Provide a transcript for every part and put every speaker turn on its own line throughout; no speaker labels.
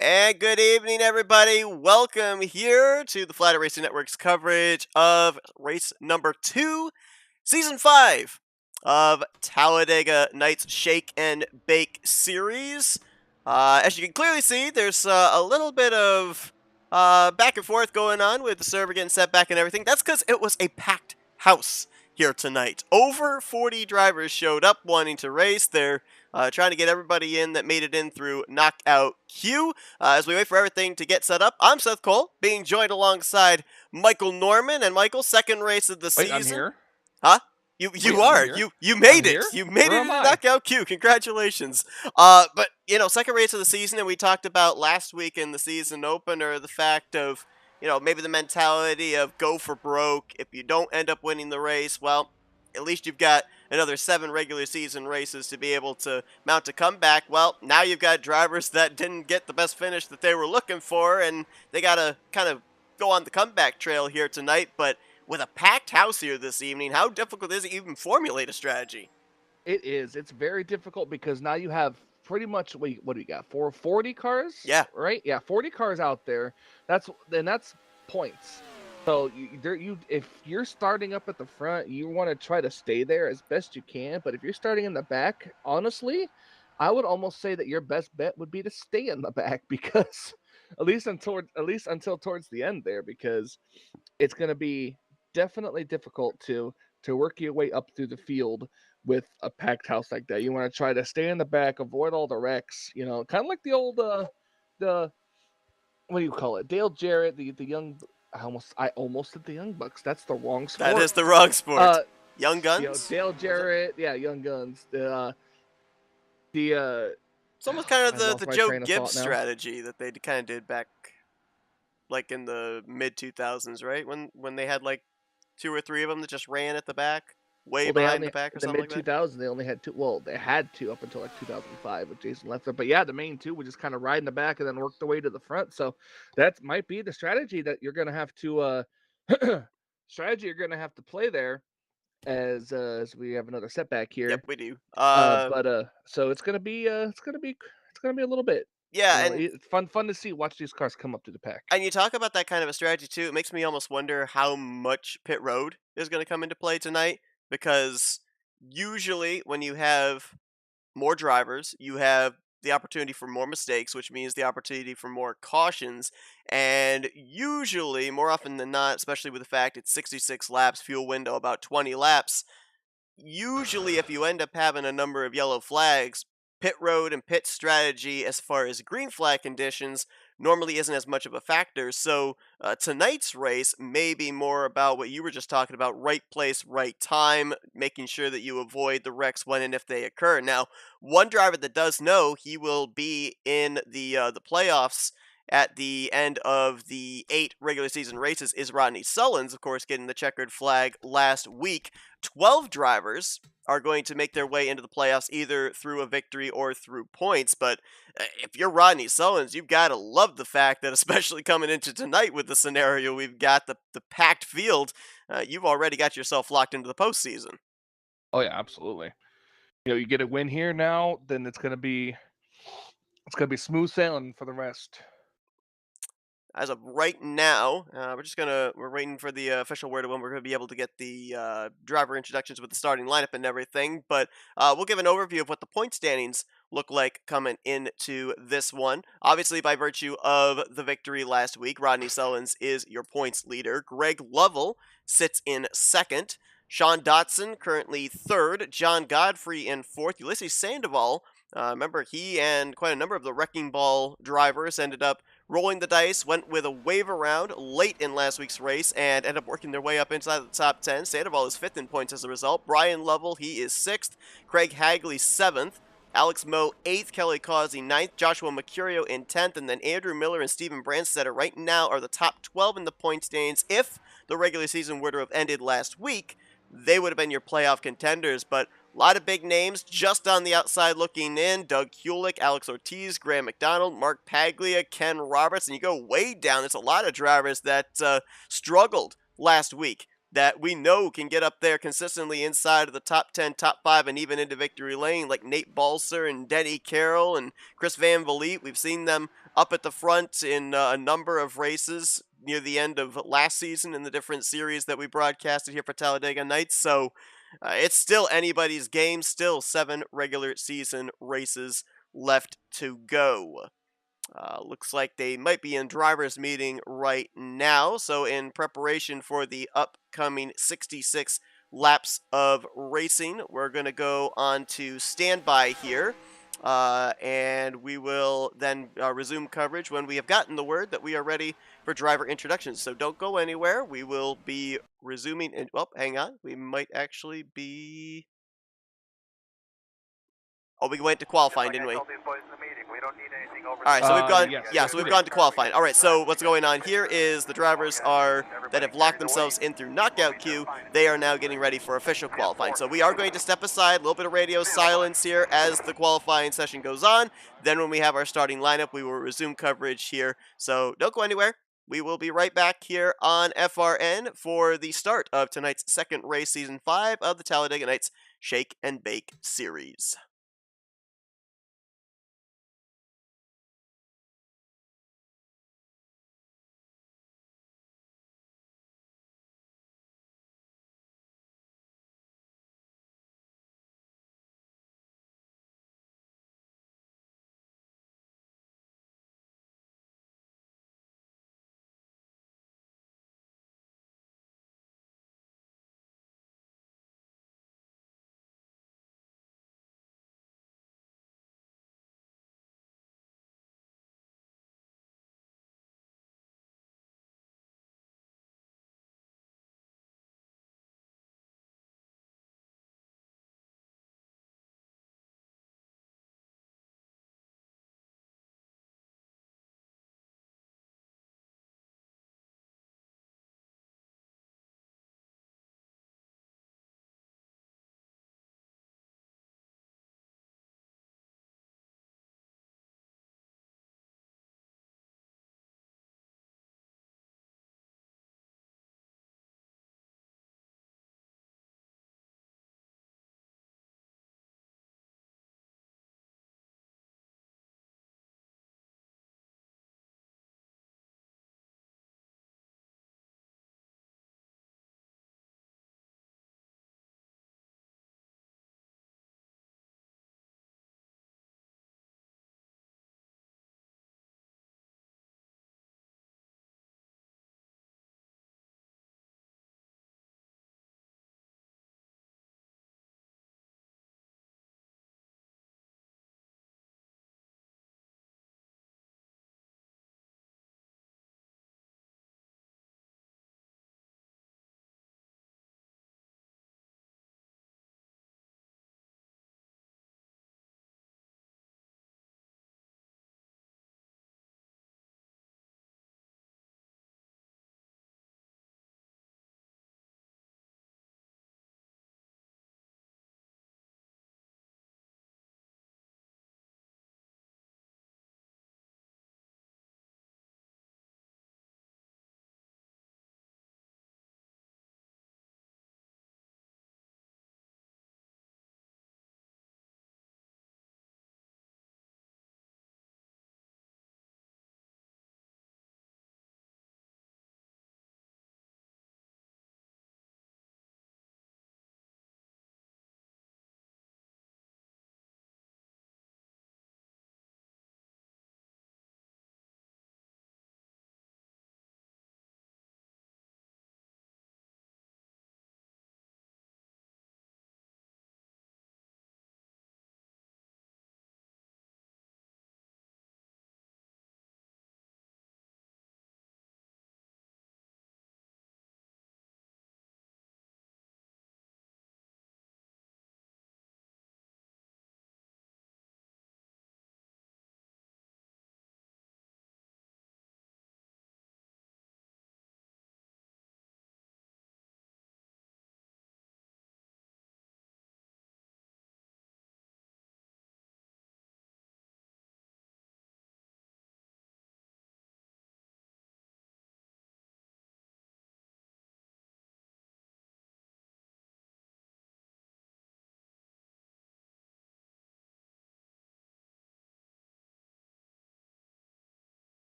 And good evening, everybody. Welcome here to the Flatout Racing Network's coverage of race number 2, season 5 of Talladega Nights Shake and Bake series. As you can clearly see, there's a little bit of back and forth going on with the server getting set back and everything. That's because it was a packed house here tonight. Over 40 drivers showed up wanting to race. They're trying to get everybody in that made it in through knockout Q. As we wait for everything to get set up, I'm Seth Cole, being joined alongside Michael Norman. And Michael, second race of the
Wait, I'm
season.
here.
Huh?
Wait,
You
I'm
are.
here.
You
I'm
made it.
here.
You made
Where
it
am
into
I?
knockout Q. Congratulations. But second race of the season, and we talked about last week in the season opener the fact of maybe the mentality of go for broke. If you don't end up winning the race, well, at least you've got another 7 regular season races to be able to mount a comeback. Well, now you've got drivers that didn't get the best finish that they were looking for, and they got to kind of go on the comeback trail here tonight. But with a packed house here this evening, how difficult is it to even formulate a strategy?
It is. It's very difficult because now you have pretty much what do you got? 40 cars,
Yeah.
right? Yeah, 40 cars out there. That's points. So if you're starting up at the front, you want to try to stay there as best you can. But if you're starting in the back, honestly, I would almost say that your best bet would be to stay in the back because at least until towards the end there, because it's going to be definitely difficult to work your way up through the field with a packed house like that. You want to try to stay in the back, avoid all the wrecks, kind of like the old the what do you call it? Dale Jarrett, the young I almost said the Young Bucks. That's the wrong
That
sport.
is the wrong sport.
Uh
Young Guns?
Dale
Was it?
Jarrett, yeah, Young Guns. The
It's almost kind of
I
the,
lost
the
my
Joe
train of
Gibbs
thought now.
strategy that they kind of did back like in the mid 2000s, right? When they had like 2 or 3 of them that just ran at the back, way
Well, they
behind
only
the pack or
in the
something
mid
like that.
2000s they only had two. Well, they had two up until like 2005 with Jason Leffler. But yeah, the main two would just kind of ride in the back and then work the way to the front. So that might be the strategy that you're gonna have to strategy you're gonna have to play there as we have another setback
Yep,
here.
we do.
So it's gonna be a little bit.
Yeah, and
It's fun to see watch these cars come up to the pack.
and you talk about that kind of a strategy too. It makes me almost wonder how much pit road is going to come into play tonight because usually when you have more drivers, you have the opportunity for more mistakes, which means the opportunity for more cautions. And usually, more often than not, especially with the fact it's 66 laps, fuel window about 20 laps, usually if you end up having a number of yellow flags, pit road and pit strategy as far as green flag conditions normally isn't as much of a factor. So tonight's race may be more about what you were just talking about: right place, right time, making sure that you avoid the wrecks when and if they occur. Now, one driver that does know he will be in the playoffs at the end of the 8 regular season races is Rodney Sullins, of course, getting the checkered flag last week. 12 drivers are going to make their way into the playoffs either through a victory or through points. But if you're Rodney Sullins, you've got to love the fact that, especially coming into tonight with the scenario we've got, the packed field, you've already got yourself locked into the postseason.
Oh yeah, absolutely. You get a win here now, then it's gonna be smooth sailing for the rest.
As of right now, we're waiting for the official word of when we're gonna be able to get the driver introductions with the starting lineup and everything. But we'll give an overview of what the point standings look like coming into this one. Obviously, by virtue of the victory last week, Rodney Sullins is your points leader. Greg Lovell sits in second. Sean Dotson currently third. John Godfrey in fourth. Ulysses Sandoval. Remember, he and quite a number of the Wrecking Ball drivers ended up rolling the dice, went with a wave around late in last week's race, and ended up working their way up inside the top 10. Sandoval is 5th in points as a result. Brian Lovell, he is 6th. Craig Hagley, 7th. Alex Moe, 8th. Kelly Causey, 9th. Joshua Mercurio in 10th. And then Andrew Miller and Steven Brandstetter right now are the top 12 in the point standings. If the regular season were to have ended last week, they would have been your playoff contenders. But a lot of big names just on the outside looking in. Doug Hulick, Alex Ortiz, Graham McDonald, Mark Paglia, Ken Roberts, and you go way down. There's a lot of drivers that struggled last week that we know can get up there consistently inside of the top 10, top 5, and even into victory lane, like Nate Balser and Denny Carroll and Chris Van Vliet. We've seen them up at the front in a number of races near the end of last season in the different series that we broadcasted here for Talladega Nights. So it's still anybody's game, still 7 regular season races left to go. Looks like they might be in driver's meeting right now. So, in preparation for the upcoming 66 laps of racing, we're going to go on to standby here. And we will then resume coverage when we have gotten the word that we are ready for driver introductions. So, don't go anywhere. We will be resuming. Well, hang on. We might actually be. Oh, we went to
Just
qualifying,
like
didn't
I
we?
told these boys in the meeting, we don't need anything over
All
the
right, so we've gone.
Yes,
Yeah,
yes,
so
we
we've
do.
gone to qualifying. All right, so what's going on here is the drivers are that have locked themselves in through knockout queue. They are now getting ready for official qualifying. So we are going to step aside, a little bit of radio silence here as the qualifying session goes on. Then when we have our starting lineup, we will resume coverage here. So don't go anywhere. We will be right back here on FRN for the start of tonight's second race, season 5 of the Talladega Nights Shake and Bake series.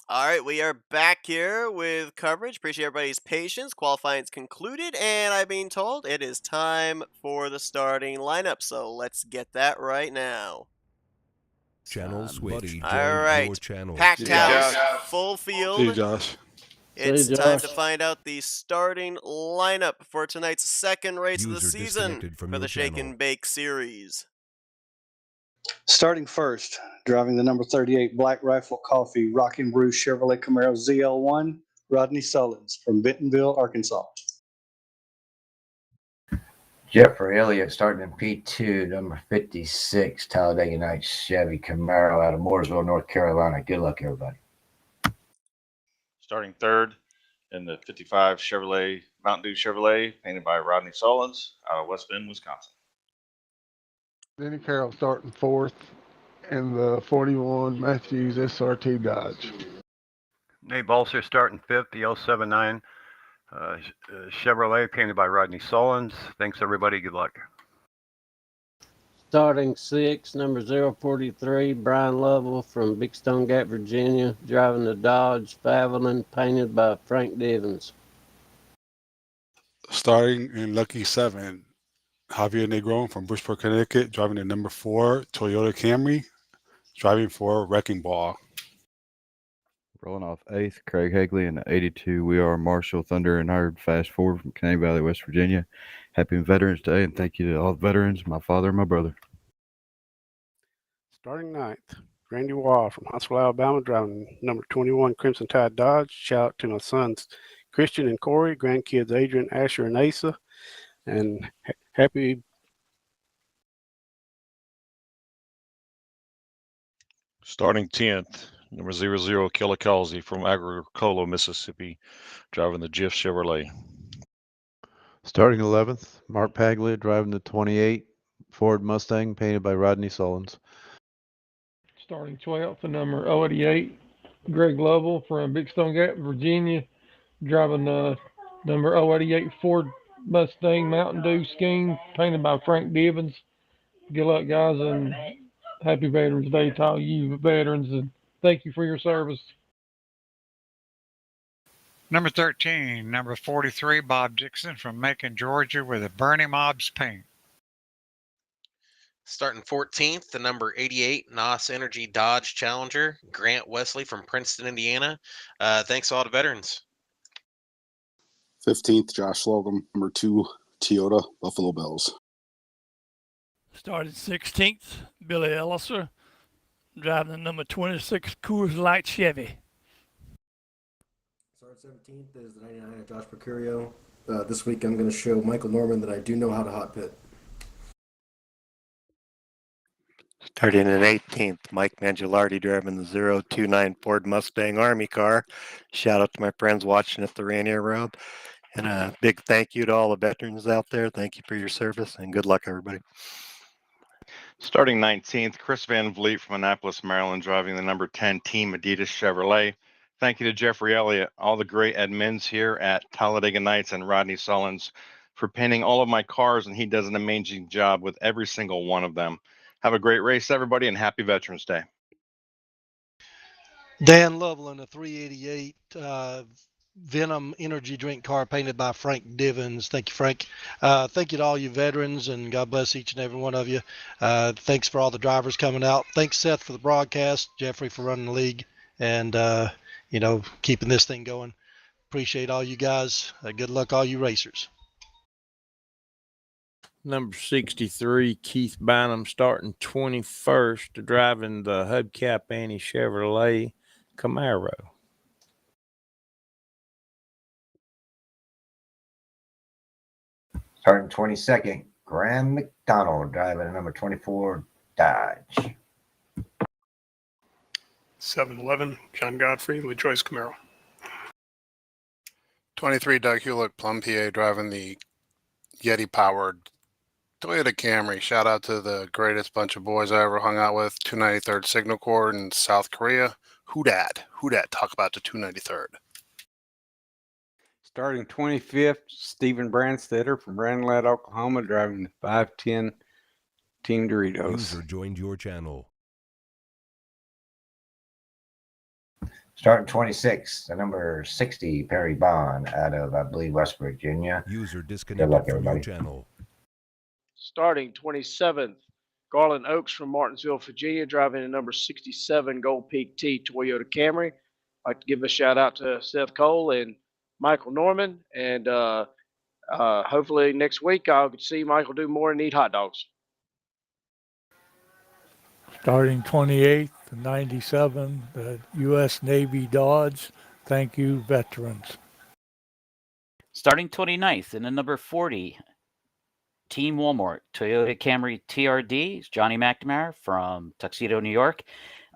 All right, we are back here with coverage. Appreciate everybody's patience. Qualifying's concluded, and I'm being told it is time for the starting lineup. So let's get that right now.
Channel switch.
All right,
channel.
packed
See you,
house,
Josh.
full
See you,
field.
Josh.
It's time to find out the starting lineup for tonight's second race of the
User
season
disconnected from
for
your
the Shake
channel.
and Bake series.
Starting first, driving the number 38 Black Rifle Coffee Rocking Brew Chevrolet Camaro ZL1, Rodney Sullins from Bentonville, Arkansas.
Jeffrey Elliott starting in P2, number 56, Talladega Nights Chevy Camaro out of Mooresville, North Carolina. Good luck, everybody.
Starting third in the 55 Chevrolet Mountain Dew Chevrolet, painted by Rodney Solins out of West Bend, Wisconsin.
Denny Carroll starting fourth in the 41 Matthews SRT Dodge.
Nate Balser starting fifth, the 079 Chevrolet, painted by Rodney Solins. Thanks, everybody. Good luck.
Starting sixth, number 043, Brian Lovell from Big Stone Gap, Virginia, driving the Dodge Favelin, painted by Frank Divins.
Starting in Lucky 7, Javier Negron from Bridgeport, Connecticut, driving the number 4 Toyota Camry, driving for Wrecking Ball.
Rolling off eighth, Craig Hagley in the 82. We are Marshall Thunder and Herd Fast Forward from Caney Valley, West Virginia. Happy Veterans Day, and thank you to all the veterans, my father and my brother.
Starting ninth, Randy Wall from Huntsville, Alabama, driving number 21 Crimson Tide Dodge. Shout out to my sons Christian and Corey, grandkids Adrian, Asher, and Asa, and happy.
Starting 10th, number 00 Kellicalzi from Agricola, Mississippi, driving the Jiff Chevrolet.
Starting 11th, Mark Paglia driving the 28 Ford Mustang, painted by Rodney Solins.
Starting 12th, the number 088, Greg Lovell from Big Stone Gap, Virginia, driving the number 088 Ford Mustang Mountain Dew Scheme, painted by Frank Divins. Good luck, guys, and happy Veterans Day to all you veterans, and thank you for your service.
Number 13, number 43, Bob Dixon from Macon, Georgia, with a Bernie Mobs paint.
Starting 14th, the number 88 NOS Energy Dodge Challenger, Grant Wesley from Princeton, Indiana. Thanks to all the veterans.
15th, Josh Slocum, number 2 Toyota Buffalo Bills.
Started 16th, Billy Elliser, driving the number 26 Coors Light Chevy.
Started 17th is the 99 Josh Procurio. This week I'm going to show Michael Norman that I do know how to hot pit.
Starting in 18th, Mike Mangialardi driving the 029 Ford Mustang Army car. Shout out to my friends watching at the Rainier Road. And a big thank you to all the veterans out there. Thank you for your service, and good luck, everybody.
Starting 19th, Chris Van Vliet from Annapolis, Maryland, driving the number 10 Team Adidas Chevrolet. Thank you to Jeffrey Elliott, all the great admins here at Talladega Nights, and Rodney Solins for painting all of my cars, and he does an amazing job with every single one of them. Have a great race, everybody, and happy Veterans Day.
Dan Lovell in a 388 Venom energy drink car, painted by Frank Divins. Thank you, Frank. Thank you to all you veterans, and God bless each and every one of you. Thanks for all the drivers coming out. Thanks, Seth, for the broadcast, Jeffrey for running the league, and keeping this thing going. Appreciate all you guys. Good luck, all you racers.
Number 63, Keith Bynum, starting 21st, driving the Hubcap Annie Chevrolet Camaro.
Starting 22nd, Graham McDonald, driving number 24 Dodge.
7-11, John Godfrey with Joyce Camaro. 23, Doug Hewlett, Plum, PA, driving the Yeti-powered Toyota Camry. Shout out to the greatest bunch of boys I ever hung out with, 293rd Signal Corps in South Korea. Who dat? Talk about the 293rd.
Starting 25th, Stephen Brandstetter from Ranelagh, Oklahoma, driving the 510 Team Doritos.
User joined your channel.
Starting 26, the number 60, Perry Bond, out of, I believe, West Virginia.
User
Good
disconnected
luck,
from your
everybody.
channel.
Starting 27th, Garland Oaks from Martinsville, Virginia, driving a number 67 Gold Peak T Toyota Camry. I'd like to give a shout out to Seth Cole and Michael Norman, and hopefully next week I'll see Michael do more and eat hot dogs.
Starting 28th, 97, the U.S. Navy Dodge. Thank you, veterans.
Starting 29th in the number 40, Team Walmart Toyota Camry TRD. It's Johnny McNamara from Tuxedo, New York.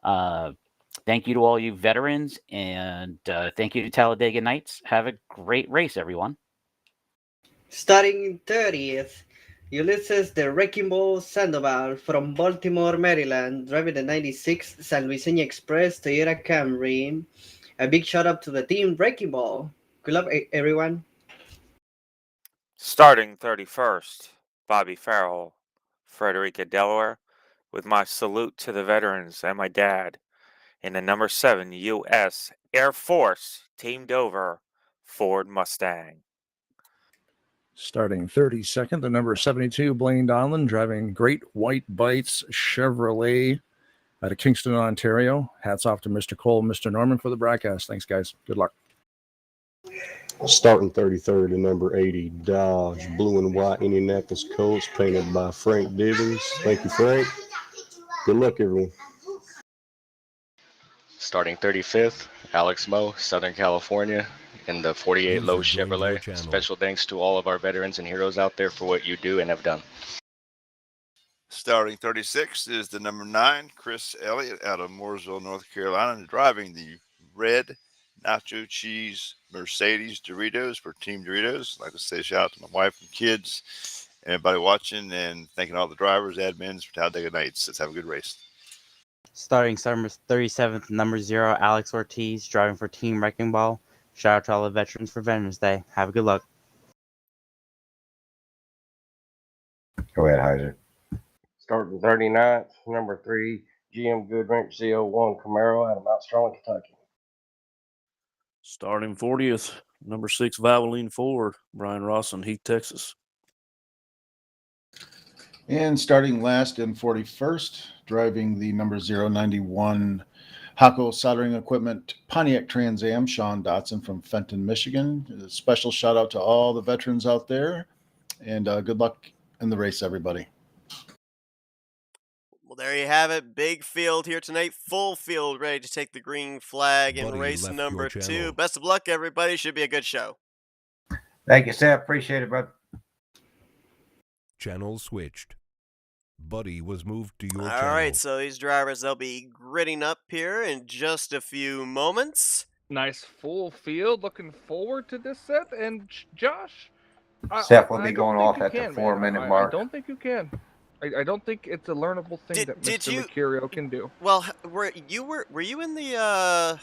Thank you to all you veterans, and thank you to Talladega Nights. Have a great race, everyone.
Starting 30th, Ulysses the Wrecking Ball Sandoval from Baltimore, Maryland, driving the 96 San Luisenia Express Toyota Camry. A big shout out to the team Wrecking Ball. Good luck, everyone.
Starting 31st, Bobby Farrell, Frederica, Delaware, with my salute to the veterans and my dad in the number 7 U.S. Air Force Team Dover Ford Mustang.
Starting 32nd, the number 72, Blaine Donlan, driving Great White Bites Chevrolet out of Kingston, Ontario. Hats off to Mr. Cole and Mr. Norman for the broadcast. Thanks, guys. Good luck.
Starting 33rd, the number 80, Dodge Blue and White Indianapolis Colts, painted by Frank Divins. Thank you, Frank. Good luck, everyone.
Starting 35th, Alex Moe, Southern California, in the 48 Low Chevrolet. Special thanks to all of our veterans and heroes out there for what you do and have done.
Starting 36 is the number 9, Chris Elliott, out of Mooresville, North Carolina, driving the red nacho cheese Mercedes Doritos for Team Doritos. I'd like to say shout out to my wife and kids, everybody watching, and thanking all the drivers, admins for Talladega Nights. Let's have a good race.
Starting summer 37th, number 0, Alex Ortiz, driving for Team Wrecking Ball. Shout out to all the veterans for Veterans Day. Have a good luck.
Go ahead, Heiser.
Starting 39th, number 3, GM Goodwrench Z01 Camaro out of Mount Strong, Kentucky.
Starting 40th, number 6, Valvoline Ford, Brian Ross in Heath, Texas.
And starting last and 41st, driving the number 091 Hako Soldering Equipment Pontiac Trans Am, Sean Dotson from Fenton, Michigan. A special shout out to all the veterans out there, and good luck in the race, everybody. Well, there you have it. Big field here tonight. Full field ready to take the green flag in
Buddy
race
left
number
your
2.
channel.
Best of luck, everybody. Should be a good show.
Thank you, Seth. Appreciate it, bud.
Channel switched. Buddy was moved to your
All
channel.
right, so these drivers, they'll be gritting up here in just a few moments.
Nice full field. Looking forward to this set. And Josh,
Seth will
I
be
don't
going
think
off
you
at the
can,
4-minute
man.
mark.
I don't think you can. I don't think it's a learnable thing that
did
Mr.
you-
Mercurio can do.
Well, were you in the I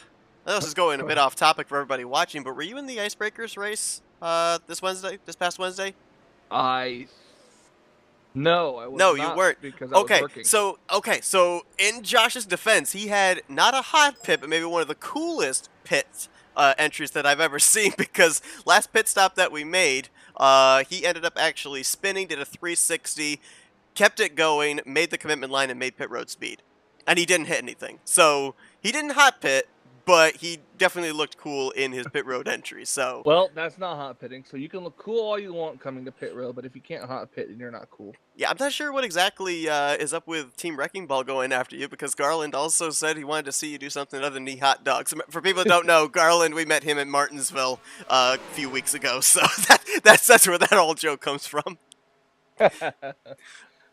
know this is going a bit off topic for everybody watching, but were you in the Icebreakers race this past Wednesday?
No, I was
No,
not
you weren't.
because I was
Okay,
working.
so in Josh's defense, he had not a hot pit, but maybe one of the coolest pit entries that I've ever seen. Because last pit stop that we made, he ended up actually spinning, did a 360, kept it going, made the commitment line, and made pit road speed, and he didn't hit anything. So he didn't hot pit, but he definitely looked cool in his pit road entry. So
Well, that's not hot pitting. So you can look cool all you want coming to pit road, but if you can't hot pit, then you're not cool.
yeah, I'm not sure what exactly is up with Team Wrecking Ball going after you, because Garland also said he wanted to see you do something other than eat hot dogs. For people that don't know, Garland, we met him in Martinsville a few weeks ago, so that's where that old joke comes from.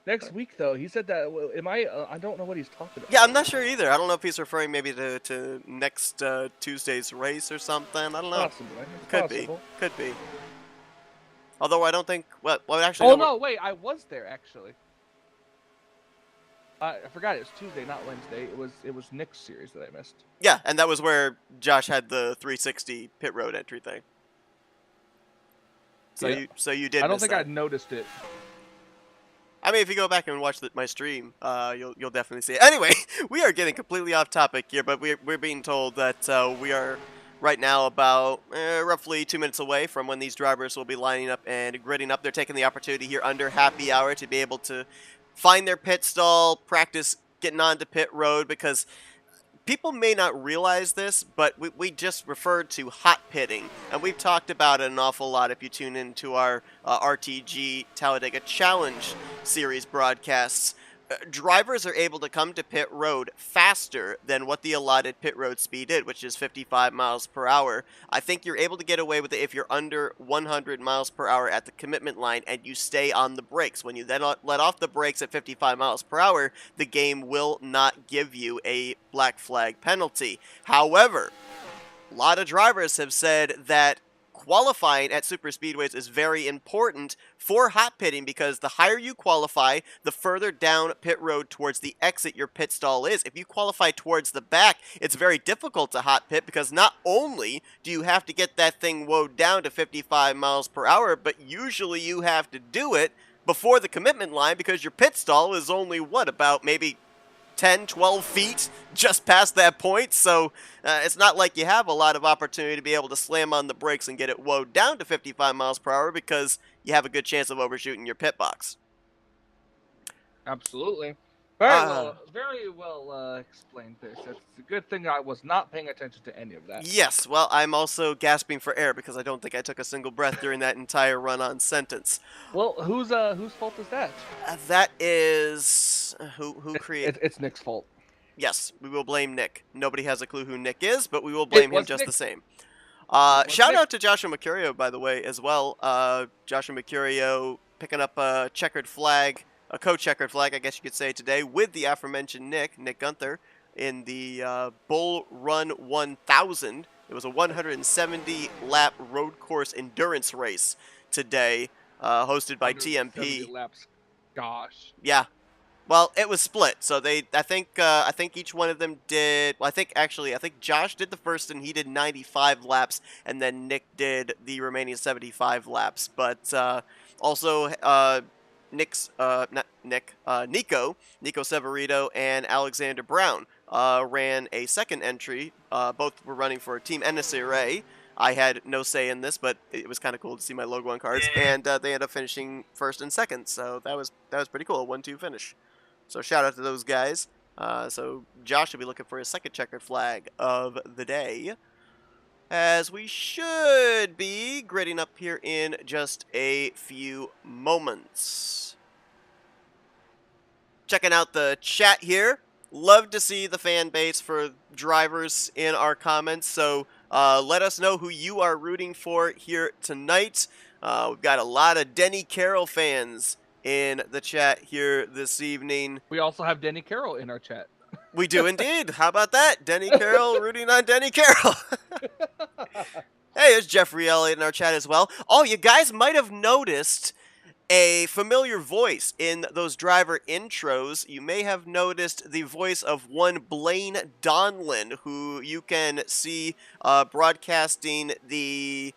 Next week, though, he said that. Am I? I don't know what he's talking about.
Yeah, I'm not sure either. I don't know if he's referring maybe to next Tuesday's race or something. I don't know.
Possibly. It's
Could
possible.
be. Could be. Although I don't think. Well, actually.
Oh
no,
no! Wait, I was there actually. I forgot it was Tuesday, not Wednesday. It was Nick's series that I missed.
Yeah, and that was where Josh had the 360 pit road entry thing. So
Yeah.
you did.
I don't
miss
think
that.
I noticed it.
I mean, if you go back and watch my stream, you'll definitely see it. Anyway, we are getting completely off topic here, but we're being told that we are right now about roughly 2 minutes away from when these drivers will be lining up and gridding up. They're taking the opportunity here under happy hour to be able to find their pit stall, practice getting onto pit road, because people may not realize this, but we just referred to hot pitting, and we've talked about it an awful lot if you tune into our RTG Talladega Challenge series broadcasts. Drivers are able to come to pit road faster than what the allotted pit road speed is, which is 55 miles per hour. I think you're able to get away with it if you're under 100 miles per hour at the commitment line and you stay on the brakes. When you then let off the brakes at 55 miles per hour, the game will not give you a black flag penalty. However, a lot of drivers have said that qualifying at super speedways is very important for hot pitting, because the higher you qualify, the further down pit road towards the exit your pit stall is. If you qualify towards the back, it's very difficult to hot pit, because not only do you have to get that thing woed down to 55 miles per hour, but usually you have to do it before the commitment line, because your pit stall is only, what, about maybe 10, 12 feet just past that point, so it's not like you have a lot of opportunity to be able to slam on the brakes and get it woed down to 55 miles per hour, because you have a good chance of overshooting your pit box.
Absolutely. Very well explained this. It's a good thing I was not paying attention to any of that.
Yes, well, I'm also gasping for air because I don't think I took a single breath during that entire run-on sentence.
Well, whose fault is that?
That is who created.
It's Nick's fault.
Yes, we will blame Nick. Nobody has a clue who Nick is, but we will blame him just the same. Shout out to Joshua Mercurio, by the way, as well. Joshua Mercurio picking up a checkered flag. A co-checkered flag, I guess you could say, today with the aforementioned Nick Gunther, in the Bull Run 1000. It was a 170-lap road course endurance race today, hosted by TMP.
Laps. Gosh.
Yeah. Well, it was split, so I think each one of them did. Well, I think Josh did the first, and he did 95 laps, and then Nick did the remaining 75 laps. But also, Nico Severino and Alexander Brown ran a second entry. Both were running for Team NSRA. I had no say in this, but it was kind of cool to see my logo on cards, and they ended up finishing first and second. So that was pretty cool, a 1-2 finish. So shout out to those guys. So Josh will be looking for his second checkered flag of the day, as we should be gridding up here in just a few moments. Checking out the chat here. Love to see the fan base for drivers in our comments, so let us know who you are rooting for here tonight. We've got a lot of Denny Carroll fans in the chat here this evening.
We also have Denny Carroll in our chat.
We do indeed. How about that? Denny Carroll rooting on Denny Carroll. Hey, there's Jeffrey Elliott in our chat as well. Oh, you guys might have noticed a familiar voice in those driver intros. You may have noticed the voice of one Blaine Donlin, who you can see broadcasting the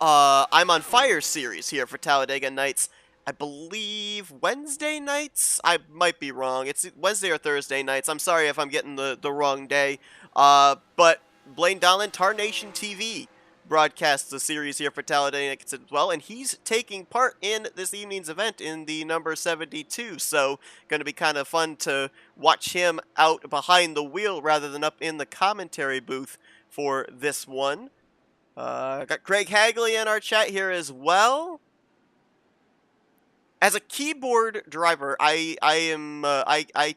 I'm on Fire series here for Talladega Nights. I believe Wednesday nights? I might be wrong. It's Wednesday or Thursday nights. I'm sorry if I'm getting the wrong day. But Blaine Donlin, Tarnation TV, broadcasts the series here for Talladega Nights as well, and he's taking part in this evening's event in the number 72. So going to be kind of fun to watch him out behind the wheel rather than up in the commentary booth for this one. Got Craig Hagley in our chat here as well. As a keyboard driver, I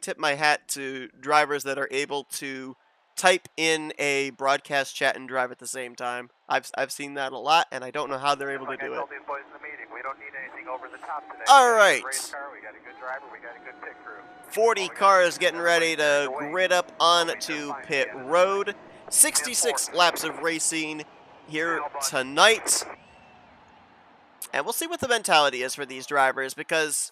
tip my hat to drivers that are able to type in a broadcast chat and drive at the same time. I've seen that a lot, and I don't know how they're able to do it. All right. 40 cars getting ready to grid up onto pit road. 66 laps of racing here tonight. And we'll see what the mentality is for these drivers, because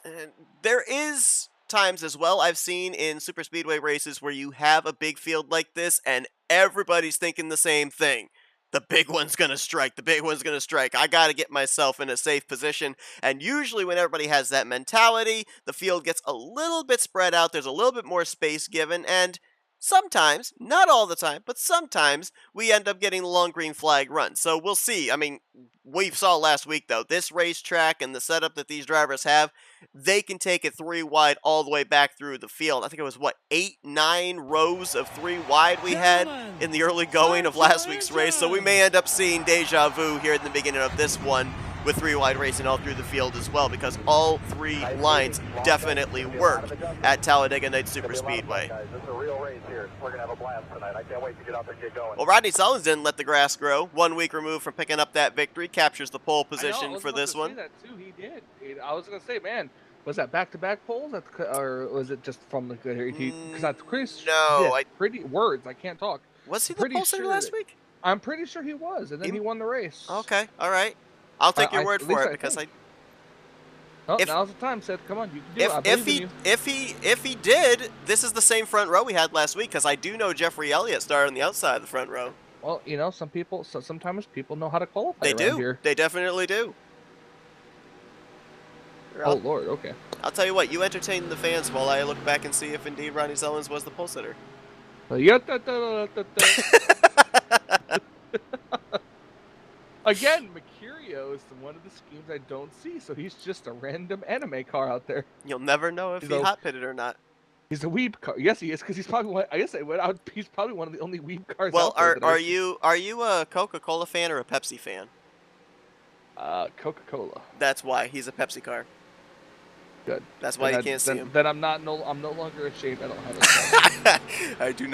there is times as well I've seen in super speedway races where you have a big field like this and everybody's thinking the same thing. the big one's going to strike. The big one's going to strike. I got to get myself in a safe position. And usually when everybody has that mentality, the field gets a little bit spread out. There's a little bit more space given. And sometimes, not all the time, but sometimes we end up getting the long green flag run. So we'll see. I mean, we saw last week, though, this racetrack and the setup that these drivers have, they can take it 3 wide all the way back through the field. I think it was, 8, 9 rows of 3 wide we had in the early going of last week's race. So we may end up seeing deja vu here at the beginning of this one with 3 wide racing all through the field as well, because all 3 lines definitely work at Talladega Night Super Speedway. Well, Rodney Sullins didn't let the grass grow. 1 week removed from picking up that victory, captures the pole position for this one.
That too, he did. I was gonna say, man, was that back-to-back poles, or was it just from the? Because that's Chris.
No,
pretty words. I can't talk.
Was he the pole sitter last week?
I'm pretty sure he was, and then he won the race.
Okay, all right. I'll take your word for it because I.
Oh, now's the time, Seth. Come on, you can do it.
If he did, this is the same front row we had last week, because I do know Jeffrey Elliott started on the outside of the front row.
Well, you know, sometimes people know how to qualify.
They do.
Here.
They definitely do.
Oh Lord, okay.
I'll tell you what. You entertain the fans while I look back and see if indeed Ronnie Sullins was the pole sitter.
Again, Mercurio is one of the schemes I don't see, so he's just a random anime car out there.
You'll never know if he hot pitted or not.
He's a weeb car. Yes, he is, because he's probably one. I guess he's probably one of the only weeb cars.
Well,
out there
are you a Coca-Cola fan or a Pepsi fan?
Coca-Cola.
That's why he's a Pepsi car.
Good.
That's why you can't see him.
Then I'm no longer ashamed. I don't have a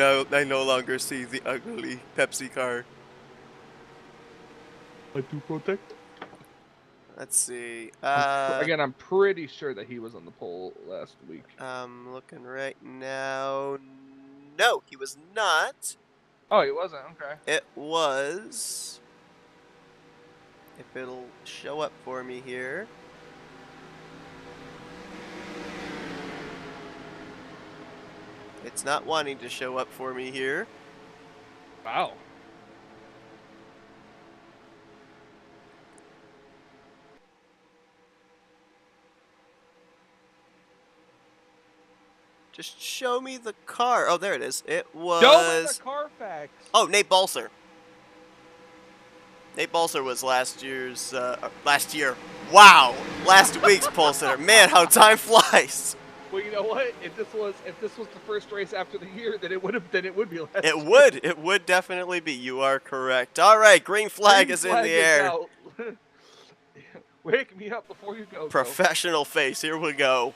car.
I no longer see the ugly Pepsi car.
I do protect.
Let's see.
Again, I'm pretty sure that he was on the pole last week.
I'm looking right now. No, he was not.
Oh, he wasn't? Okay.
It was. If it'll show up for me here. It's not wanting to show up for me here.
Wow.
Just show me the car. Oh, there it is. It was.
Show me the Carfax.
Oh, Nate Balser. Nate Balser was last year's. Last year. Wow. Last week's pole sitter. Man, how time flies.
Well, you know what? If this was the first race after the year, then it would be last.
It would definitely be. You are correct. All right, green flag is in the air.
Wake me up before you go.
Professional face. Here we go.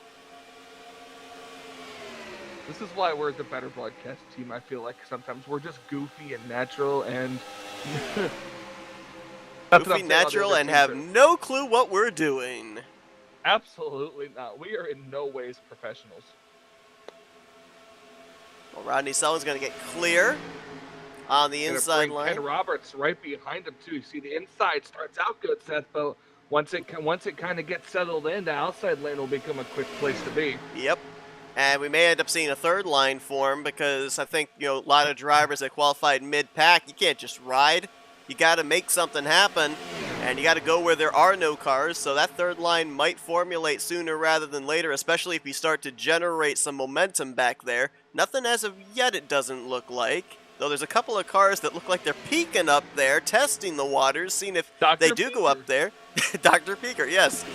This is why we're the better broadcast team, I feel like. Sometimes we're just goofy and natural and...
goofy, natural, and have no clue what we're doing.
Absolutely not. We are in no ways professionals.
Well, Rodney Sullins going to get clear on the inside line.
Ken Roberts right behind him, too. You see the inside starts out good, Seth, but once it kind of gets settled in, the outside lane will become a quick place to be.
Yep. And we may end up seeing a third line form because I think, a lot of drivers that qualified mid-pack, you can't just ride. You got to make something happen, and you got to go where there are no cars. So that third line might formulate sooner rather than later, especially if you start to generate some momentum back there. Nothing as of yet, it doesn't look like. Though there's a couple of cars that look like they're peeking up there, testing the waters, seeing if they do go up there. Dr. Peeker, yes.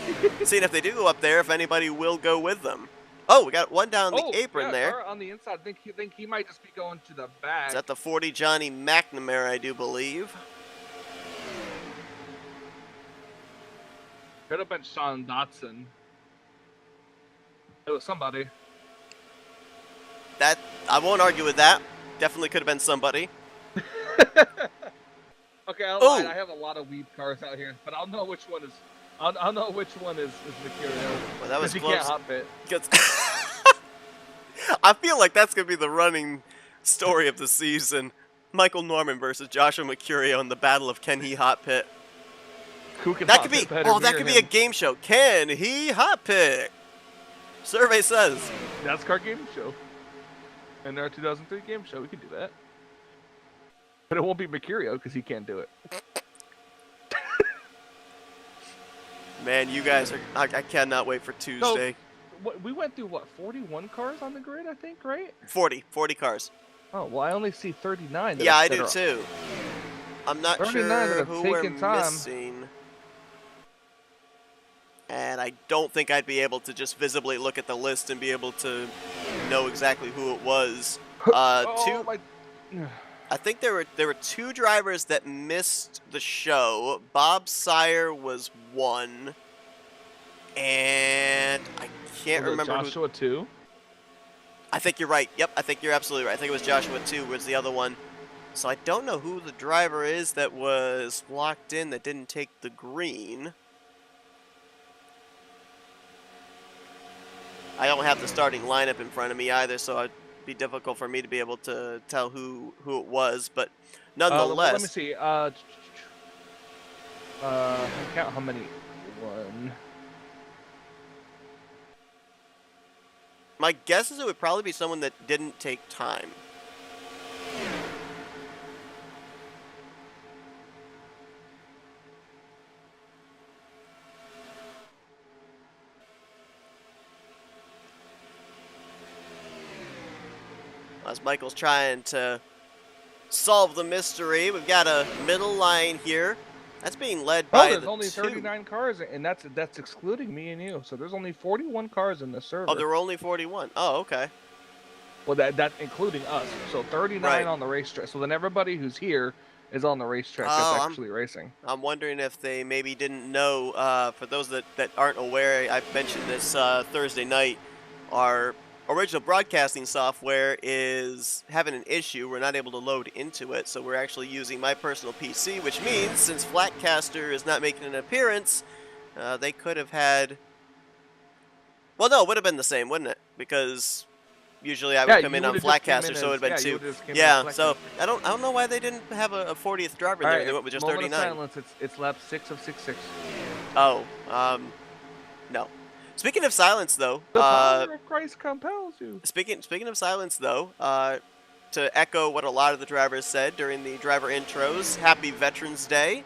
Seeing if they do go up there, if anybody will go with them. Oh, we got one down the apron there.
On the inside, I think he might just be going to the back.
Is that the 40 Johnny McNamara, I do believe.
Could have been Sean Dotson. It was somebody.
That I won't argue with that. Definitely could have been somebody.
Okay, I have a lot of weeb cars out here, but I'll know which one is. I'll know which one is Mercurio.
Well, that was close.
Can't hot pit.
I feel like that's gonna be the running story of the season. Michael Norman versus Joshua Mercurio in the Battle of Can He Hot Pit.
Who can
that could be. Oh, that could be a game show. Can he hot pit? Survey says.
NASCAR game show. And our 2003 game show, we could do that. But it won't be Mercurio because he can't do it.
Man, you guys are. I cannot wait for Tuesday.
So, we went through, 41 cars on the grid, I think, right?
40 cars.
Oh, well, I only see 39.
Yeah, I do too. I'm not sure who we're missing. And I don't think I'd be able to just visibly look at the list and be able to know exactly who it was. I think there were 2 drivers that missed the show. Bob Sire was one, and I can't remember.
Joshua 2.
I think you're right. Yep, I think you're absolutely right. I think it was Joshua 2 was the other one. So I don't know who the driver is that was locked in that didn't take the green. I don't have the starting lineup in front of me either, so it'd be difficult for me to be able to tell who it was. But nonetheless,
let me see. Count how many. 1.
My guess is it would probably be someone that didn't take time. As Michael's trying to solve the mystery, we've got a middle line here. That's being led by
there's only 39 cars, and that's excluding me and you. So there's only 41 cars in the server.
Oh, there were only 41. Oh, okay.
Well, that's including us. So 39 on the racetrack. So then everybody who's here is on the racetrack that's actually racing.
I'm wondering if they maybe didn't know. For those that aren't aware, I mentioned this Thursday night. Our original broadcasting software is having an issue. We're not able to load into it, so we're actually using my personal PC, which means since Flatcaster is not making an appearance, they could have had... Well, no, it would have been the same, wouldn't it? Because usually I would come in on Flatcaster, so it would have been 2. Yeah, so I don't know why they didn't have a 40th driver there. They went with just 39.
Moment of silence. It's lap 6 of 6-6.
Oh, no. Speaking of silence, though,
the power of Christ compels you.
Speaking of silence, though, to echo what a lot of the drivers said during the driver intros, Happy Veterans Day.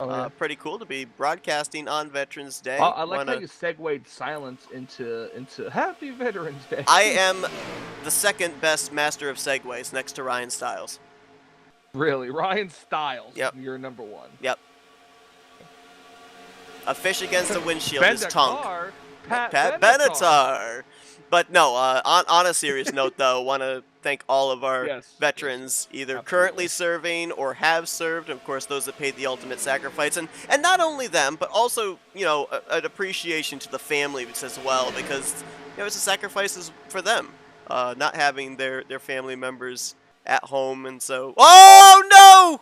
Oh, yeah.
Pretty cool to be broadcasting on Veterans Day.
I like how you segued silence into Happy Veterans Day.
I am the second best master of segues, next to Ryan Stiles.
Really, Ryan Stiles?
Yep.
You're number 1.
Yep. A fish against the windshield is Tunk. Pat Benatar. But no, on a serious note, though, want to thank all of our veterans, either currently serving or have served, and of course those that paid the ultimate sacrifice, and not only them, but also an appreciation to the families as well, because it's a sacrifice for them, not having their family members at home, and so no.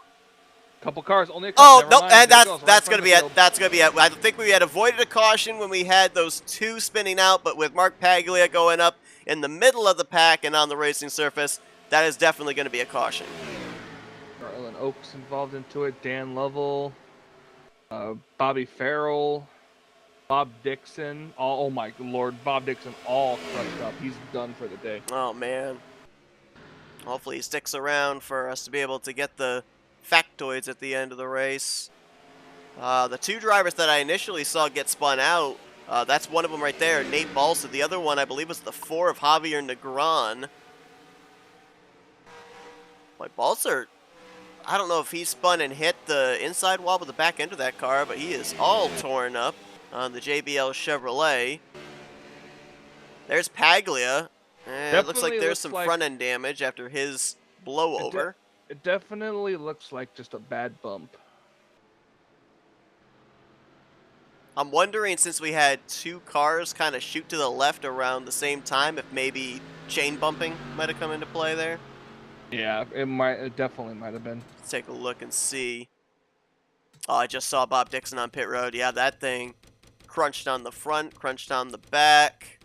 Couple cars, only a couple.
Oh, nope, and that's going to be it. That's going to be it. I think we had avoided a caution when we had those 2 spinning out, but with Mark Paglia going up in the middle of the pack and on the racing surface, that is definitely going to be a caution.
Garland Oaks involved into it, Dan Lovell, Bobby Farrell, Bob Dixon. Oh my Lord, Bob Dixon all crushed up. He's done for the day.
Oh, man. Hopefully he sticks around for us to be able to get the factoids at the end of the race. The 2 drivers that I initially saw get spun out, that's one of them right there, Nate Balsa. The other one, I believe, was the 4 of Javier Negron. Like, Balsa, I don't know if he spun and hit the inside wall with the back end of that car, but he is all torn up on the JBL Chevrolet. There's Paglia. It looks like there's some front-end damage after his blowover.
It definitely looks like just a bad bump.
I'm wondering, since we had 2 cars kind of shoot to the left around the same time, if maybe chain bumping might have come into play there.
Yeah, it definitely might have been.
Let's take a look and see. Oh, I just saw Bob Dixon on pit road. Yeah, that thing crunched on the front, crunched on the back.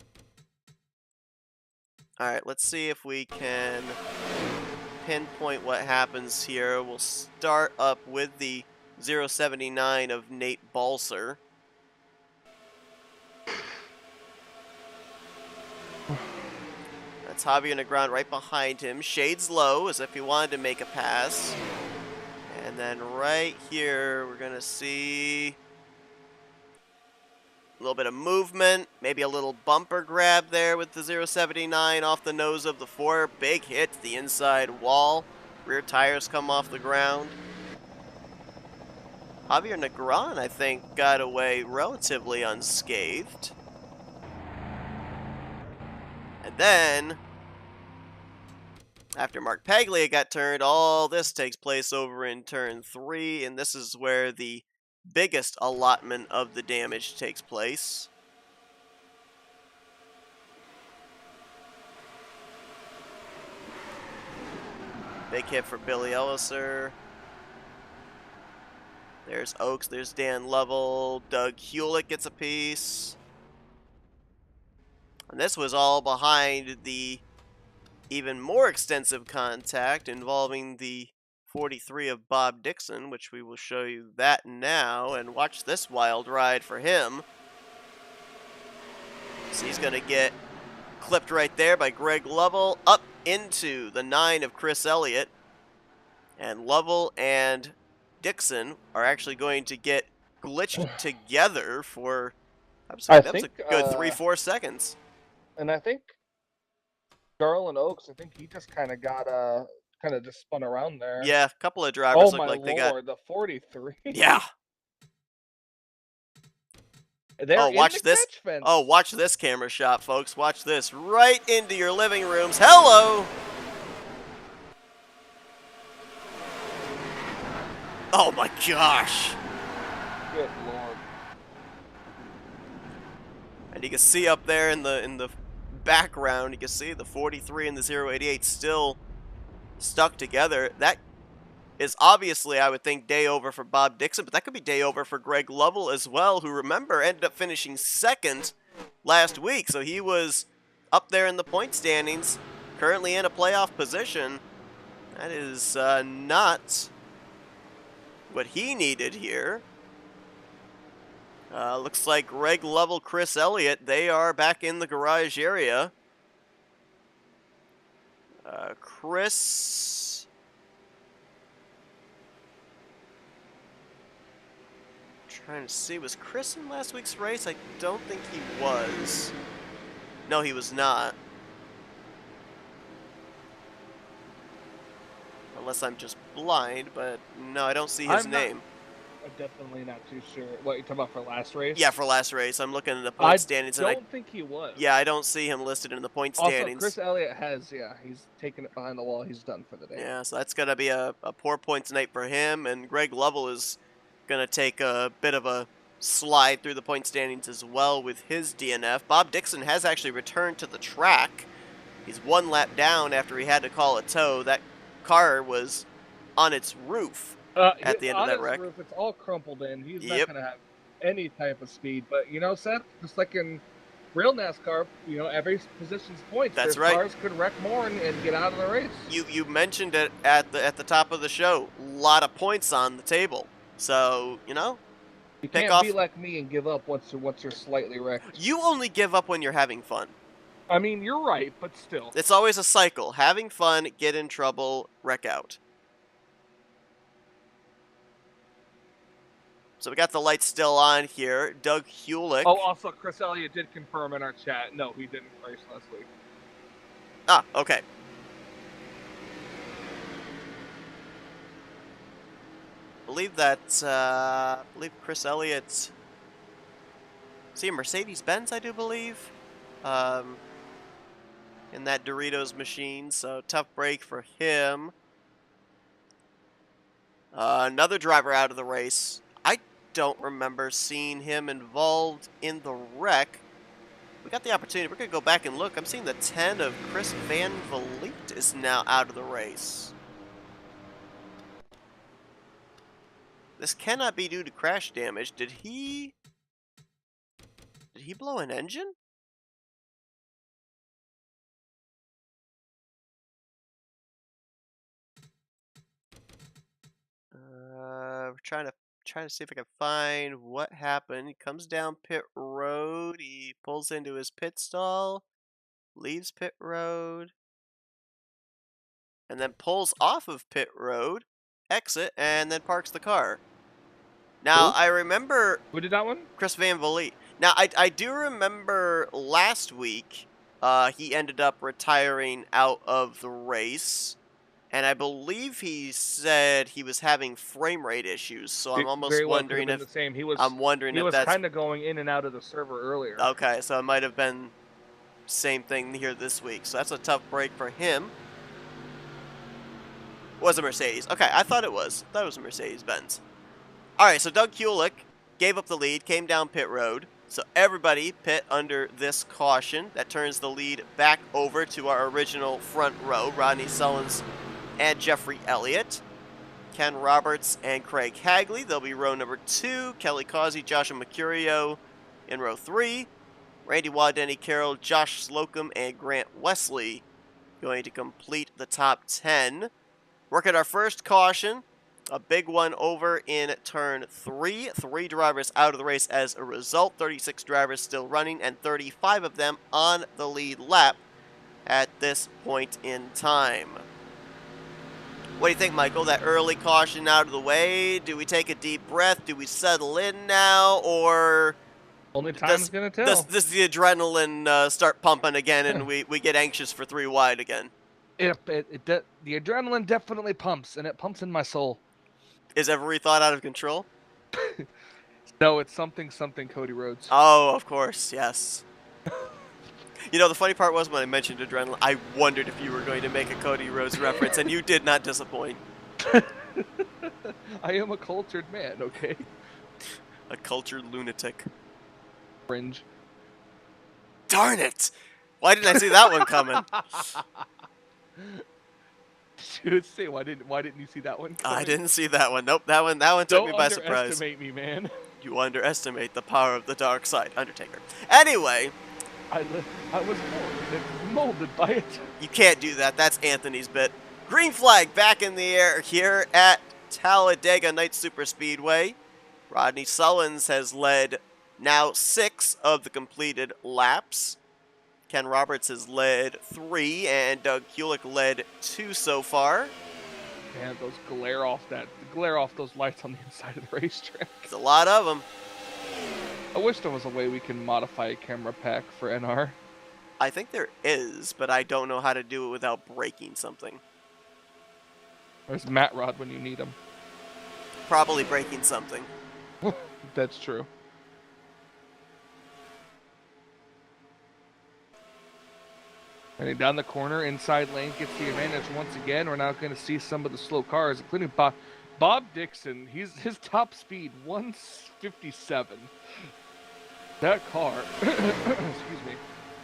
All right, let's see if we can pinpoint what happens here. We'll start up with the 079 of Nate Balser. That's Javier Negron right behind him. Shades low as if he wanted to make a pass. And then right here, we're going to see a little bit of movement, maybe a little bumper grab there with the 079 off the nose of the 4. Big hit to the inside wall. Rear tires come off the ground. Javier Negron, I think, got away relatively unscathed. And then, after Mark Paglia got turned, all this takes place over in turn 3, and this is where the biggest allotment of the damage takes place. Big hit for Billy Elliser. There's Oaks, there's Dan Lovell, Doug Hewlett gets a piece. And this was all behind the even more extensive contact involving the 43 of Bob Dixon, which we will show you that now. And watch this wild ride for him. So he's going to get clipped right there by Greg Lovell up into the 9 of Chris Elliott. And Lovell and Dixon are actually going to get glitched together for, that was a good 3-4 seconds.
And I think Garland Oaks, I think he just kind of got just spun around there.
Yeah, a couple of drivers look
my
like
Lord,
they got
the 43.
Yeah.
They're
watch this.
Catch fence.
Oh, watch this camera shot, folks. Watch this. Right into your living rooms. Hello. Oh my gosh.
Good Lord.
And you can see up there in the background, you can see the 43 and the 088 still stuck together. That is obviously, I would think, day over for Bob Dixon, but that could be day over for Greg Lovell as well, who, remember, ended up finishing second last week. So he was up there in the point standings, currently in a playoff position. That is not what he needed here. Looks like Greg Lovell, Chris Elliott, they are back in the garage area. Chris... Trying to see, was Chris in last week's race? I don't think he was. No, he was not. Unless I'm just blind, but no, I don't see his name.
I'm definitely not too sure. What, you talking about for last race?
Yeah, for last race. I'm looking at the point standings.
I don't think he was.
Yeah, I don't see him listed in the point standings.
Also, Chris Elliott has, he's taken it behind the wall. He's done for the day.
Yeah, so that's going to be a poor points night for him, and Greg Lovell is going to take a bit of a slide through the point standings as well with his DNF. Bob Dixon has actually returned to the track. He's one lap down after he had to call a tow. That car was on its roof at the end of that wreck.
Roof, it's all crumpled in. He's not going to have any type of speed. But, Seth, just like in real NASCAR, every position's points.
That's
right. Cars could wreck more and get out of the race.
You mentioned it at the top of the show. A lot of points on the table. So,
you can't be like me and give up once you're slightly wrecked.
You only give up when you're having fun.
I mean, you're right, but still.
It's always a cycle. Having fun, get in trouble, wreck out. So we got the lights still on here. Doug Hewlett.
Oh, also, Chris Elliott did confirm in our chat. No, he didn't race last week.
Ah, okay. I believe Chris Elliott's, see, Mercedes-Benz, I do believe, in that Doritos machine, so tough break for him. Another driver out of the race. I don't remember seeing him involved in the wreck. We got the opportunity. We're going to go back and look. I'm seeing the 10 of Chris Van Vliet is now out of the race. This cannot be due to crash damage. Did he blow an engine? We're trying to see if I can find what happened. He comes down pit road. He pulls into his pit stall. leaves pit road, and then pulls off of pit road, exit, and then parks the car. Now, I remember...
Who did that one?
Chris Van Vliet. Now, I do remember last week he ended up retiring out of the race. And I believe he said he was having frame rate issues, so I'm almost
Very well
wondering
could have
if
been the same. He was.
I'm wondering
He
if
was
that's
kind of going in and out of the server earlier.
okay. So it might have been same thing here this week. So that's a tough break for him. Was a Mercedes? Okay, I thought it was. I thought it was a Mercedes-Benz. All right, so Doug Kulik gave up the lead, came down pit road. So everybody pit under this caution. That turns the lead back over to our original front row, Rodney Sullins and Jeffrey Elliott. Ken Roberts and Craig Hagley. They'll be row number 2. Kelly Causey, Joshua Mercurio in row 3. Randy Waugh, Denny Carroll, Josh Slocum, and Grant Wesley going to complete the top 10. Work at our first caution. A big one over in turn 3. 3 drivers out of the race as a result. 36 drivers still running, and 35 of them on the lead lap at this point in time. What do you think, Michael? That early caution out of the way? Do we take a deep breath? Do we settle in now? Or
only time's going to tell.
Does the adrenaline start pumping again and we get anxious for 3 wide again?
The adrenaline definitely pumps, and it pumps in my soul.
Is every thought out of control?
No, it's something Cody Rhodes.
Oh, of course, yes. You know, the funny part was when I mentioned adrenaline, I wondered if you were going to make a Cody Rhodes reference, and you did not disappoint.
I am a cultured man, okay?
A cultured lunatic.
Fringe.
Darn it! Why didn't I see that one coming?
Say, why didn't you see that one coming?
I didn't see that one. Nope, that one took me by surprise.
Don't underestimate me, man.
You underestimate the power of the dark side, Undertaker. Anyway,
I was molded by it.
You can't do that. That's Anthony's bit. Green flag back in the air here at Talladega Night Superspeedway. Rodney Sullins has led now 6 of the completed laps. Ken Roberts has led 3, and Doug Kulik led 2 so far.
Man, those glare off those lights on the inside of the racetrack.
There's a lot of them.
I wish there was a way we can modify a camera pack for NR.
I think there is, but I don't know how to do it without breaking something.
There's Matt Rod when you need him.
Probably breaking something.
That's true. Heading down the corner, inside lane gets the advantage once again. We're now going to see some of the slow cars, including Bob Dixon. His top speed 157. That car, excuse me,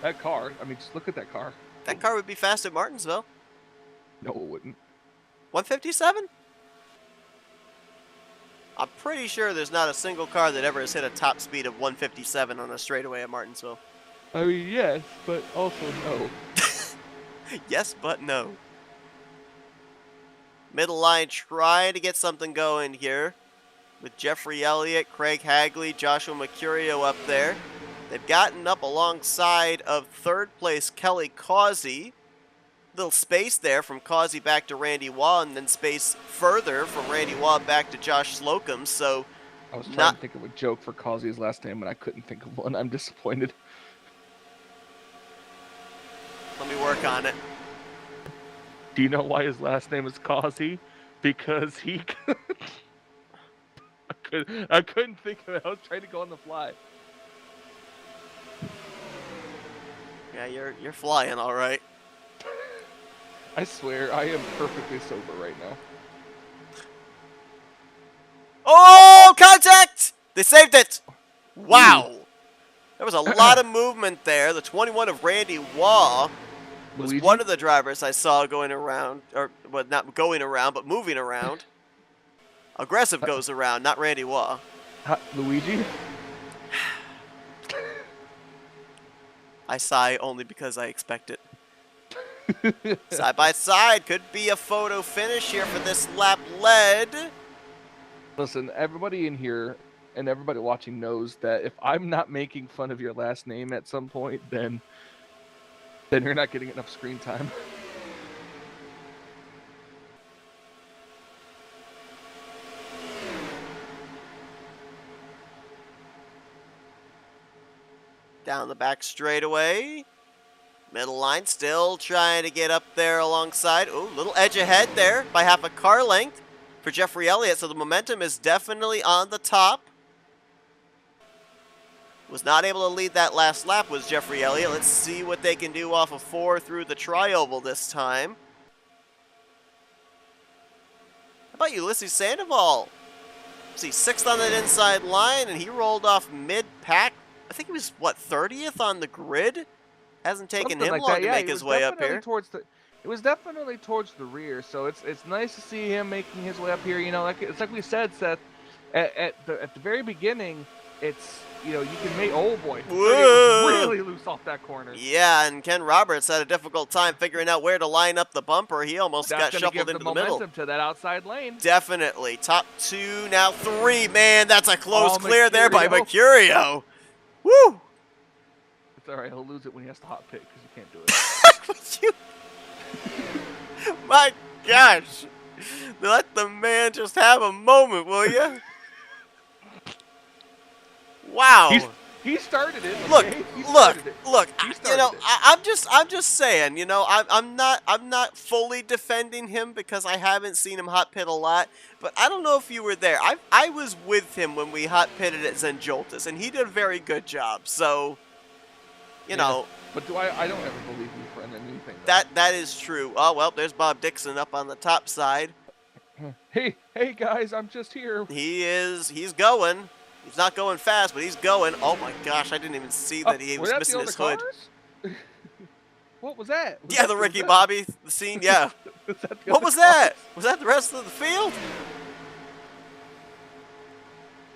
that car. I mean, just look at that car.
That car would be fast at Martinsville.
No, it wouldn't.
157? I'm pretty sure there's not a single car that ever has hit a top speed of 157 on a straightaway at Martinsville.
I mean, yes, but also no.
Yes, but no. Middle line trying to get something going here with Jeffrey Elliott, Craig Hagley, Joshua Mercurio up there. They've gotten up alongside of 3rd place Kelly Causey. Little space there from Causey back to Randy Waugh, and then space further from Randy Waugh back to Josh Slocum. So
I was trying to think of a joke for Causey's last name, and I couldn't think of one. I'm disappointed.
Let me work on it.
Do you know why his last name is Causey? Because he I couldn't think of it. I was trying to go on the fly.
Yeah, you're flying all right.
I swear, I am perfectly sober right now.
Oh, contact! They saved it! Wow. There was a lot of movement there. The 21 of Randy Waugh was one of the drivers I saw going around, or well, not going around, but moving around. Aggressive goes around, not Randy Waugh.
Luigi?
I sigh only because I expect it. Side by side, could be a photo finish here for this lap led.
Listen, everybody in here and everybody watching knows that if I'm not making fun of your last name at some point, then then you're not getting enough screen time.
Down the back straightaway. Middle line still trying to get up there alongside. Ooh, little edge ahead there by half a car length for Jeffrey Elliott. So the momentum is definitely on the top. Was not able to lead that last lap was Jeffrey Elliott. Let's see what they can do off of 4 through the tri-oval this time. How about Ulysses Sandoval? See, 6th on that inside line, and he rolled off mid-pack. I think he was, what, 30th on the grid? Hasn't taken
Something
him
like
long
that.
to
Yeah,
make
he
his
was
way up
definitely
here.
It was definitely towards the rear, so it's nice to see him making his way up here. You know, it's like we said, Seth, at the very beginning, it's, you know, you can make, oh boy,
Whoa.
really loose off that corner.
Yeah, and Ken Roberts had a difficult time figuring out where to line up the bumper. He almost
That's
got
gonna
shuffled
give
into
the
the middle.
momentum to that outside lane.
Definitely. Top 2, now 3. Man, that's a close
Oh,
clear there by
Mercurio.
Mercurio. Woo!
It's all right. He'll lose it when he has to hot pit because you can't do it.
My gosh. Let the man just have a moment, will you? Wow.
He started it.
Look,
okay? He
look,
started it.
look.
He
You
started
know,
it.
I'm just saying. You know, I'm not fully defending him because I haven't seen him hot pit a lot. But I don't know if you were there. I was with him when we hot pitted at Zenjoltis, and he did a very good job. So, you know.
But I don't ever believe you for anything. Though.
That is true. Oh well, there's Bob Dixon up on the top side.
Hey guys, I'm just here.
He's going. He's not going fast, but he's going. Oh my gosh, I didn't even see that he was missing his hood.
What was that?
Yeah, the Ricky Bobby scene, yeah. What was that? Was that the rest of the field?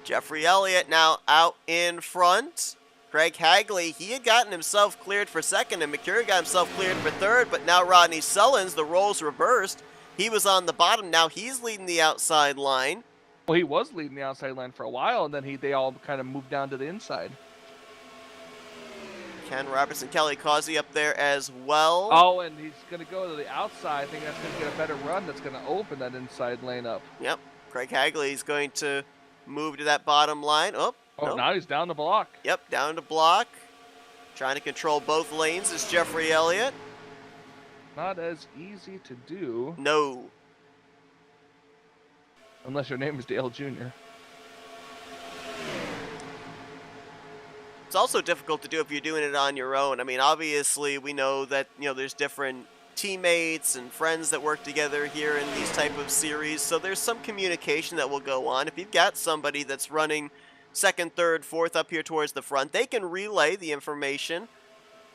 Jeffrey Elliott now out in front. Craig Hagley, he had gotten himself cleared for 2nd, and McCurry got himself cleared for 3rd, but now Rodney Sullins, the roles reversed. He was on the bottom, now he's leading the outside line.
Well, he was leading the outside line for a while, and then they all kind of moved down to the inside.
Ken Roberts and Kelly Causey up there as well.
Oh, and he's going to go to the outside. I think that's going to get a better run. That's going to open that inside lane up.
Yep. Craig Hagley is going to move to that bottom line. Oh,
nope. Now he's down the block.
Yep, down the block. Trying to control both lanes is Jeffrey Elliott.
Not as easy to do.
No.
Unless your name is Dale Jr.
It's also difficult to do if you're doing it on your own. I mean, obviously, we know that, you know, there's different teammates and friends that work together here in these type of series, so there's some communication that will go on. If you've got somebody that's running 2nd, 3rd, 4th up here towards the front, they can relay the information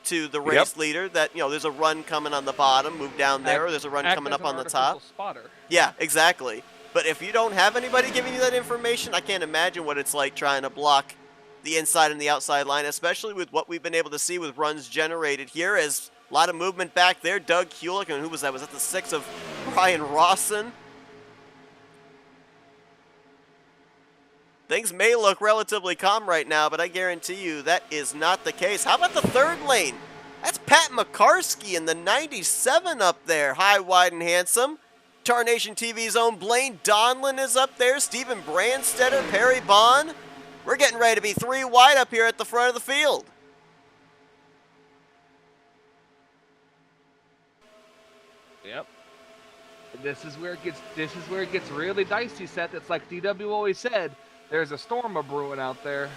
to the race leader that, you know, there's a run coming on the bottom, move down there, or there's a run coming up on the top.
Spotter.
Yeah, exactly. But if you don't have anybody giving you that information, I can't imagine what it's like trying to block the inside and the outside line, especially with what we've been able to see with runs generated here. As a lot of movement back there. Doug Hulick, and who was that? Was that the 6 of Brian Rawson? Things may look relatively calm right now, but I guarantee you that is not the case. How about the 3rd lane? That's Pat McCarsky in the 97 up there. High, wide, and handsome. Tarnation TV's own Blaine Donlin is up there. Steven Brandstetter, Perry Bond. We're getting ready to be 3 wide up here at the front of the field.
Yep. This is where it gets really dicey, Seth. It's like DW always said, there's a storm a-brewing out there.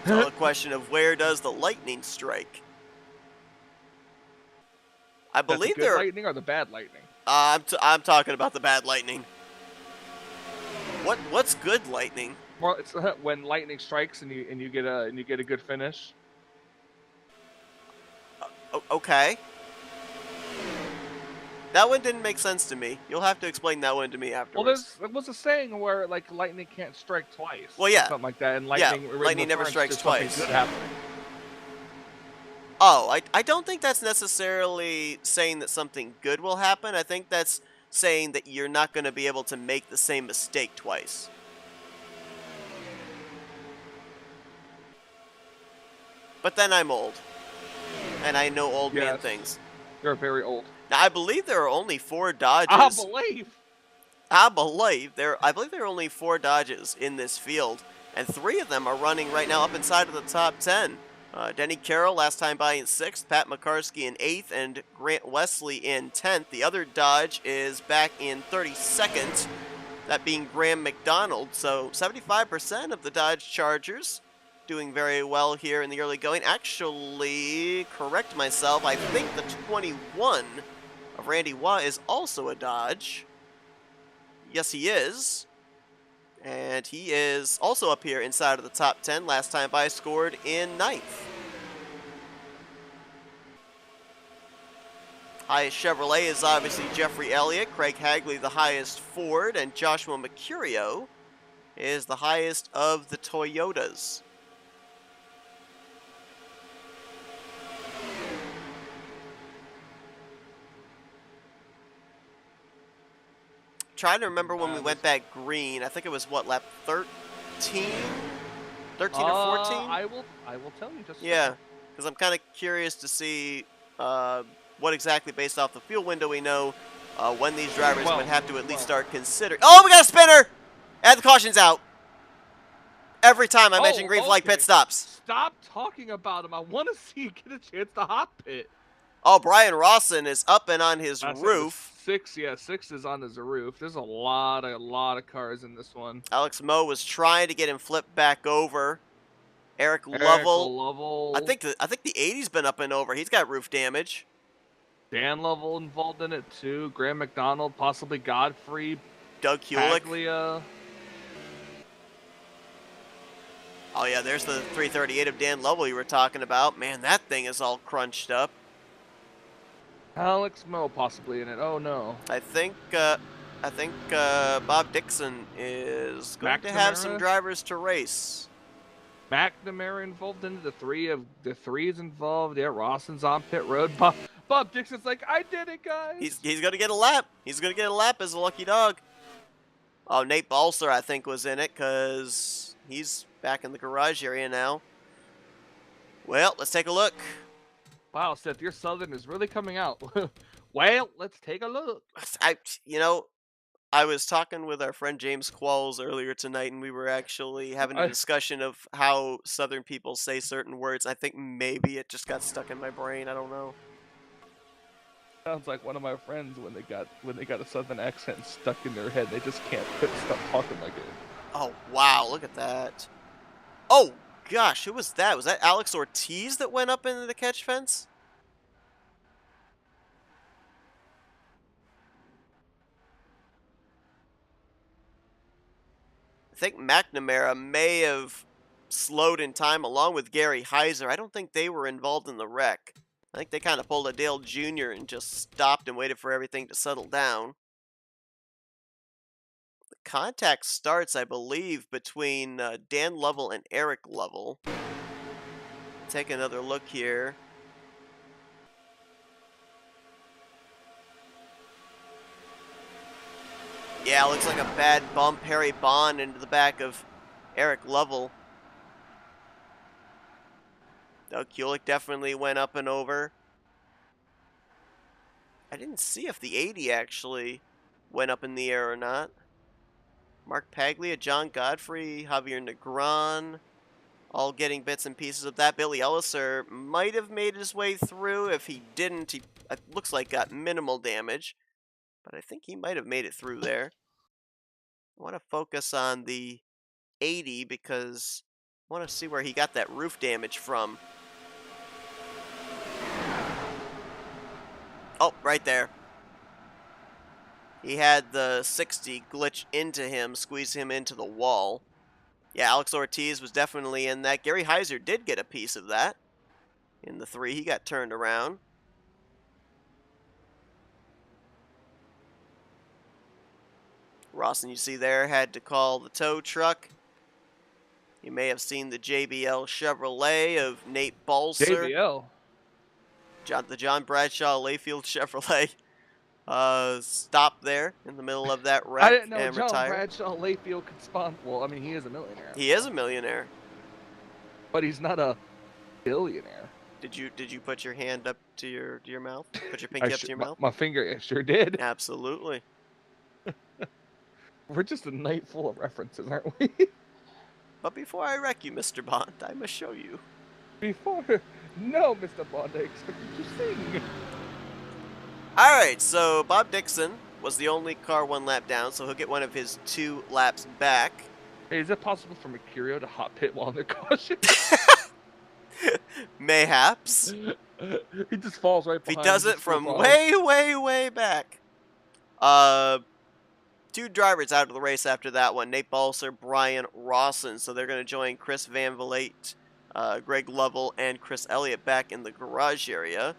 It's all a question of where does the lightning strike. I believe
the good lightning or the bad lightning?
I'm talking about the bad lightning. What's good lightning?
Well, it's when lightning strikes and you get a good finish.
Okay. That one didn't make sense to me. You'll have to explain that one to me afterwards.
Well, there was a saying where like lightning can't strike twice.
Well, yeah,
something like that, and lightning
never strikes twice.
Good happening.
Oh, I don't think that's necessarily saying that something good will happen. I think that's saying that you're not going to be able to make the same mistake twice. But then I'm old. and I know old man
Yes.
things.
You're very old.
Now, I believe there are only 4 Dodges.
I believe.
I believe there are only 4 Dodges in this field, and 3 of them are running right now up inside of the top 10. Denny Carroll last time by in 6th, Pat McCarsky in 8th, and Grant Wesley in 10th. The other Dodge is back in 32nd, that being Graham McDonald. So 75% of the Dodge Chargers doing very well here in the early going. Actually, correct myself, I think the 21 of Randy Watt is also a Dodge. Yes, he is. And he is also up here inside of the top 10. Last time by scored in 9th. Highest Chevrolet is obviously Jeffrey Elliott. Craig Hagley the highest Ford. And Joshua Mercurio is the highest of the Toyotas. Trying to remember when we went back green. I think it was what, lap 13? 13 or 14?
I will tell you just.
Yeah, because I'm kind of curious to see what exactly, based off the fuel window we know, when these drivers would have to at least start considering. Oh, we got a spinner! And the caution's out. Every time I mention green flag pit stops.
Stop talking about him. I want to see you get a chance to hot pit.
Oh, Brian Rawson is up and on his roof.
6 is on his roof. There's a lot of cars in this one.
Alex Moe was trying to get him flipped back over. Eric Lovell. I think the 80's been up and over. He's got roof damage.
Dan Lovell involved in it too. Graham McDonald, possibly Godfrey.
Doug Hewlick.
Paglia.
Oh yeah, there's the 338 of Dan Lovell you were talking about. Man, that thing is all crunched up.
Alex Moe possibly in it. Oh no.
I think Bob Dixon is going to have some drivers to race.
McNamara involved in it. The three is involved. Yeah, Rawson's on pit road. Bob Dixon's like, I did it, guys.
He's gonna get a lap. He's gonna get a lap as a lucky dog. Oh, Nate Balser I think was in it because he's back in the garage area now. Well, let's take a look.
Wow, Seth, your Southern is really coming out. Well, let's take a look.
I was talking with our friend James Qualls earlier tonight, and we were actually having a discussion of how Southern people say certain words. I think maybe it just got stuck in my brain. I don't know.
Sounds like one of my friends when they got a Southern accent stuck in their head. They just can't stop talking like it.
Oh wow, look at that. Oh gosh, who was that? Was that Alex Ortiz that went up into the catch fence? I think McNamara may have slowed in time along with Gary Heiser. I don't think they were involved in the wreck. I think they kind of pulled a Dale Jr. and just stopped and waited for everything to settle down. The contact starts, I believe, between Dan Lovell and Eric Lovell. Take another look here. Yeah, looks like a bad bump. Harry Bond into the back of Eric Lovell. Doug Hewlick definitely went up and over. I didn't see if the 80 actually went up in the air or not. Mark Paglia, John Godfrey, Javier Negron, all getting bits and pieces of that. Billy Elliser might have made his way through. If he didn't, he looks like got minimal damage. But I think he might have made it through there. I want to focus on the 80 because I want to see where he got that roof damage from. Oh, right there. He had the 60 glitch into him, squeeze him into the wall. Yeah, Alex Ortiz was definitely in that. Gary Heiser did get a piece of that. In the 3, he got turned around. Rawson, you see there, had to call the tow truck. You may have seen the JBL Chevrolet of Nate Balser.
JBL?
The John Bradshaw Layfield Chevrolet stopped there in the middle of that wreck.
I didn't know
and
John
retired.
Bradshaw Layfield could spawn. Well, I mean, he is a millionaire.
He is a millionaire.
But he's not a billionaire.
Did you put your hand up to your mouth? Put your pinky up to your mouth?
My finger sure did.
Absolutely.
We're just a night full of references, aren't we?
But before I wreck you, Mr. Bond, I must show you.
No, Mr. Bond, I expected you to sing.
All right, so Bob Dixon was the only car 1 lap down, so he'll get one of his 2 laps back.
Hey, is it possible for Mercurio to hot pit while they're caution?
Mayhaps.
He just falls right
If he
behind.
does it from way, way, way back. 2 drivers out of the race after that one. Nate Balser, Brian Rawson. So they're going to join Chris Van Vliet, Greg Lovell, and Chris Elliott back in the garage area.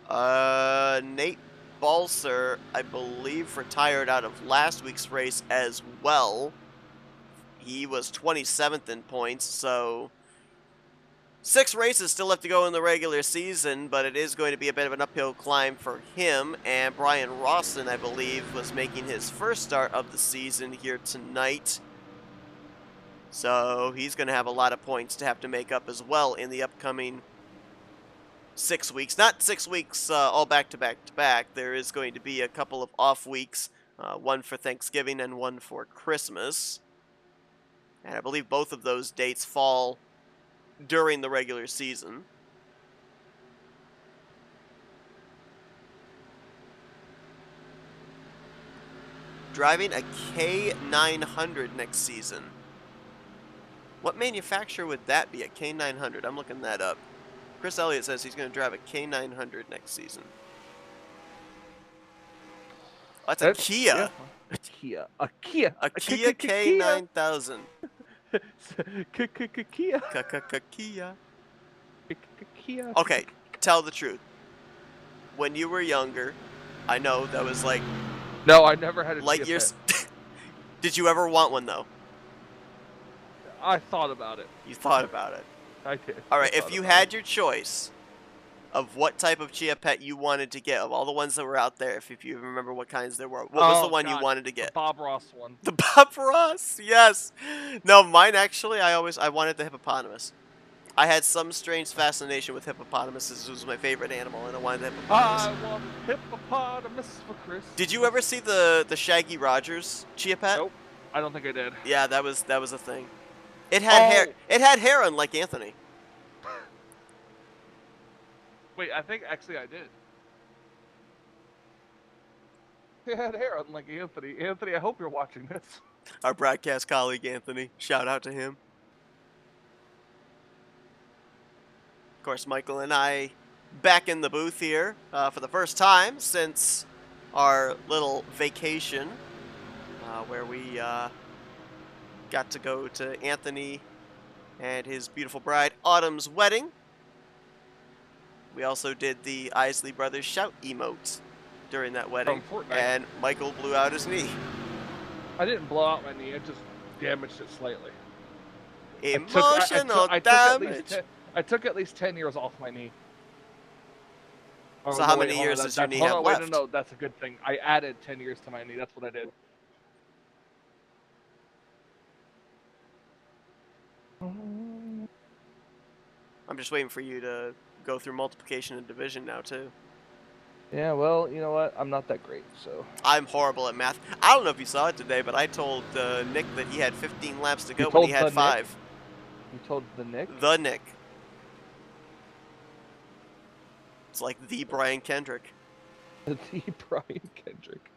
Nate Balser, I believe, retired out of last week's race as well. He was 27th in points, so 6 races still left to go in the regular season, but it is going to be a bit of an uphill climb for him. And Brian Rawson, I believe, was making his first start of the season here tonight. So he's going to have a lot of points to have to make up as well in the upcoming 6 weeks. Not 6 weeks all back to back to back. There is going to be a couple of off weeks, one for Thanksgiving and one for Christmas. And I believe both of those dates fall during the regular season. Driving a K900 next season. What manufacturer would that be, a K900? I'm looking that up. Chris Elliott says he's going to drive a K900 next season. Oh, that's a Kia.
Yeah. A Kia.
A Kia K9000.
Kia.
Kia. Okay, tell the truth. When you were younger, I know that was like...
No, I never had a
light
Kia
years.
pet.
Did you ever want one, though?
I thought about it.
You thought about it.
I did.
All right, if you had your choice of what type of Chia Pet you wanted to get, of all the ones that were out there, if you remember what kinds there were, what was the one you wanted to get?
The Bob Ross one.
The Bob Ross, yes. No, mine actually, I wanted the hippopotamus. I had some strange fascination with hippopotamuses. It was my favorite animal, and I wanted the hippopotamus.
I want hippopotamus for Chris.
Did you ever see the Shaggy Rogers Chia Pet?
Nope, I don't think I did.
Yeah, that was a thing. It had hair. It had hair, unlike Anthony.
Wait, I think actually I did. It had hair, unlike Anthony. Anthony, I hope you're watching this.
Our broadcast colleague Anthony. Shout out to him. Of course, Michael and I back in the booth here for the first time since our little vacation where we got to go to Anthony and his beautiful bride Autumn's wedding. We also did the Isley Brothers shout emotes during that wedding, and Michael blew out his knee.
I didn't blow out my knee, I just damaged it slightly.
Emotional damage.
I took at least 10 years off my knee.
So how many years does your knee have left?
No, that's a good thing. I added 10 years to my knee. That's what I did.
I'm just waiting for you to go through multiplication and division now, too.
Yeah, well, you know what? I'm not that great, so...
I'm horrible at math. I don't know if you saw it today, but I told Nick that he had 15 laps to go when he had 5.
Nick? You told the Nick?
The Nick. It's like the Brian Kendrick.
The Brian Kendrick.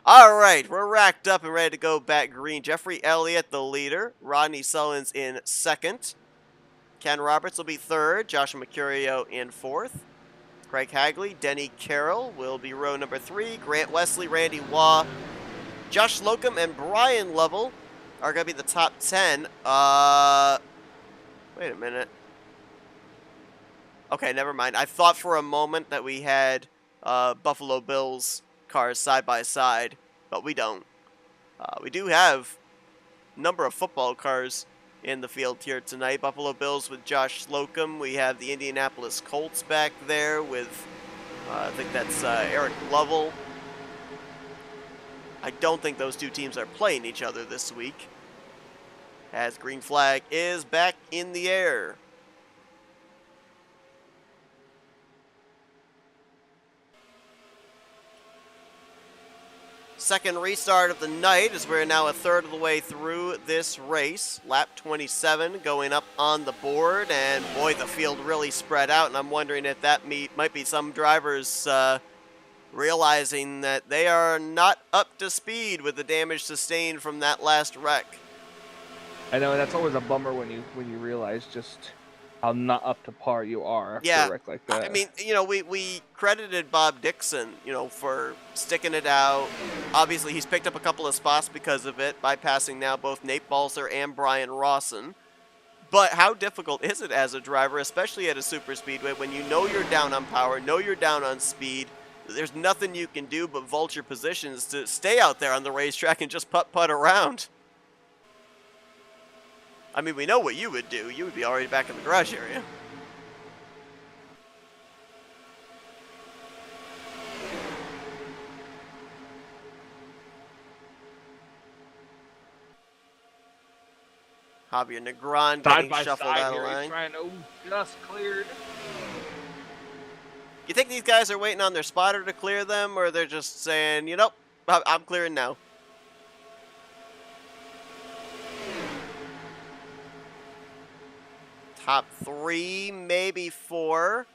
All right, we're racked up and ready to go back green. Jeffrey Elliott, the leader. Rodney Sullins in second. Ken Roberts will be third. Joshua Mercurio in fourth. Craig Hagley, Denny Carroll will be row number 3. Grant Wesley, Randy Waugh, Josh Slocum, and Brian Lovell are going to be the top 10. Wait a minute. Okay, never mind. I thought for a moment that we had Buffalo Bills cars side by side, but we don't. We do have a number of football cars in the field here tonight. Buffalo Bills with Josh Slocum. We have the Indianapolis Colts back there with, I think that's Eric Lovell. I don't think those two teams are playing each other this week, as green flag is back in the air. Second restart of the night as we're now a third of the way through this race. Lap 27 going up on the board, and boy, the field really spread out, and I'm wondering if that might be some drivers realizing that they are not up to speed with the damage sustained from that last wreck.
I know, and that's always a bummer when you realize just how not up to par you are after a wreck like that.
I mean, you know, we credited Bob Dixon, you know, for sticking it out. Obviously, he's picked up a couple of spots because of it, bypassing now both Nate Balser and Brian Rawson. But how difficult is it as a driver, especially at a super speedway, when you know you're down on power, know you're down on speed, there's nothing you can do but vulture positions to stay out there on the racetrack and just putt around. I mean, we know what you would do. You would be already back in the garage area. Javier Negron getting shuffled out of line.
Just cleared.
You think these guys are waiting on their spotter to clear them, or they're just saying, you know, I'm clearing now? Top 3, maybe 4.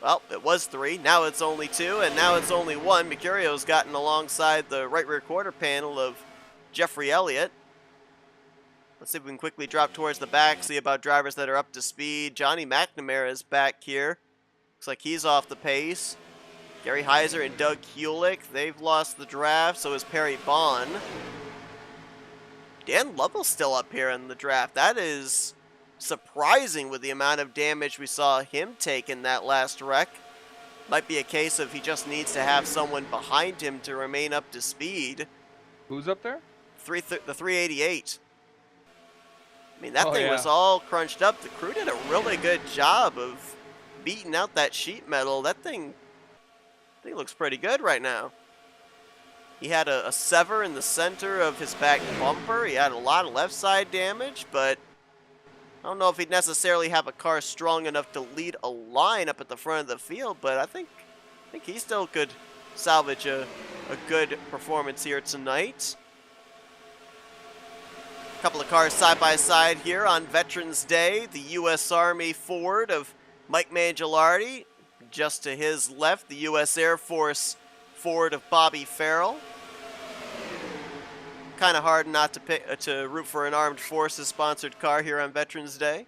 Well, it was 3. Now it's only 2, and now it's only 1. Mercurio's gotten alongside the right rear quarter panel of Jeffrey Elliott. Let's see if we can quickly drop towards the back, see about drivers that are up to speed. Johnny McNamara is back here. Looks like he's off the pace. Gary Heiser and Doug Hewlick, they've lost the draft, so is Perry Bond. Dan Lovell's still up here in the draft. That is surprising with the amount of damage we saw him take in that last wreck. Might be a case of he just needs to have someone behind him to remain up to speed.
Who's up there?
The 388. I mean, that thing was all crunched up. The crew did a really good job of beating out that sheet metal. That thing looks pretty good right now. He had a sever in the center of his back bumper. He had a lot of left side damage, but I don't know if he'd necessarily have a car strong enough to lead a line up at the front of the field, but I think he still could salvage a good performance here tonight. A couple of cars side by side here on Veterans Day. The U.S. Army Ford of Mike Mangialardi. Just to his left, the U.S. Air Force Ford of Bobby Farrell. Kind of hard not to root for an Armed Forces sponsored car here on Veterans Day.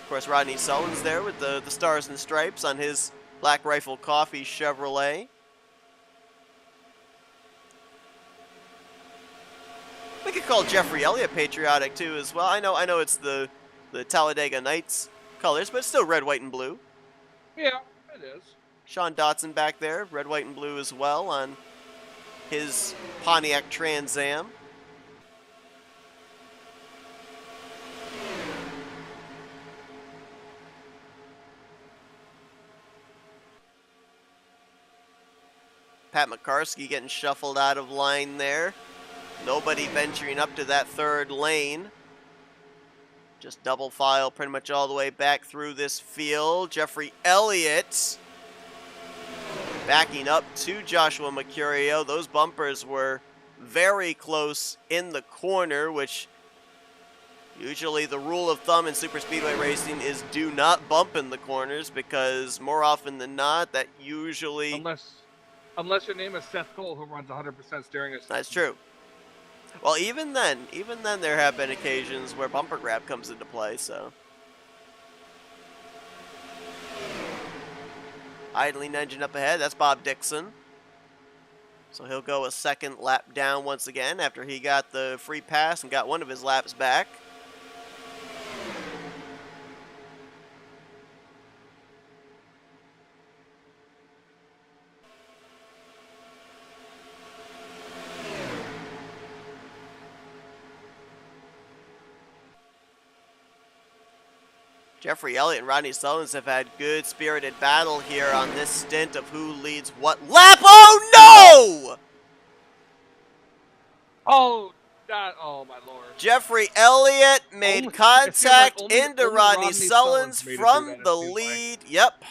Of course, Rodney Sullivan's there with the Stars and Stripes on his Black Rifle Coffee Chevrolet. We could call Jeffrey Elliott patriotic too as well. I know it's the Talladega Knights colors, but it's still red, white, and blue.
Yeah, it is.
Sean Dotson back there, red, white, and blue as well on his Pontiac Trans Am. Pat McCarskey getting shuffled out of line there. Nobody venturing up to that third lane. Just double file pretty much all the way back through this field. Jeffrey Elliott backing up to Joshua Mercurio. Those bumpers were very close in the corner, which usually the rule of thumb in super speedway racing is do not bump in the corners, because more often than not, that usually...
Unless your name is Seth Cole, who runs 100% steering assist.
That's true. Well, even then there have been occasions where bumper grab comes into play, so. Idling engine up ahead, that's Bob Dixon. So he'll go a second lap down once again after he got the free pass and got one of his laps back. Jeffrey Elliott and Rodney Sullins have had good spirited battle here on this stint of who leads what lap. Oh no!
Oh my lord.
Jeffrey Elliott made contact into Rodney Sullins from the lead. Yep.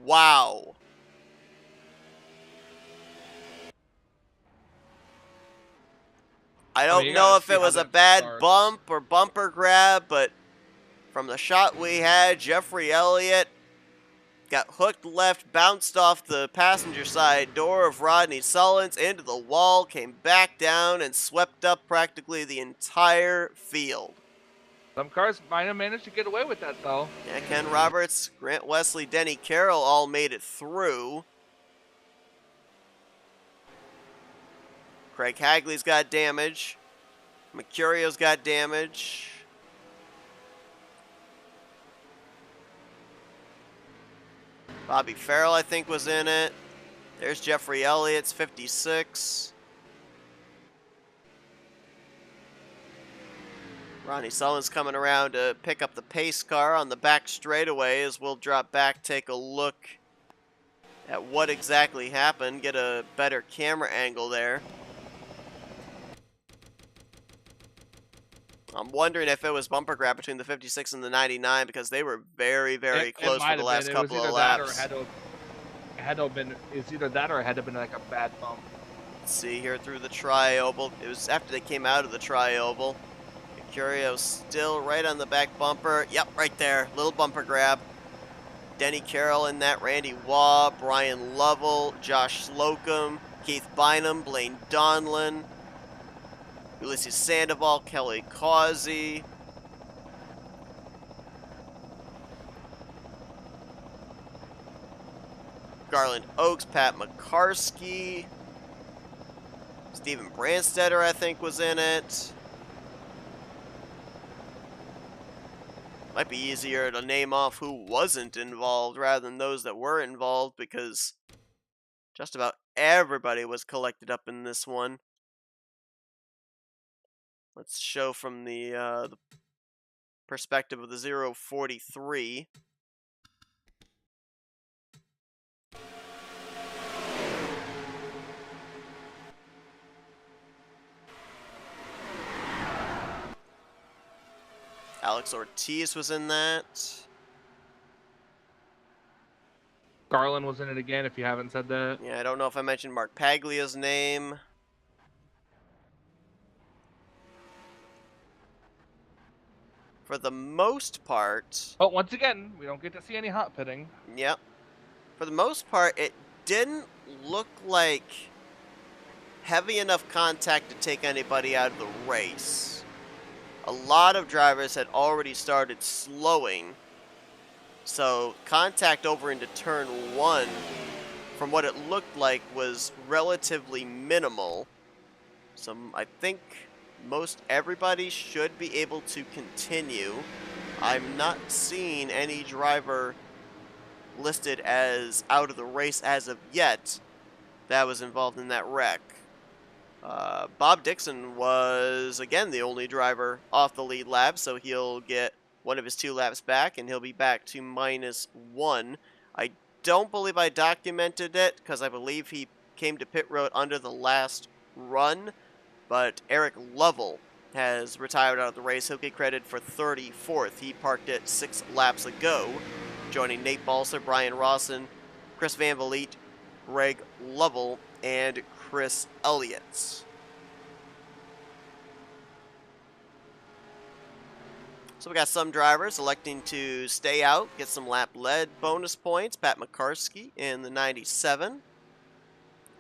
Wow. I don't
you
know
gotta
if
see
it
how
was a
that
bad
starts.
bump or bumper grab, but from the shot we had, Jeffrey Elliott got hooked left, bounced off the passenger side door of Rodney Sullins into the wall, came back down, and swept up practically the entire field.
Some cars might have managed to get away with that, though.
Yeah, Ken Roberts, Grant Wesley, Denny Carroll all made it through. Craig Hagley's got damage. Mercurio's got damage. Bobby Farrell, I think, was in it. There's Jeffrey Elliott's 56. Ronnie Sullivan's coming around to pick up the pace car on the back straightaway as we'll drop back, take a look at what exactly happened, get a better camera angle there. I'm wondering if it was bumper grab between the 56 and the 99 because they were very, very close for the last couple of laps.
It had to have been. It's either that or it had to have been like a bad bump.
Let's see here through the tri-oval. It was after they came out of the tri-oval. Mercurio still right on the back bumper. Yep, right there. Little bumper grab. Denny Carroll in that. Randy Waugh, Brian Lovell, Josh Slocum, Keith Bynum, Blaine Donlin, Ulysses Sandoval, Kelly Causey. Garland Oaks, Pat McCarskey. Steven Branstetter, I think, was in it. Might be easier to name off who wasn't involved rather than those that were involved because just about everybody was collected up in this one. Let's show from the perspective of the 043. Alex Ortiz was in that.
Garland was in it again, if you haven't said that.
Yeah, I don't know if I mentioned Mark Paglia's name. For the most part...
Oh, once again, we don't get to see any hot pitting.
Yep. For the most part, it didn't look like heavy enough contact to take anybody out of the race. A lot of drivers had already started slowing. So contact over into turn 1, from what it looked like, was relatively minimal. So I think most everybody should be able to continue. I'm not seeing any driver listed as out of the race as of yet that was involved in that wreck. Bob Dixon was, again, the only driver off the lead lap, so he'll get one of his 2 laps back, and he'll be back to -1. I don't believe I documented it, because I believe he came to pit road under the last run, but Eric Lovell has retired out of the race. He'll get credit for 34th. He parked it 6 laps ago, joining Nate Balser, Brian Rawson, Chris Van Vliet, Greg Lovell, and Chris Elliott. So we got some drivers electing to stay out, get some lap lead bonus points. Pat McCarskey in the 97.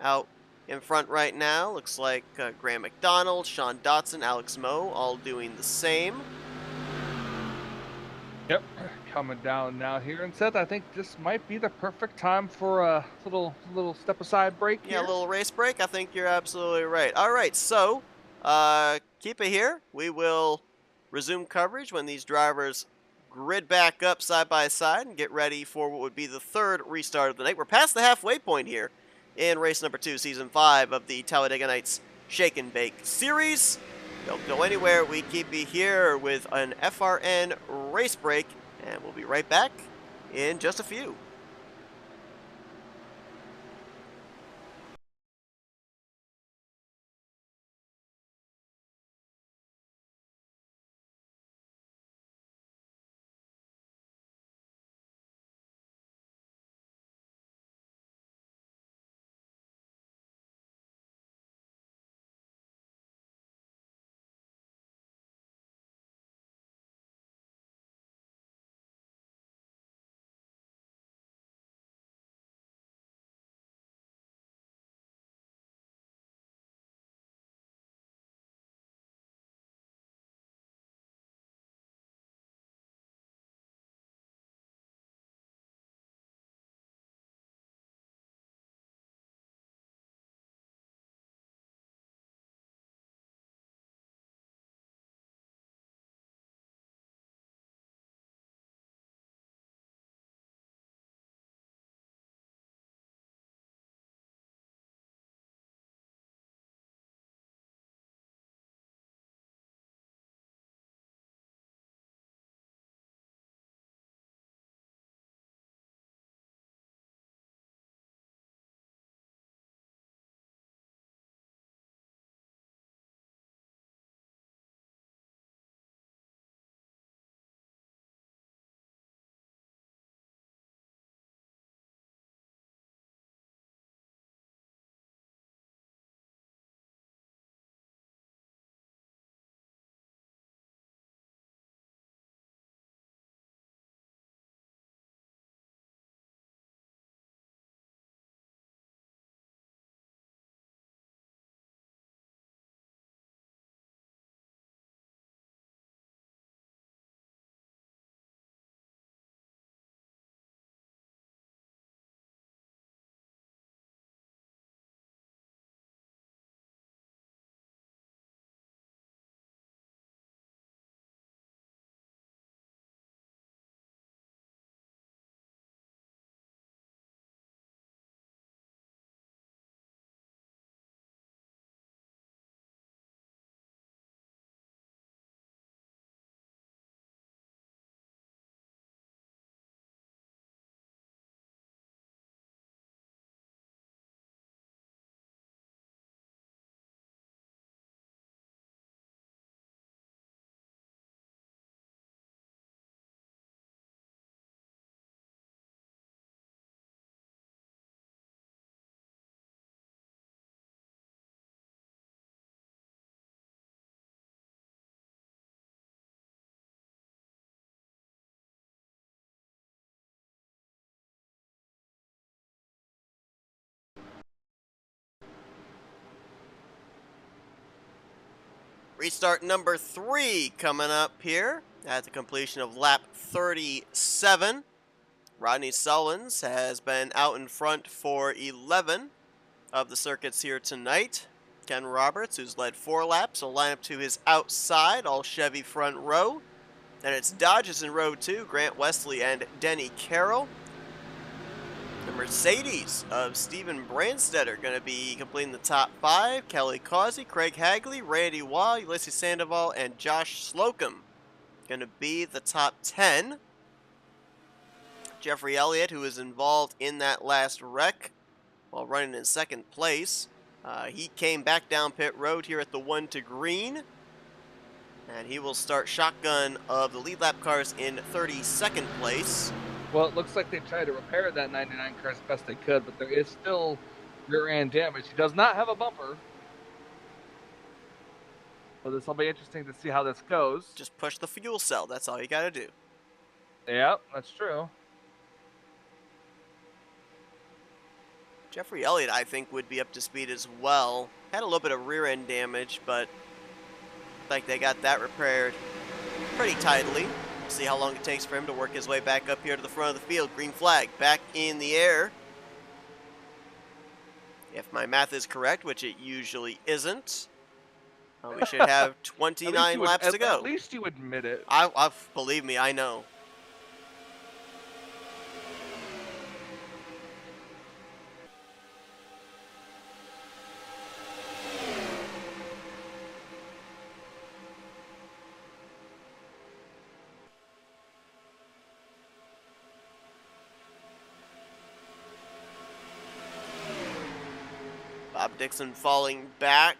Out in front right now, looks like Graham McDonald, Sean Dotson, Alex Moe, all doing the same.
Yep, coming down now here. And Seth, I think this might be the perfect time for a little step aside break here.
Yeah, a little race break. I think you're absolutely right. All right, so keep it here. We will resume coverage when these drivers grid back up side by side and get ready for what would be the 3rd restart of the night. We're past the halfway point here in race number 2, season 5 of the Talladega Nights Shake and Bake series. Don't go anywhere. We keep you here with an FRN race break, and we'll be right back in just a few. Restart number 3 coming up here at the completion of lap 37. Rodney Sullins has been out in front for 11 of the circuits here tonight. Ken Roberts, who's led 4 laps, will line up to his outside, all Chevy front row. And it's Dodges in row 2, Grant Wesley and Denny Carroll. The Mercedes of Steven Branstead are going to be completing the top 5. Kelly Causey, Craig Hagley, Randy Waugh, Ulysses Sandoval, and Josh Slocum going to be the top 10. Jeffrey Elliott, who was involved in that last wreck while running in second place, he came back down pit road here at the 1 to green. And he will start shotgun of the lead lap cars in 32nd place.
Well, it looks like they tried to repair that 99 car as best they could, but there is still rear end damage. He does not have a bumper. So this will be interesting to see how this goes.
Just push the fuel cell. That's all you got to do.
Yep, that's true.
Jeffrey Elliott, I think, would be up to speed as well. Had a little bit of rear end damage, but like they got that repaired pretty tidily. We'll see how long it takes for him to work his way back up here to the front of the field. Green flag back in the air. If my math is correct, which it usually isn't, we should have 29 laps to go.
At least you admit it.
Believe me, I know. Bob Dixon falling back.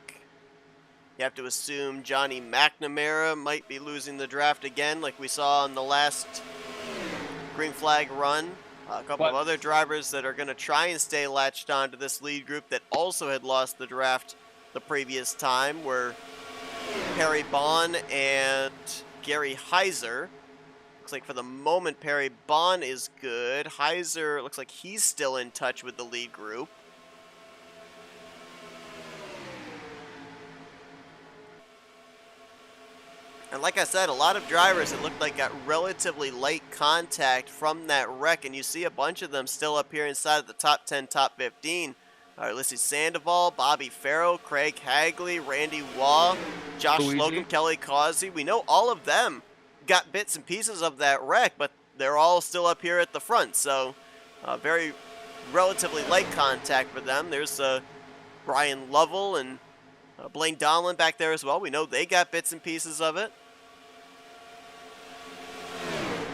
You have to assume Johnny McNamara might be losing the draft again, like we saw on the last green flag run. A couple of other drivers that are going to try and stay latched on to this lead group that also had lost the draft the previous time were Perry Bond and Gary Heiser. Looks like for the moment Perry Bond is good. Heiser looks like he's still in touch with the lead group. And like I said, a lot of drivers, it looked like, got relatively light contact from that wreck, and you see a bunch of them still up here inside of the top 10, top 15. Ulysses Sandoval, Bobby Farrow, Craig Hagley, Randy Waugh, Josh Slocum, Kelly Causey. We know all of them got bits and pieces of that wreck, but they're all still up here at the front. So very relatively light contact for them. There's Brian Lovell and Blaine Donlin back there as well. We know they got bits and pieces of it.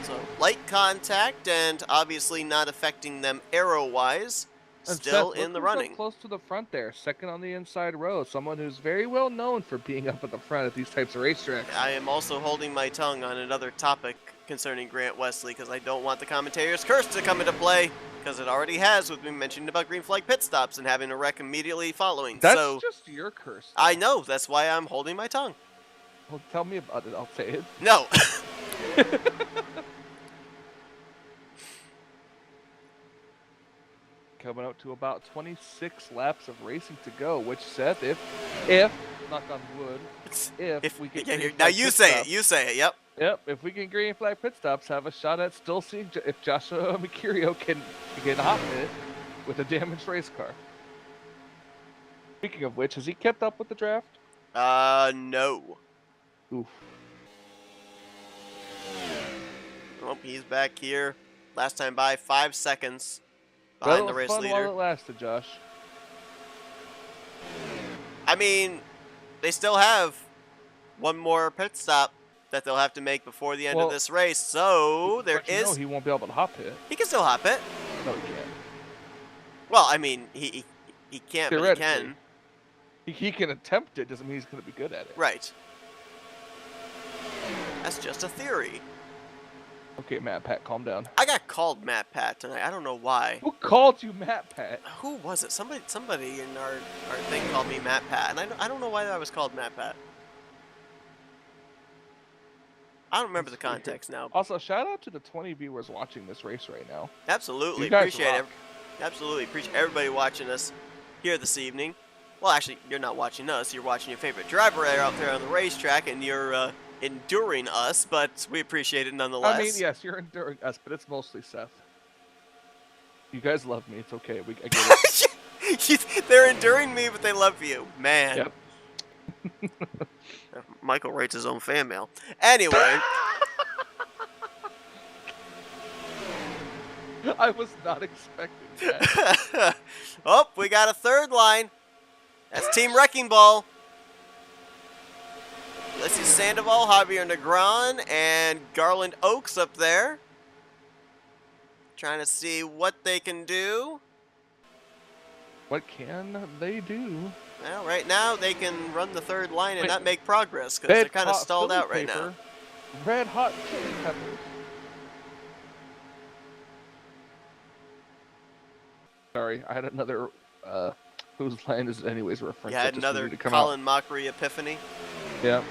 So light contact and obviously not affecting them arrow-wise. Still in the running.
Close to the front there, second on the inside row. Someone who's very well known for being up at the front at these types of racetracks.
I am also holding my tongue on another topic concerning Grant Wesley because I don't want the commentator's curse to come into play. Because it already has with me mentioning about green flag pit stops and having a wreck immediately following.
That's just your curse.
I know. That's why I'm holding my tongue.
Well, tell me about it. I'll say it.
No.
Coming out to about 26 laps of racing to go, which, Seth, if knock on wood, if we get
now you say it. You say it. Yep.
Yep, if we can green flag pit stops, have a shot at still seeing if Joshua Mercurio can get a hot pit with a damaged race car. Speaking of which, has he kept up with the draft?
No.
Oof.
Oh, he's back here. Last time by 5 seconds behind the race leader.
While it lasted, Josh.
I mean, they still have one more pit stop that they'll have to make before the end of this race. So there is.
No, he won't be able to hop it.
He can still hop it.
No, he can't.
Well, I mean, he can't, but he can.
He can attempt it. Doesn't mean he's going to be good at it.
Right. That's just a theory.
Okay, Matt Pat, calm down.
I got called Matt Pat tonight. I don't know why.
Who called you Matt Pat?
Who was it? Somebody in our thing called me Matt Pat, and I don't know why I was called Matt Pat. I don't remember the context now.
Also, shout out to the 20 viewers watching this race right now.
Absolutely.
You guys
appreciate
rock.
it. Absolutely. Appreciate everybody watching us here this evening. Well, actually, you're not watching us. You're watching your favorite driver out there on the racetrack, and you're enduring us, but we appreciate it nonetheless.
I mean, yes, you're enduring us, but it's mostly Seth. You guys love me. It's okay. I get it.
They're enduring me, but they love you. Man.
Yep.
Michael writes his own fan mail. Anyway.
I was not expecting that.
Oh, we got a third line. That's Team Wrecking Ball. Ulysses Sandoval, Javier Negron, and Garland Oaks up there. Trying to see what they can do.
What can they do?
Well, right now they can run the third line and not make progress because they're kind of stalled out right now.
Red hot chili peppers. Sorry, I had another whose line is it anyways reference.
You had another Colin Mockery epiphany.
Yeah.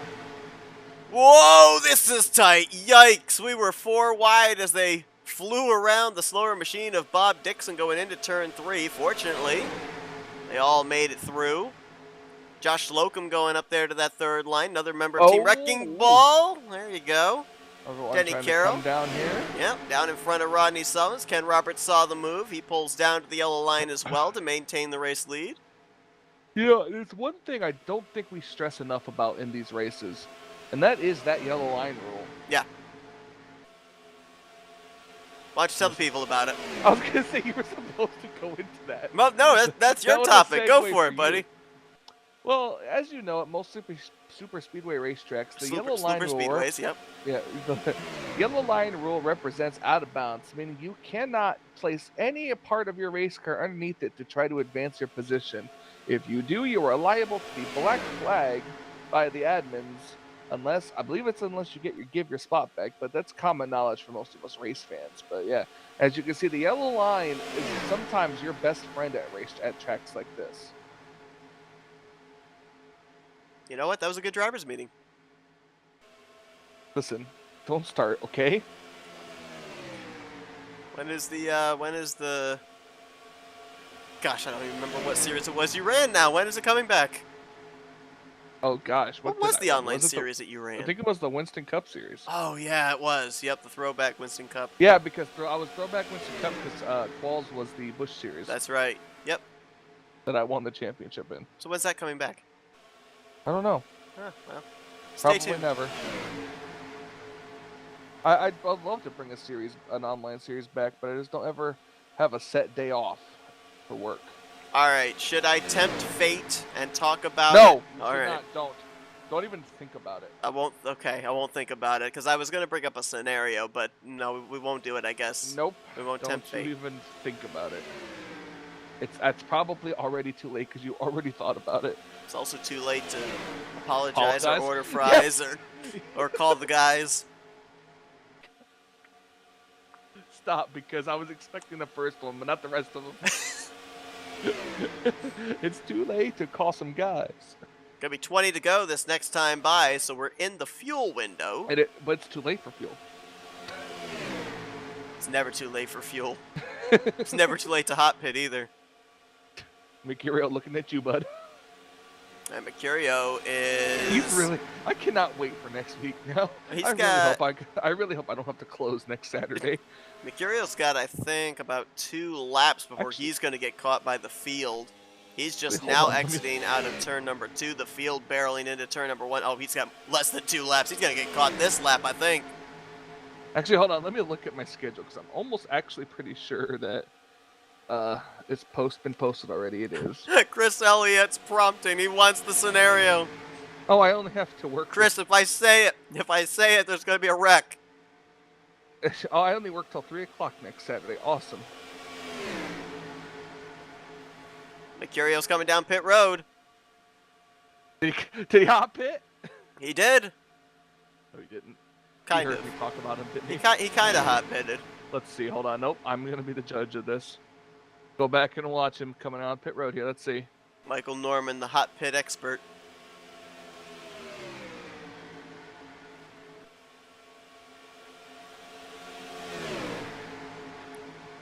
Whoa, this is tight. Yikes. We were 4 wide as they flew around the slower machine of Bob Dixon going into turn 3. Fortunately, they all made it through. Josh Slocum going up there to that third line. Another member of Team Wrecking Ball. There you go. Denny Carroll.
Down here.
Yep, down in front of Rodney Summons. Ken Roberts saw the move. He pulls down to the yellow line as well to maintain the race lead.
You know, there's one thing I don't think we stress enough about in these races, and that is that yellow line rule.
Yeah. Why don't you tell the people about it?
I was going to say you were supposed to go into that.
Well, no, that's your topic. Go for it, buddy.
Well, as you know, at most super speedway racetracks, the yellow line rule.
Speedways, yep.
Yeah, the yellow line rule represents out of bounds, meaning you cannot place any part of your race car underneath it to try to advance your position. If you do, you are liable to be black flagged by the admins, unless you give your spot back. But that's common knowledge for most of us race fans. But yeah, as you can see, the yellow line is sometimes your best friend at tracks like this.
You know what? That was a good driver's meeting.
Listen, don't start, okay?
When is the gosh, I don't even remember what series it was you ran now. When is it coming back?
Oh gosh,
what was the online series that you ran?
I think it was the Winston Cup series.
Oh yeah, it was. Yep, the throwback Winston Cup.
Yeah, because I was throwback Winston Cup because Qualls was the Busch series.
That's right. Yep.
That I won the championship in.
So when's that coming back?
I don't know.
Well,
Probably
stay tuned.
Never. I'd love to bring an online series back, but I just don't ever have a set day off for work.
All right, should I tempt fate and talk about
No,
it? All right.
Don't even think about it.
I won't. Okay, I won't think about it because I was gonna bring up a scenario, but no, we won't do it. I guess.
Nope.
We won't tempt fate.
Don't even think about it. It's probably already too late because you already thought about it.
It's also too late to apologize. Or order fries or call the guys.
Stop, because I was expecting the first one, but not the rest of them. It's too late to call some guys.
Gonna be 20 to go this next time by, so we're in the fuel window.
But it's too late for fuel.
It's never too late for fuel. It's never too late to hot pit either.
Mercurio looking at you, bud.
And Mercurio is...
He's really... I cannot wait for next week now. I really hope I don't have to close next Saturday.
Mercurio's got, I think, about 2 laps before he's going to get caught by the field. He's just now exiting out of turn number 2. The field barreling into turn number 1. Oh, he's got less than 2 laps. He's going to get caught this lap, I think.
Actually, hold on. Let me look at my schedule, because I'm almost actually pretty sure that it's been posted already. It is.
Chris Elliott's prompting. He wants the scenario.
Oh, I only have to work.
Chris, if I say it, there's going to be a wreck.
Oh, I only work till 3 o'clock next Saturday. Awesome.
Mercurio's coming down pit road.
Did he hot pit?
He did.
No, he didn't.
Kind
he
of.
heard me talk about him, didn't he?
He kind of hot pitted.
Let's see. Hold on. Nope. I'm going to be the judge of this. Go back and watch him coming out on pit road here. Let's see.
Michael Norman, the hot pit expert.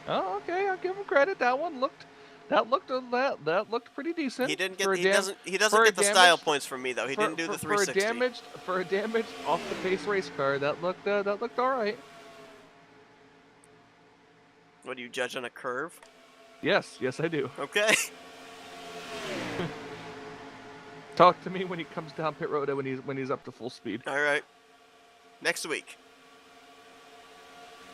Oh, okay. I'll give him credit. That one looked That looked pretty decent.
He didn't get
for a
he
dam-
doesn't he doesn't
for a
get the style
damaged-
points from me though. He didn't do the
for a
360.
damaged off the pace race car. That looked all right.
What do you judge on a curve?
Yes, I do.
Okay.
Talk to me when he comes down pit road and when he's up to full speed.
All right. Next week.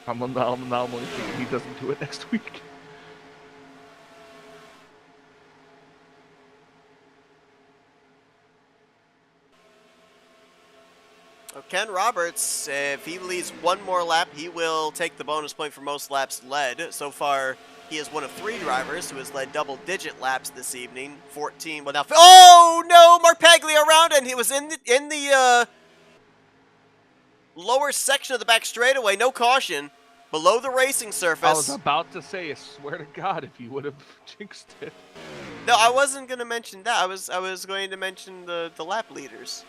I'm only thinking he doesn't do it next week.
Ken Roberts, if he leads one more lap, he will take the bonus point for most laps led. So far, he is one of 3 drivers who has led double-digit laps this evening. 14. Well, now. Oh no, Mark Paglia around, and he was in the lower section of the back straightaway. No caution, below the racing surface.
I was about to say, I swear to God, if you would have jinxed it.
No, I wasn't going to mention that. I was going to mention the lap leaders.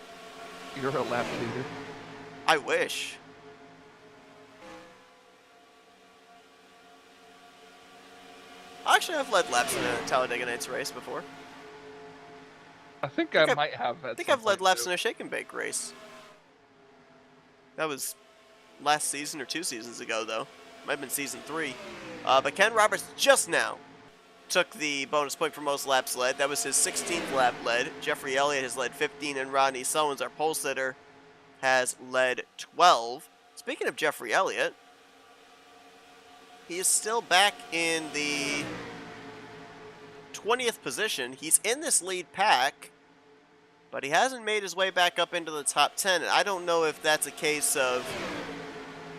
You're a lap leader.
I wish. Actually, I've led laps in a Talladega Nights race before.
I think I might have.
I think I've led laps in a shake and bake race. That was last season or 2 seasons ago, though. Might have been season 3. But Ken Roberts just now took the bonus point for most laps led. That was his 16th lap led. Jeffrey Elliott has led 15, and Rodney Sullins, our pole sitter, has led 12. Speaking of Jeffrey Elliott, he is still back in the 20th position. He's in this lead pack, but he hasn't made his way back up into the top 10. And I don't know if that's a case of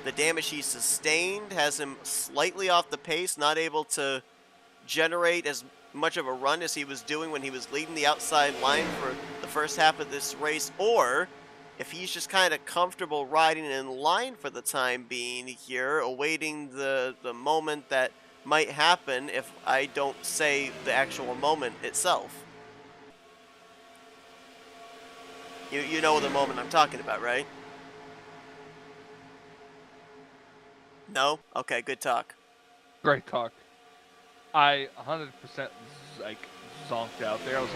the damage he sustained has him slightly off the pace, not able to generate as much of a run as he was doing when he was leading the outside line for the first half of this race, or if he's just kind of comfortable riding in line for the time being here, awaiting the moment that might happen if I don't say the actual moment itself. You know the moment I'm talking about, right? No? Okay, good talk.
Great talk. I 100% zonked out there. I was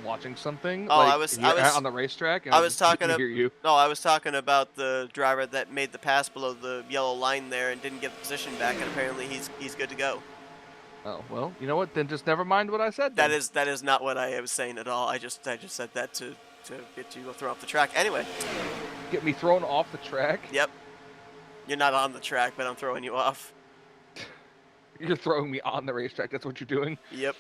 watching something.
Oh,
like,
I was
on the racetrack. And
I was talking
about. Hear you.
No, I was talking about the driver that made the pass below the yellow line there and didn't get the position back, and apparently he's good to go.
Oh well, you know what? Then just never mind what I said. Then.
That is not what I was saying at all. I just said that to get you thrown off the track. Anyway.
Get me thrown off the track?
Yep. You're not on the track, but I'm throwing you off.
You're throwing me on the racetrack. That's what you're doing?
Yep.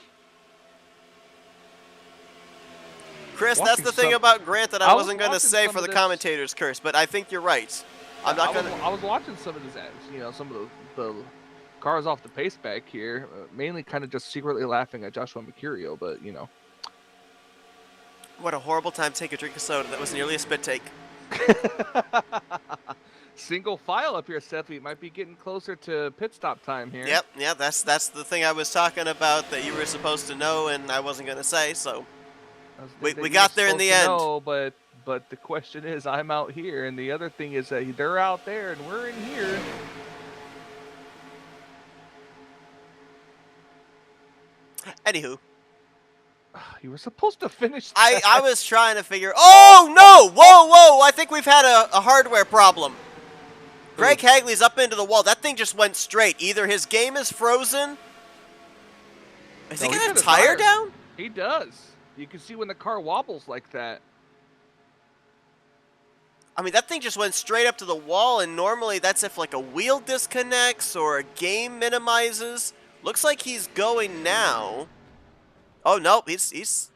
Chris, that's the thing about Grant that I wasn't going to say for the commentator's curse, but I think you're right. I'm not going to...
I was watching some of this, some of the cars off the pace back here, mainly kind of just secretly laughing at Joshua Mercurio, but,
What a horrible time to take a drink of soda. That was nearly a spit take.
Single file up here, Seth. We might be getting closer to pit stop time here.
Yep, yeah, that's the thing I was talking about that you were supposed to know and I wasn't going to say, so we got there in the end.
Know, but the question is, I'm out here, and the other thing is that they're out there and we're in here.
Anywho.
You were supposed to finish
that. I was trying to figure... Oh, no! Whoa! I think we've had a hardware problem. Greg Hagley's up into the wall. That thing just went straight. Either his game is frozen. Is he got a tire down?
He does. You can see when the car wobbles like that.
I mean, that thing just went straight up to the wall, and normally that's if like a wheel disconnects or a game minimizes. Looks like he's going now. Oh, no, he's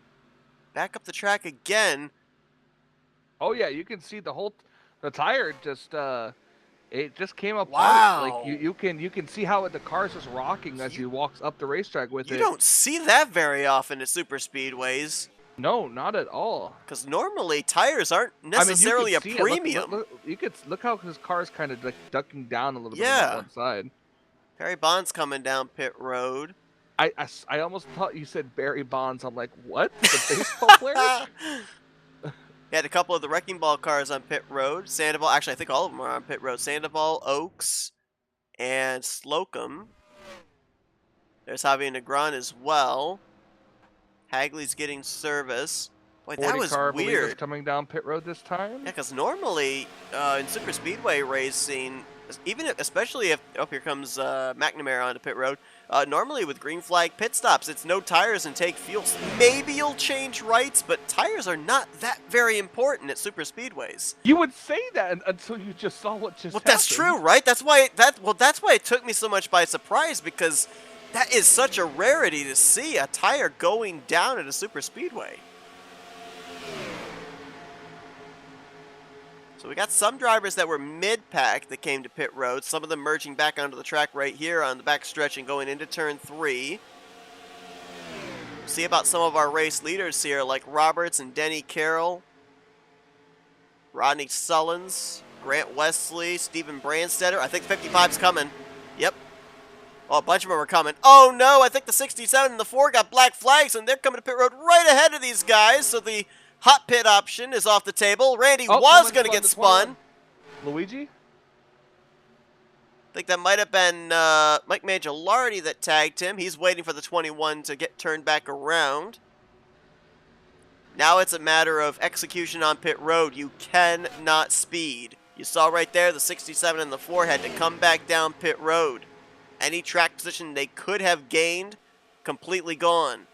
back up the track again.
Oh, yeah, you can see the tire just... It just came up.
Wow!
Like you can see how the car's just rocking as he walks up the racetrack with it.
You don't see that very often at super speedways.
No, not at all.
Because normally tires aren't necessarily a premium.
You could look how his car's kind of like ducking down a little bit on one side.
Barry Bonds coming down pit road.
I almost thought you said Barry Bonds. I'm like, what? The baseball player?
He had a couple of the Wrecking Ball cars on pit road. Sandoval, actually, I think all of them are on pit road. Sandoval, Oaks, and Slocum. There's Javier Negron as well. Hagley's getting service. Boy, that
40
was
car, I believe, is
weird.
coming down pit road this time.
Yeah, because normally in super speedway racing, especially if here comes McNamara onto pit road. Normally with green flag pit stops, it's no tires and take fuel. Maybe you'll change rights, but tires are not that very important at super speedways.
You would say that until you just saw what just happened.
That's true, right? That's why it took me so much by surprise, because that is such a rarity to see a tire going down at a super speedway. So we got some drivers that were mid-pack that came to pit road, some of them merging back onto the track right here on the back stretch and going into turn 3. See about some of our race leaders here, like Roberts and Denny Carroll, Rodney Sullins, Grant Wesley, Stephen Brandstetter. I think 55's coming. Yep. Oh, a bunch of them are coming. Oh no, I think the 67 and the 4 got black flags, and they're coming to pit road right ahead of these guys, so the hot pit option is off the table. Randy was going to get spun.
Luigi?
I think that might have been Mike Mangialardi that tagged him. He's waiting for the 21 to get turned back around. Now it's a matter of execution on pit road. You cannot speed. You saw right there the 67 and the 4 had to come back down pit road. Any track position they could have gained, completely gone.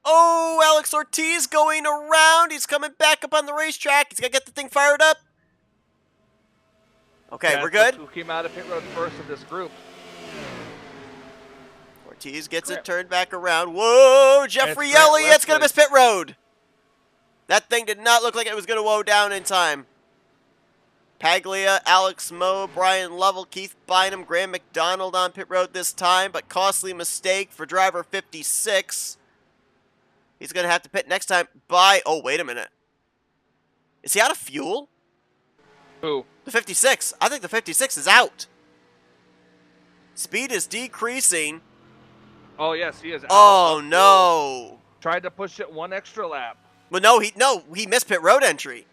Oh, Alex Ortiz going around. He's coming back up on the racetrack. He's got to get the thing fired up. Okay,
Yeah,
we're good.
Who came out of pit road first of this group?
Ortiz gets it turned back around. Whoa, Jeffrey Elliott's going to miss pit road. That thing did not look like it was going to woe down in time. Paglia, Alex Moe, Brian Lovell, Keith Bynum, Graham McDonald on pit road this time, but costly mistake for driver 56. He's going to have to pit next time by... Oh, wait a minute. Is he out of fuel?
Who?
The 56. I think the 56 is out. Speed is decreasing.
Oh, yes, he is out.
Oh, no.
Tried to push it one extra lap.
Well, no, he missed pit road entry.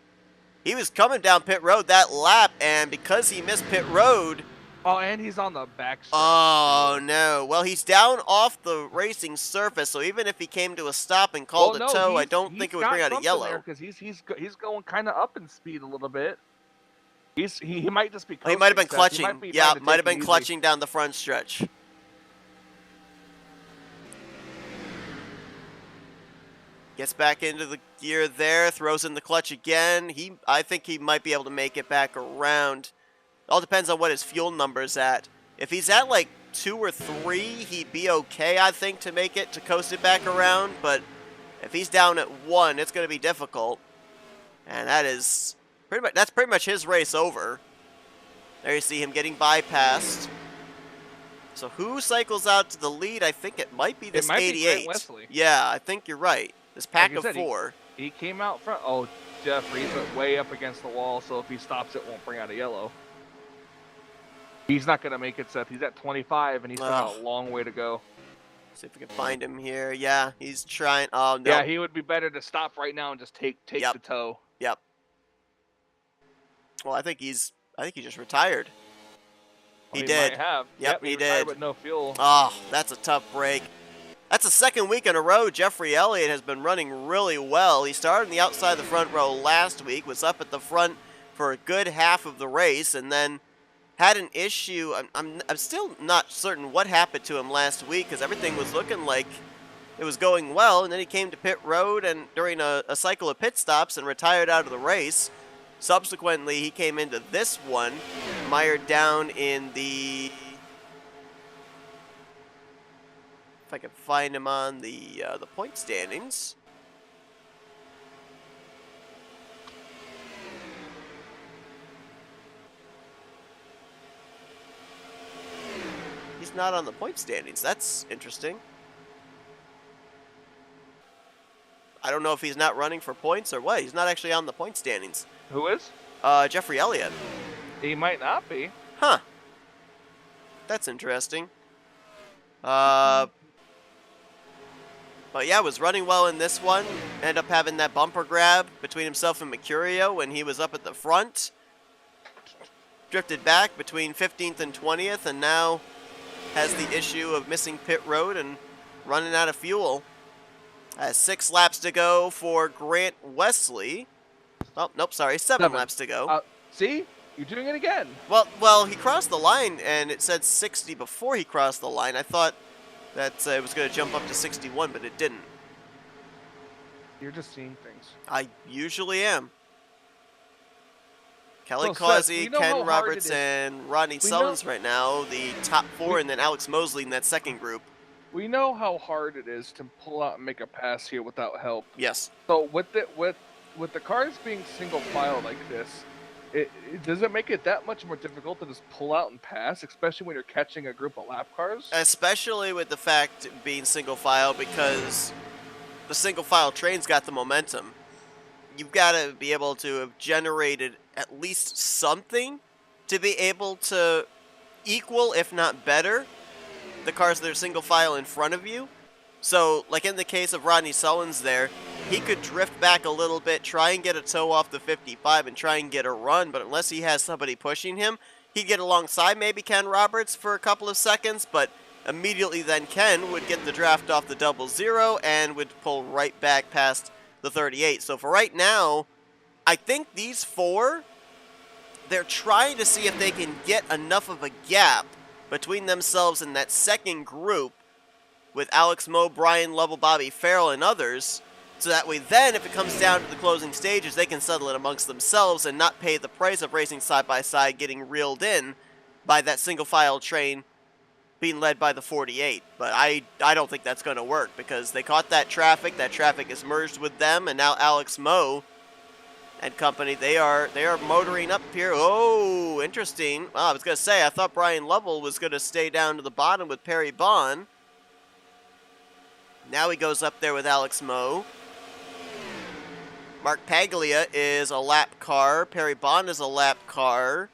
He was coming down pit road that lap, and because he missed pit road...
Oh, and he's on the back stretch.
Oh, no. Well, he's down off the racing surface, so even if he came to a stop and called a tow, I don't think it would bring out a yellow.
Because he's going kind of up in speed a little bit. He might just be.
He might have been clutching. Yeah, might have been clutching down the front stretch. Gets back into the gear there, throws in the clutch again. I think he might be able to make it back around. It all depends on what his fuel number's at. If he's at like 2 or 3, he'd be okay, I think, to make it, to coast it back around. But if he's down at 1, it's going to be difficult. And that's pretty much his race over. There you see him getting bypassed. So who cycles out to the lead? I think it might be this 88.
Be Grant Wesley.
Yeah, I think you're right. This pack
Like I
of
said,
4.
He came out front. Oh, Jeffrey's way up against the wall, so if he stops, it won't bring out a yellow. He's not going to make it, Seth. He's at 25, and he's got a long way to go.
See if we can find him here. Yeah, he's trying. Oh, no.
Yeah, he would be better to stop right now and just take the tow.
Yep. Well, I think he just retired. He did.
Might have.
Yep, he
retired
did.
With no fuel.
Oh, that's a tough break. That's the second week in a row Jeffrey Elliott has been running really well. He started on the outside of the front row last week, was up at the front for a good half of the race, and then had an issue. I'm still not certain what happened to him last week, because everything was looking like it was going well, and then he came to pit road and during a cycle of pit stops and retired out of the race. Subsequently, he came into this one, mired down in the... If I can find him on the point standings. He's not on the point standings. That's interesting. I don't know if he's not running for points or what. He's not actually on the point standings.
Who is?
Jeffrey Elliott.
He might not be.
Huh. That's interesting. But yeah, was running well in this one. Ended up having that bumper grab between himself and Mercurio when he was up at the front. drifted back between 15th and 20th, and now has the issue of missing pit road and running out of fuel. Has 6 laps to go for Grant Wesley. Oh, nope, sorry, 7 laps to go.
See? You're doing it again.
Well, he crossed the line, and it said 60 before he crossed the line. I thought that it was going to jump up to 61, but it didn't.
You're just seeing things.
I usually am. Kelly
So, Seth,
Causey,
we know
Ken
how hard
Roberts,
it is.
and Rodney
We know-
Sullins right now, the top 4, and then Alex Mosley in that second group.
We know how hard it is to pull out and make a pass here without help.
Yes.
So with the cars being single file like this, does it make it that much more difficult to just pull out and pass, especially when you're catching a group of lap cars?
Especially with the fact being single file, because the single file train's got the momentum. You've got to be able to have generated at least something to be able to equal, if not better, the cars that are single file in front of you. So, like in the case of Rodney Sullins there, he could drift back a little bit, try and get a tow off the 55 and try and get a run, but unless he has somebody pushing him, he'd get alongside maybe Ken Roberts for a couple of seconds, but immediately then Ken would get the draft off the 00 and would pull right back past the 38. So for right now, I think these 4, they're trying to see if they can get enough of a gap between themselves and that second group with Alex Moe, Brian Lovell, Bobby Farrell, and others, so that way then, if it comes down to the closing stages, they can settle it amongst themselves and not pay the price of racing side by side, getting reeled in by that single file train being led by the 48. But I don't think that's going to work, because they caught that traffic is merged with them, and now Alex Moe and company, they are motoring up here. Oh, interesting. Well, I was going to say, I thought Brian Lovell was going to stay down to the bottom with Perry Bond. Now he goes up there with Alex Moe. Mark Paglia is a lap car. Perry Bond is a lap car.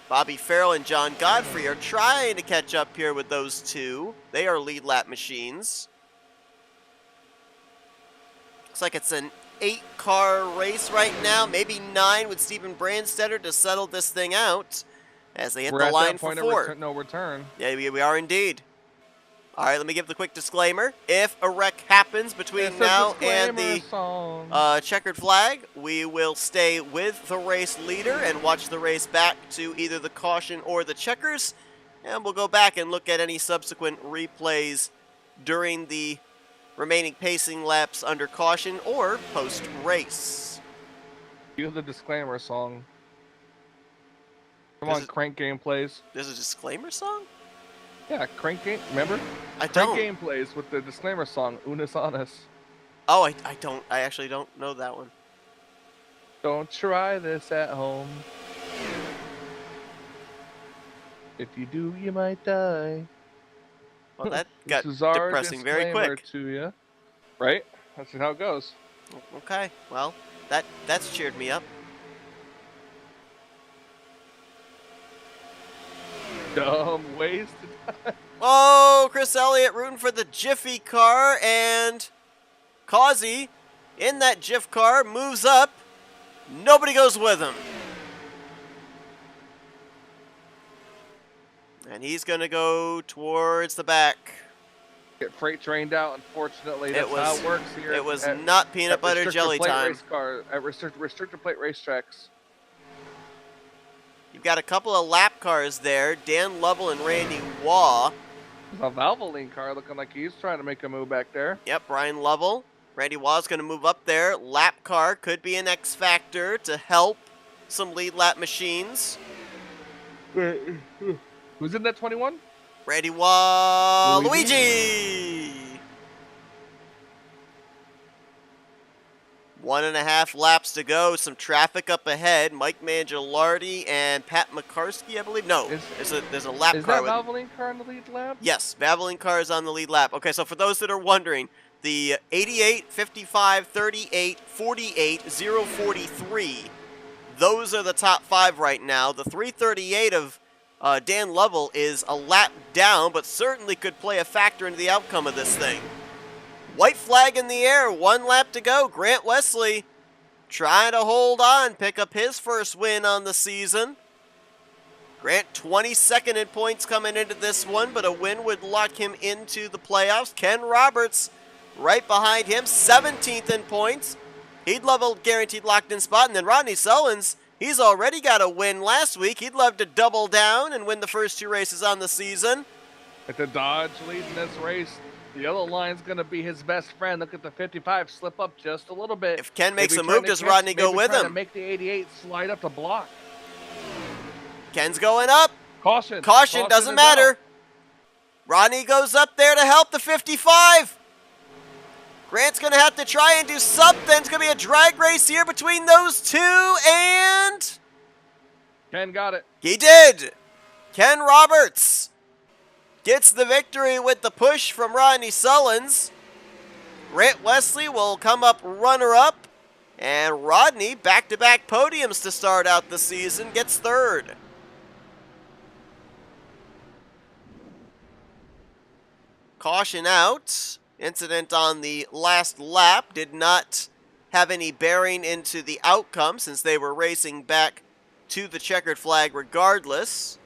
Bobby Farrell and John Godfrey are trying to catch up here with those two. They are lead lap machines. Looks like it's an 8-car race right now, maybe 9 with Stephen Brandstetter to settle this thing out as they hit
We're
the
at
line
that
for
point
4.
of no return.
Yeah, we are indeed. All right, let me give the quick disclaimer. If a wreck happens between
It's a
now and
disclaimer
the
song.
checkered flag, we will stay with the race leader and watch the race back to either the caution or the checkers, and we'll go back and look at any subsequent replays during the remaining pacing laps under caution or post-race.
You have the disclaimer song. Come
This
on,
is-
Crank Gameplays.
There's a disclaimer song?
Yeah, Crank Game. Remember?
I
Crank
don't.
Gameplays with the disclaimer song, Unis Honest.
Oh, I don't. I actually don't know that one.
Don't try this at home. If you do, you might die.
Well, that got
This is our
depressing very
disclaimer
quick.
to you. Right? That's how it goes.
Okay, well, that's cheered me up.
Dumb ways to die.
Oh, Chris Elliott rooting for the Jiffy car, and Causey in that Jiff car moves up. Nobody goes with him. And he's going to go towards the back.
Get freight trained out, unfortunately.
It
That's
was-
how it works here.
it was not peanut butter
restrictor
jelly
plate
time.
Race car, at restrictor plate racetracks.
You've got a couple of lap cars there, Dan Lovell and Randy Waugh.
A Valvoline car looking like he's trying to make a move back there.
Yep, Brian Lovell. Randy Waugh's going to move up there. Lap car could be an X factor to help some lead lap machines.
Who's in that 21?
Randy Waugh,
Luigi.
Luigi! 1.5 laps to go. Some traffic up ahead. Mike Mangialardi and Pat McCarskey, I believe. No, there's a lap
Is
car.
that
with,
Valvoline car in the lead lap?
Yes, Valvoline car is on the lead lap. Okay, so for those that are wondering, the 88, 55, 38, 48, 043, those are the top 5 right now. The 338 of Dan Lovell is a lap down, but certainly could play a factor into the outcome of this thing. White flag in the air, 1 lap to go. Grant Wesley trying to hold on, pick up his first win on the season. Grant 22nd in points coming into this one, but a win would lock him into the playoffs. Ken Roberts right behind him, 17th in points. He'd love a guaranteed locked-in spot. And then Rodney Sullins, he's already got a win last week. He'd love to double down and win the first 2 races on the season.
At the Dodge leading this race, the yellow line's going to be his best friend. Look at the 55 slip up just a little bit.
If Ken makes
Maybe
a move,
trying to
does
catch-
Rodney go
maybe
with
trying to
him?
make the 88 slide up the block.
Ken's going up.
Caution.
Caution, doesn't
is
matter.
out.
Rodney goes up there to help the 55. Grant's going to have to try and do something. It's going to be a drag race here between those two, and
Ken got it.
he did. Ken Roberts gets the victory with the push from Rodney Sullins. Grant Wesley will come up runner-up, and Rodney, back-to-back podiums to start out the season, gets third. Caution out. Incident on the last lap did not have any bearing into the outcome since they were racing back to the checkered flag regardless.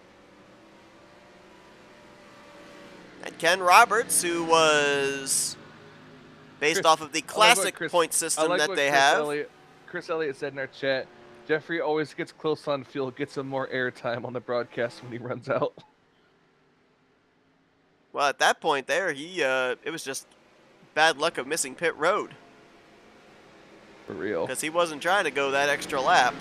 And Ken Roberts, who was based off of the classic point system that they have.
Chris Elliott said in our chat, Jeffrey always gets close on field, gets him more airtime on the broadcast when he runs out.
Well, at that point there, it was just bad luck of missing pit road.
For real.
Because he wasn't trying to go that extra lap.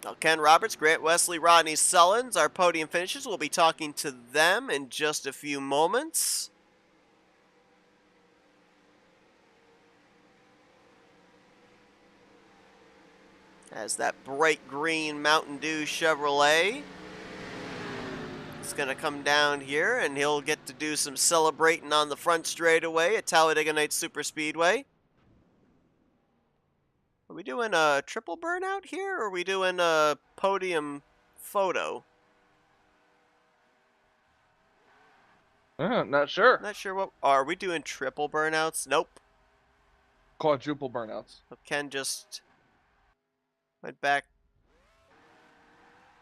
Now, Ken Roberts, Grant Wesley, Rodney Sullins, our podium finishers. We'll be talking to them in just a few moments. As that bright green Mountain Dew Chevrolet is going to come down here, and he'll get to do some celebrating on the front straightaway at Talladega Nights Super Speedway. Are we doing a triple burnout here, or are we doing a podium photo?
Not sure.
Not sure what. Are we doing triple burnouts? Nope.
Quadruple burnouts.
So Ken just went back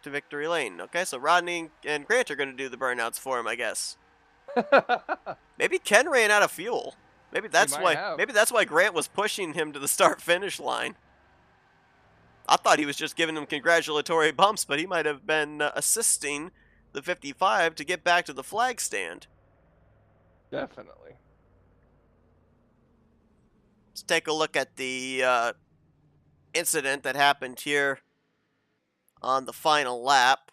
to victory lane. Okay, so Rodney and Grant are going to do the burnouts for him, I guess. Maybe Ken ran out of fuel. Maybe that's why. Maybe that's why Grant was pushing him to the start-finish line. I thought he was just giving him congratulatory bumps, but he might have been assisting the 55 to get back to the flag stand.
Definitely.
Let's take a look at the incident that happened here on the final lap.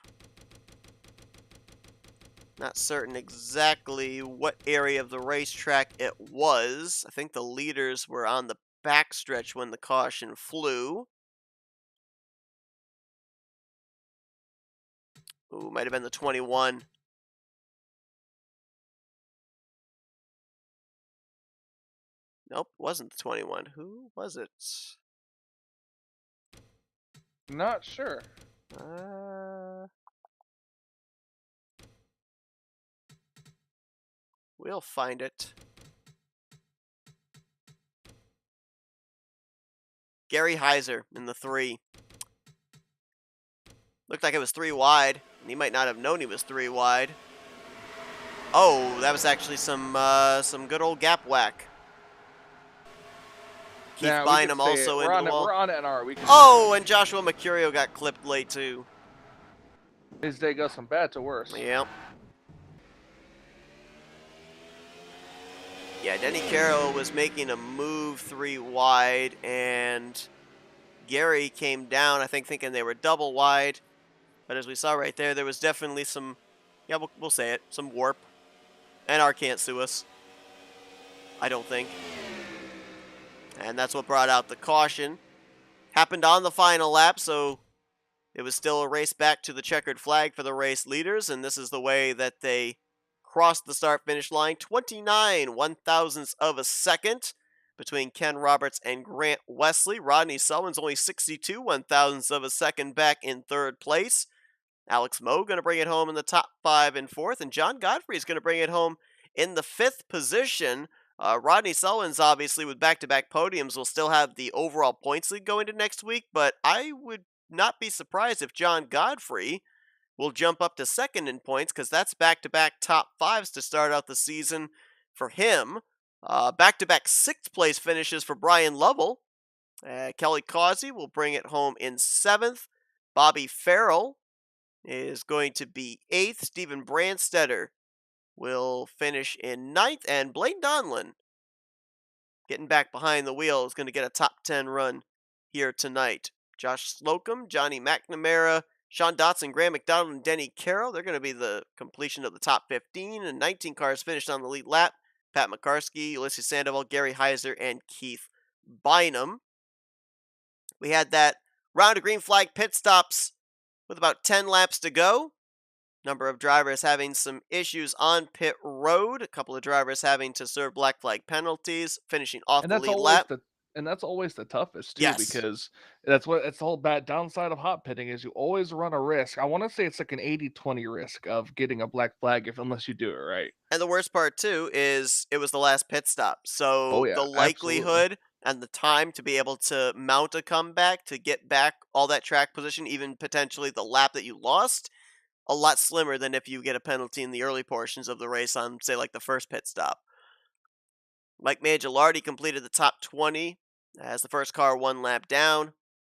Not certain exactly what area of the racetrack it was. I think the leaders were on the backstretch when the caution flew. Ooh, might have been the 21. Nope, wasn't the 21. Who was it?
Not sure.
We'll find it. Gary Heiser in the 3. Looked like it was 3 wide. And he might not have known he was 3 wide. Oh, that was actually some good old gap whack. Keith Bynum also into the wall.
We're on NR.
Oh, and Joshua Mercurio got clipped late too.
His day goes from bad to worse.
Yep. Yeah, Denny Carroll was making a move 3 wide, and Gary came down, I think, thinking they were double wide. But as we saw right there, there was definitely some, yeah, we'll say it, some warp. NR can't sue us. I don't think. And that's what brought out the caution. Happened on the final lap, so it was still a race back to the checkered flag for the race leaders, and this is the way that they crossed the start-finish line. 29 1/1000ths of a second between Ken Roberts and Grant Wesley. Rodney Sullins only 62 1/1000ths of a second back in third place. Alex Moe going to bring it home in the top 5 and 4th, and John Godfrey is going to bring it home in the 5th position Rodney Sullins, obviously, with back-to-back podiums, will still have the overall points lead going into next week, but I would not be surprised if John Godfrey will jump up to second in points, because that's back-to-back top fives to start out the season for him. Back-to-back sixth-place finishes for Brian Lovell. Kelly Causey will bring it home in seventh. Bobby Farrell is going to be eighth. Stephen Brandstetter will finish in ninth. And Blaine Donlin, getting back behind the wheel, is going to get a top 10 run here tonight. Josh Slocum, Johnny McNamara, Sean Dotson, Graham McDonald, and Denny Carroll, they're going to be the completion of the top 15. And 19 cars finished on the lead lap. Pat McCarsky, Ulysses Sandoval, Gary Heiser, and Keith Bynum. We had that round of green flag pit stops with about 10 laps to go. Number of drivers having some issues on pit road. A couple of drivers having to serve black flag penalties, finishing off
And
the
that's
lead
always
lap.
that's always the toughest too,
Yes.
because that's the whole bad downside of hot pitting is you always run a risk. I want to say it's like an 80-20 risk of getting a black flag unless you do it right.
And the worst part too is it was the last pit stop. So
Oh, yeah,
the likelihood and the time to be able to mount a comeback, to get back all that track position, even potentially the lap that you lost, a lot slimmer than if you get a penalty in the early portions of the race on, say, like the first pit stop. Mike Mangialardi completed the top 20 as the first car one lap down.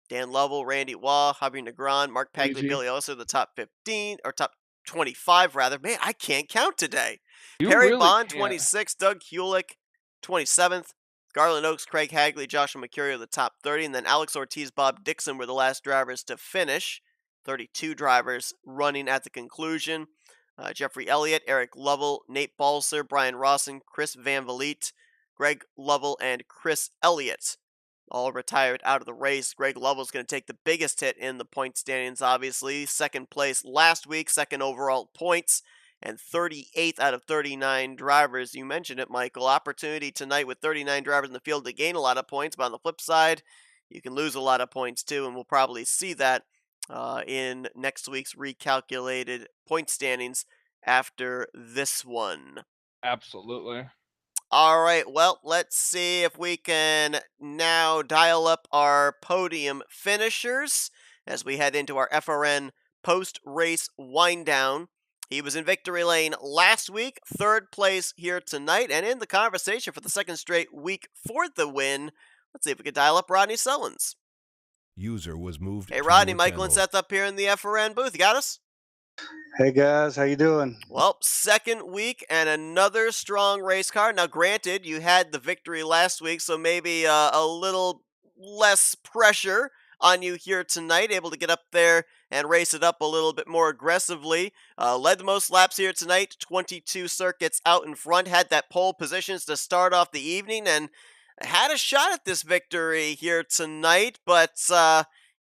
Dan Lovell, Randy Waugh, Javier Negron, Mark Pagliabiglioso, the top 15, or top 25 rather. Man, I can't count today.
You
Perry
really
Bond,
can't.
26th. Doug Hewlick, 27th. Garland Oaks, Craig Hagley, Joshua Mercurio, the top 30. And then Alex Ortiz, Bob Dixon were the last drivers to finish. 32 drivers running at the conclusion. Jeffrey Elliott, Eric Lovell, Nate Balser, Brian Rawson, Chris Van Vliet, Greg Lovell, and Chris Elliott all retired out of the race. Greg Lovell's going to take the biggest hit in the point standings, obviously. Second place last week, second overall points, and 38th out of 39 drivers. You mentioned it, Michael. Opportunity tonight with 39 drivers in the field to gain a lot of points, but on the flip side, you can lose a lot of points too, and we'll probably see that in next week's recalculated point standings after this one.
Absolutely.
All right, well, let's see if we can now dial up our podium finishers as we head into our FRN post-race wind-down. He was in victory lane last week, third place here tonight, and in the conversation for the second straight week for the win. Let's see if we can dial up Rodney Sullins.
User was moved.
Hey,
to
Rodney,
your
Michael, and
channel.
Seth up here in the FRN booth. You got us?
Hey guys, how you doing?
Well, second week and another strong race car. Now, granted, you had the victory last week, so maybe a little less pressure on you here tonight, able to get up there and race it up a little bit more aggressively. Led the most laps here tonight, 22 circuits out in front, had that pole positions to start off the evening, and had a shot at this victory here tonight, but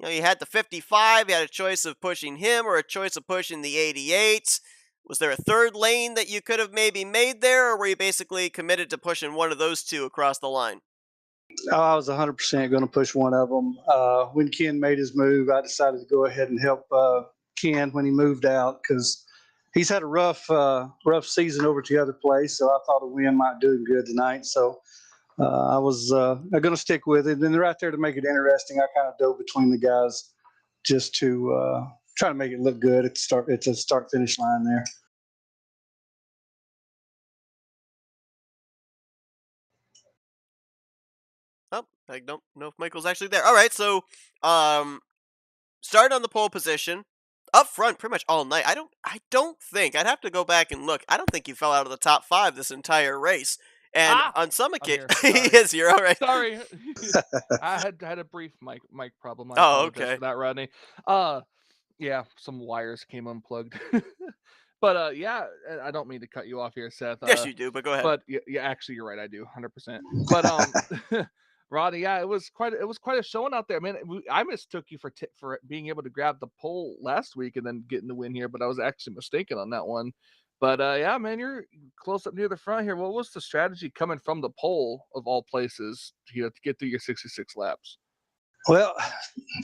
you had the 55, you had a choice of pushing him or a choice of pushing the 88. Was there a third lane that you could have maybe made there, or were you basically committed to pushing one of those two across the line?
Oh, I was 100% going to push one of them. When Ken made his move, I decided to go ahead and help Ken when he moved out because he's had a rough season over to the other place, so I thought a win might do him good tonight. So I was going to stick with it. And right there to make it interesting, I kind of dove between the guys just to try to make it look good. It's a start-finish line there.
Oh, I don't know if Michael's actually there. All right, so started on the pole position, up front pretty much all night. I don't think, I'd have to go back and look. I don't think he fell out of the top 5 this entire race. And on some occasions, he is here. All right.
Sorry, I had a brief mic problem. I
Oh,
apologize
okay.
for that, Rodney. Yeah, some wires came unplugged. But yeah, I don't mean to cut you off here, Seth.
Yes, you do, but go ahead.
But yeah, actually, you're right. I do 100%. But Rodney, yeah, it was quite a showing out there, man. I mistook you for being able to grab the pole last week and then getting the win here, but I was actually mistaken on that one. But yeah, man, you're close up near the front here. What was the strategy coming from the pole of all places to get through your 66 laps?
Well,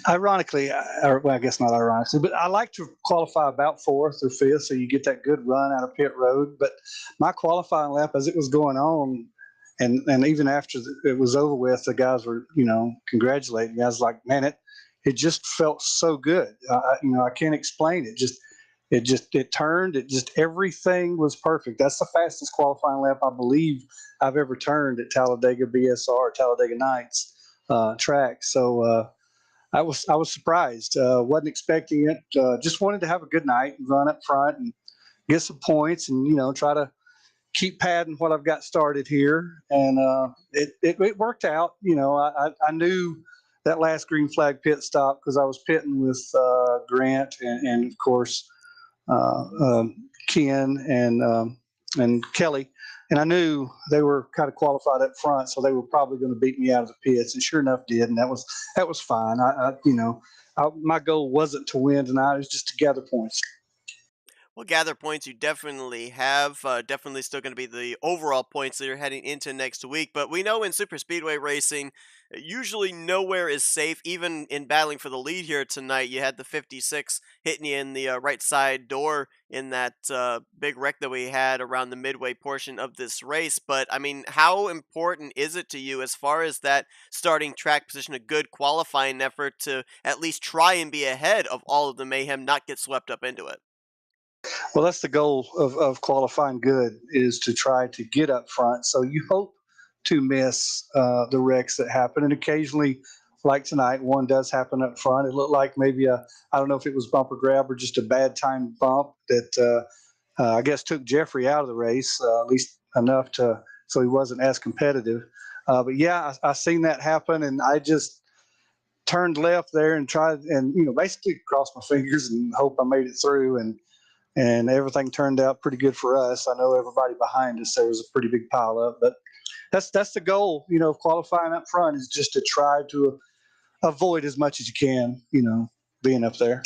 ironically, or well, I guess not ironically, but I like to qualify about 4th or 5th, so you get that good run out of pit road. But my qualifying lap, as it was going on, and even after it was over with, the guys were, congratulating me. I was like, man, it just felt so good. I can't explain it. It turned. Everything was perfect. That's the fastest qualifying lap I believe I've ever turned at Talladega BSR, Talladega Nights track. So I was surprised. Wasn't expecting it. Just wanted to have a good night and run up front and get some points, and try to keep padding what I've got started here. And it worked out. I knew that last green flag pit stop because I was pitting with Grant and of course Ken and Kelly. And I knew they were kind of qualified up front, so they were probably going to beat me out of the pits, and sure enough, did, and that was fine. My goal wasn't to win tonight; it was just to gather points.
Well, gather points you definitely have. Definitely still going to be the overall points that you're heading into next week. But we know in super speedway racing, usually nowhere is safe. Even in battling for the lead here tonight, you had the 56 hitting you in the right side door in that big wreck that we had around the midway portion of this race. But I mean, how important is it to you as far as that starting track position, a good qualifying effort to at least try and be ahead of all of the mayhem, not get swept up into it?
Well, that's the goal of qualifying good, is to try to get up front. So you hope to miss the wrecks that happen. And occasionally, like tonight, one does happen up front. It looked like maybe I don't know if it was bumper grab or just a bad timed bump that I guess took Jeffrey out of the race, at least enough so he wasn't as competitive. But yeah, I seen that happen, and I just turned left there and tried, and basically crossed my fingers and hope I made it through. And everything turned out pretty good for us. I know everybody behind us, there was a pretty big pile up, but that's the goal, of qualifying up front, is just to try to avoid as much as you can, being up there.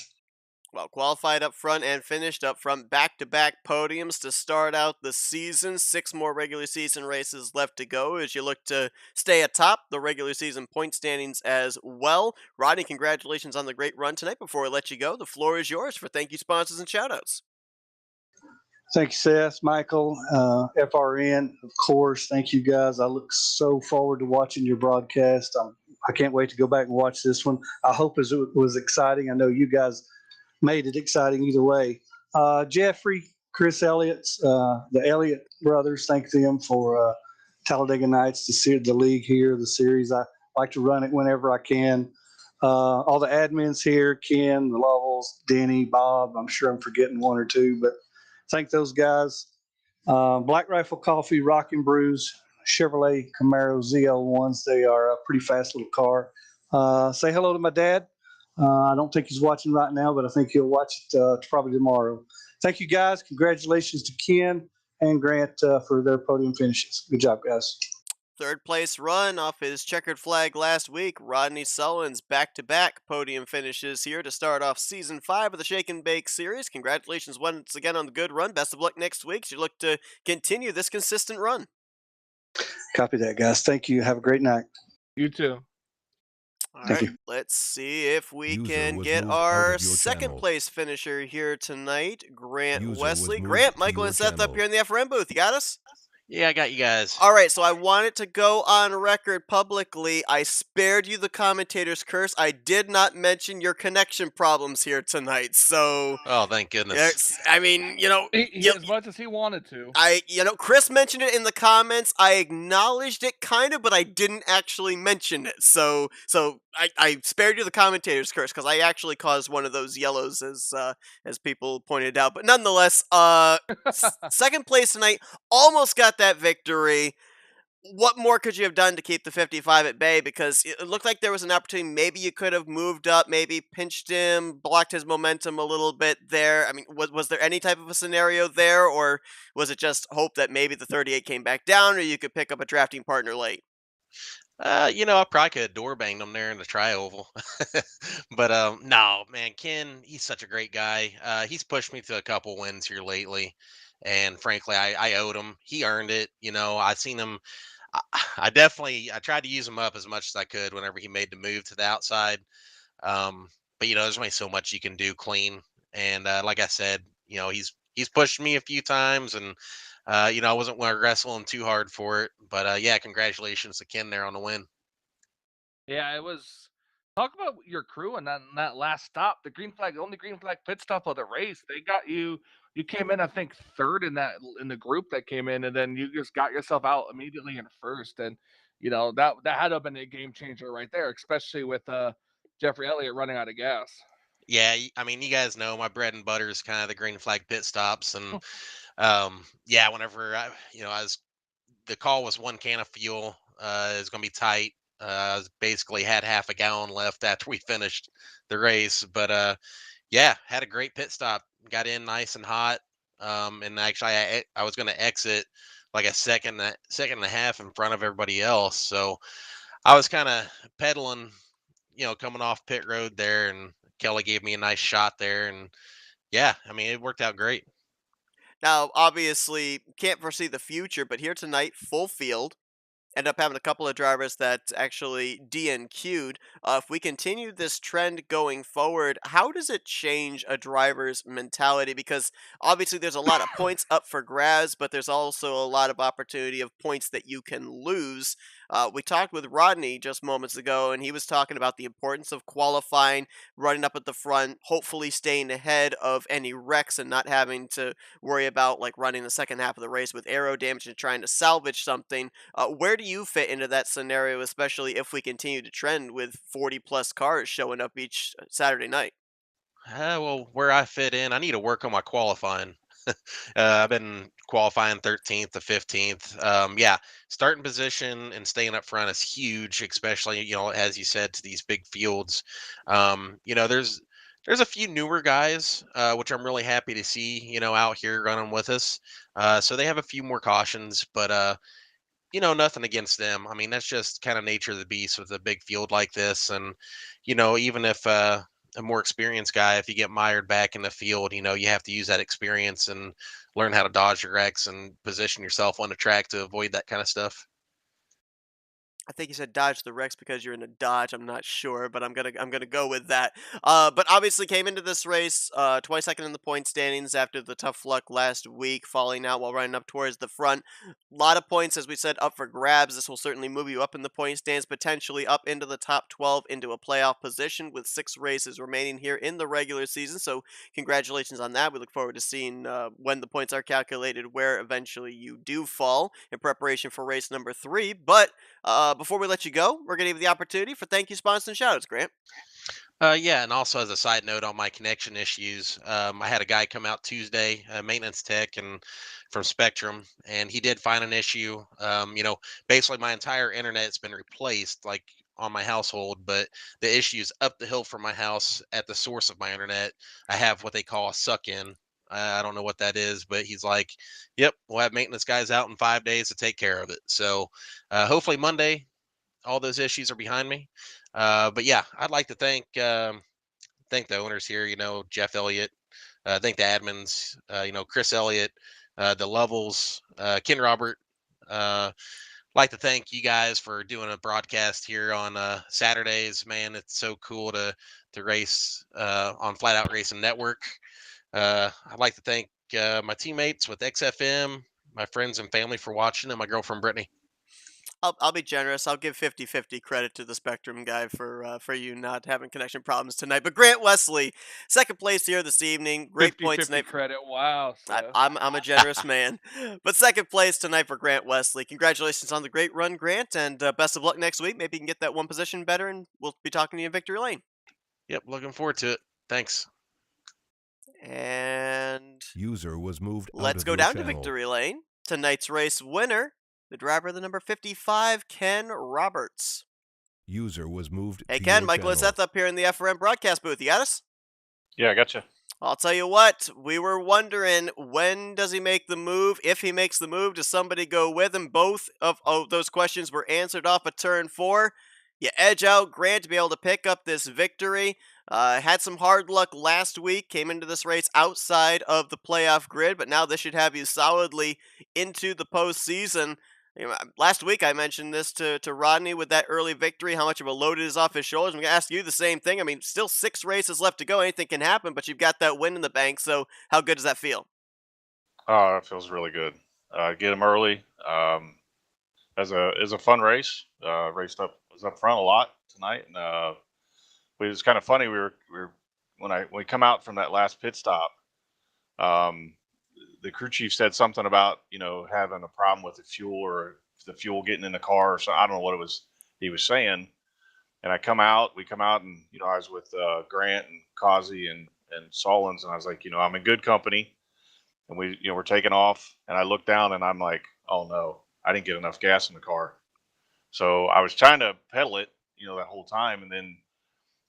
Well, qualified up front and finished up front, back-to-back podiums to start out the season. 6 more regular season races left to go as you look to stay atop the regular season point standings as well. Rodney, congratulations on the great run tonight. Before I let you go, the floor is yours for thank you, sponsors, and shoutouts.
Thank you, Seth, Michael, FRN, of course. Thank you, guys. I look so forward to watching your broadcast. I can't wait to go back and watch this one. I hope it was exciting. I know you guys made it exciting either way. Jeffrey, Chris Elliott, the Elliott brothers, thank them for Talladega Nights, the league here, the series. I like to run it whenever I can. All the admins here, Ken, the Lovells, Denny, Bob. I'm sure I'm forgetting one or two, but thank those guys. Black Rifle Coffee, Rockin' Brews, Chevrolet Camaro ZL1s. They are a pretty fast little car. Say hello to my dad. I don't think he's watching right now, but I think he'll watch it probably tomorrow. Thank you, guys. Congratulations to Ken and Grant for their podium finishes. Good job, guys.
Third place run off his checkered flag last week. Rodney Sullivan's back-to-back podium finishes here to start off Season 5 of the Shake and Bake Series. Congratulations once again on the good run. Best of luck next week as you look to continue this consistent run.
Copy that, guys. Thank you. Have a great night.
You too.
All right, let's see if we can get our second place finisher here tonight, Grant Wesley. Grant, Michael, and Seth up here in the FRM booth. You got us?
Yeah, I got you guys.
All right, so I wanted to go on record publicly. I spared you the commentator's curse. I did not mention your connection problems here tonight. So,
oh, thank goodness.
I mean,
as much as he wanted to.
Chris mentioned it in the comments. I acknowledged it kind of, but I didn't actually mention it. So I spared you the commentator's curse because I actually caused one of those yellows, as people pointed out. But nonetheless, second place tonight, almost got that victory. What more could you have done to keep the 55 at bay? Because it looked like there was an opportunity. Maybe you could have moved up, maybe pinched him, blocked his momentum a little bit there. I mean, was there any type of a scenario there, or was it just hope that maybe the 38 came back down, or you could pick up a drafting partner late?
I probably could have door banged him there in the tri-oval. But no, man, Ken, he's such a great guy. He's pushed me to a couple wins here lately. And frankly, I owed him. He earned it. I seen him. I tried to use him up as much as I could whenever he made the move to the outside. But there's only so much you can do clean. And like I said, he's pushed me a few times, and I wasn't want to wrestle him too hard for it. But yeah, congratulations to Ken there on the win.
Yeah, it was. Talk about your crew and that last stop. The only green flag pit stop of the race. They got you. You came in, I think, third in the group that came in, and then you just got yourself out immediately in first. And that had to have been a game changer right there, especially with Jeffrey Elliott running out of gas.
Yeah, I mean, you guys know my bread and butter is kind of the green flag pit stops, and yeah, whenever the call was 1 can of fuel. It's going to be tight. I basically had half a gallon left after we finished the race, but yeah, had a great pit stop. Got in nice and hot, and actually I was going to exit like a second and a half in front of everybody else. So I was kind of pedaling, coming off pit road there, and Kelly gave me a nice shot there, and yeah, I mean it worked out great.
Now, obviously, can't foresee the future, but here tonight, full field. End up having a couple of drivers that actually DNQ'd. If we continue this trend going forward, how does it change a driver's mentality? Because obviously there's a lot of points up for grabs, but there's also a lot of opportunity of points that you can lose. We talked with Rodney just moments ago, and he was talking about the importance of qualifying, running up at the front, hopefully staying ahead of any wrecks and not having to worry about like running the second half of the race with aero damage and trying to salvage something. Where do you fit into that scenario, especially if we continue to trend with 40 plus cars showing up each Saturday night?
Well, where I fit in, I need to work on my qualifying. I've been qualifying 13th to 15th. Yeah, starting position and staying up front is huge, especially as you said, to these big fields. There's a few newer guys, which I'm really happy to see, out here running with us. So they have a few more cautions, but nothing against them. I mean, that's just kind of nature of the beast with a big field like this. And, even if a more experienced guy, if you get mired back in the field, you have to use that experience and learn how to dodge your wrecks and position yourself on the track to avoid that kind of stuff.
I think you said dodge the Rex because you're in a Dodge. I'm not sure, but I'm gonna go with that. But obviously came into this race 22nd in the point standings after the tough luck last week, falling out while running up towards the front. A lot of points, as we said, up for grabs. This will certainly move you up in the point stands, potentially up into the top 12, into a playoff position with 6 races remaining here in the regular season. So congratulations on that. We look forward to seeing when the points are calculated where eventually you do fall in preparation for race number 3. But before we let you go, we're going to give you the opportunity for thank you, sponsors, and shoutouts, Grant.
Yeah, and also as a side note on my connection issues, I had a guy come out Tuesday, a maintenance tech, and from Spectrum, and he did find an issue. Basically my entire internet's been replaced, like on my household, but the issue's up the hill from my house at the source of my internet. I have what they call a suck in. I don't know what that is, but he's like, "Yep, we'll have maintenance guys out in 5 days to take care of it." So hopefully Monday all those issues are behind me. But yeah, I'd like to thank the owners here. Jeff Elliott. Thank the admins. Chris Elliott, the Levels, Ken Robert. Like to thank you guys for doing a broadcast here on Saturdays. Man, it's so cool to race on Flatout Racing Network. I'd like to thank my teammates with XFM, my friends and family for watching, and my girlfriend Brittany.
I'll be generous. I'll give 50-50 credit to the Spectrum guy for you not having connection problems tonight. But Grant Wesley, second place here this evening. Great
50,
points
50
tonight.
credit. Wow.
I'm a generous man. But second place tonight for Grant Wesley. Congratulations on the great run, Grant, and best of luck next week. Maybe you can get that one position better, and we'll be talking to you in Victory Lane.
Yep, looking forward to it. Thanks.
And
user was moved.
Let's go down to Victory Lane. Tonight's race winner, the driver of the number 55, Ken Roberts.
User was moved.
Hey, Ken, Michael Lizeth up here in the FRM broadcast booth. You got us?
Yeah, I gotcha.
I'll tell you what, we were wondering, when does he make the move? If he makes the move, does somebody go with him? Both of those questions were answered off of turn 4. You edge out Grant to be able to pick up this victory. Had some hard luck last week, came into this race outside of the playoff grid, but now this should have you solidly into the postseason. Last week I mentioned this to Rodney with that early victory, how much of a load it is off his shoulders. I'm going to ask you the same thing. I mean, still 6 races left to go. Anything can happen, but you've got that win in the bank, so how good does that feel?
Oh, it feels really good. get them early. As a fun race. Was up front a lot tonight, and it was kind of funny. We were when we come out from that last pit stop. Um, the crew chief said something about having a problem with the fuel or the fuel getting in the car or so. I don't know what it was he was saying. And we come out, and I was with Grant and Causey and Solons, and I was like, I'm in good company, and we're taking off, and I look down, and I'm like, oh no, I didn't get enough gas in the car. So I was trying to pedal it, that whole time, and then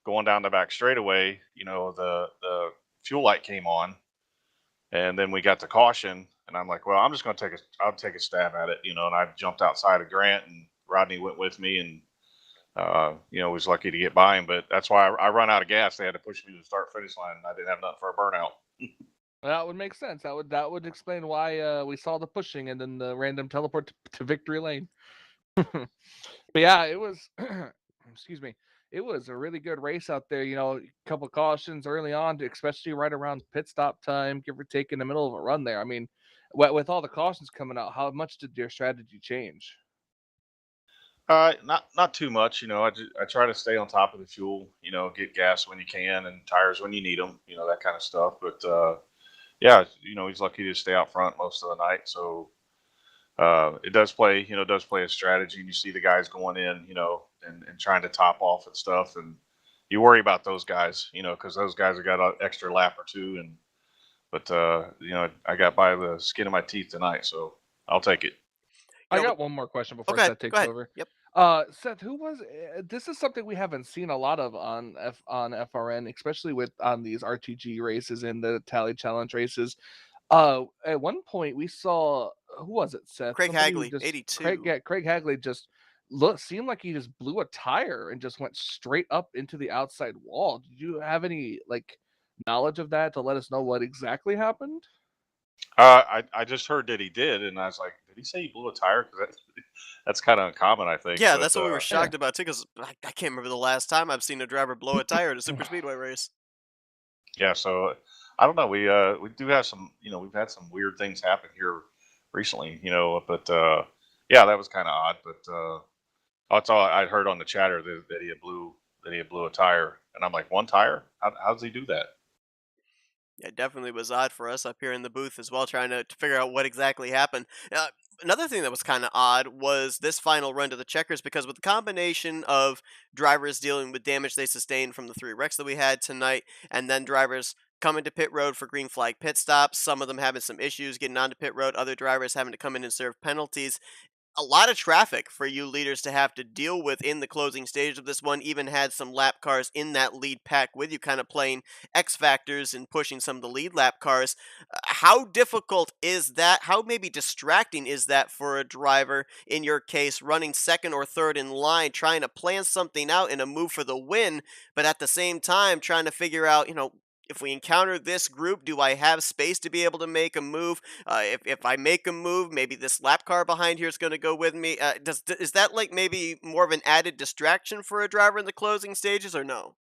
going down the back straightaway, the fuel light came on, and then we got to caution, and I'm like, well, I'm just going to I'll take a stab at it, and I jumped outside of Grant, and Rodney went with me, and was lucky to get by him. But that's why I run out of gas. They had to push me to the start finish line, and I didn't have nothing for a burnout.
That would make sense. That would explain why we saw the pushing and then the random teleport to victory lane. But yeah, it was. Excuse me. It was a really good race out there. A couple cautions early on, especially right around pit stop time, give or take in the middle of a run there. I mean, with all the cautions coming out, how much did your strategy change?
Not too much. I try to stay on top of the fuel. Get gas when you can and tires when you need them. That kind of stuff. But yeah, he's lucky to stay out front most of the night. So it does play a strategy. And you see the guys going in, and trying to top off and stuff. And you worry about those guys, because those guys have got an extra lap or two. But I got by the skin of my teeth tonight, so I'll take it.
I got one more question before
Okay,
Seth takes
go ahead.
over.
Yep.
Seth, who was this is something we haven't seen a lot of on FRN, especially on these RTG races and the Tally Challenge races. At one point we saw, who was it, Seth?
Craig
Somebody who
Hagley,
just
82.
Craig Hagley just seemed like he just blew a tire and just went straight up into the outside wall. Did you have any knowledge of that to let us know what exactly happened?
I just heard that he did, and I was like, did he say he blew a tire? Because that's kind of uncommon, I think.
Yeah,
But,
that's what we were shocked about too, because I can't remember the last time I've seen a driver blow a tire at a super speedway race.
Yeah, so I don't know. We do have some, we've had some weird things happen here recently, But yeah, that was kind of odd. But that's all I'd heard on the chatter that he had blew a tire, and I'm like, one tire? How does he do that?
Yeah, it definitely was odd for us up here in the booth as well, trying to figure out what exactly happened. Another thing that was kind of odd was this final run to the checkers, because with the combination of drivers dealing with damage they sustained from the 3 wrecks that we had tonight, and then drivers coming to pit road for green flag pit stops, some of them having some issues getting onto pit road, other drivers having to come in and serve penalties, a lot of traffic for you leaders to have to deal with in the closing stage of this one. Even had some lap cars in that lead pack with you, kind of playing X factors and pushing some of the lead lap cars. How difficult is that? How maybe distracting is that for a driver, in your case, running second or third in line, trying to plan something out in a move for the win, but at the same time trying to figure out, if we encounter this group, do I have space to be able to make a move? If I make a move, maybe this lap car behind here is going to go with me. Is that maybe more of an added distraction for a driver in the closing stages, or no?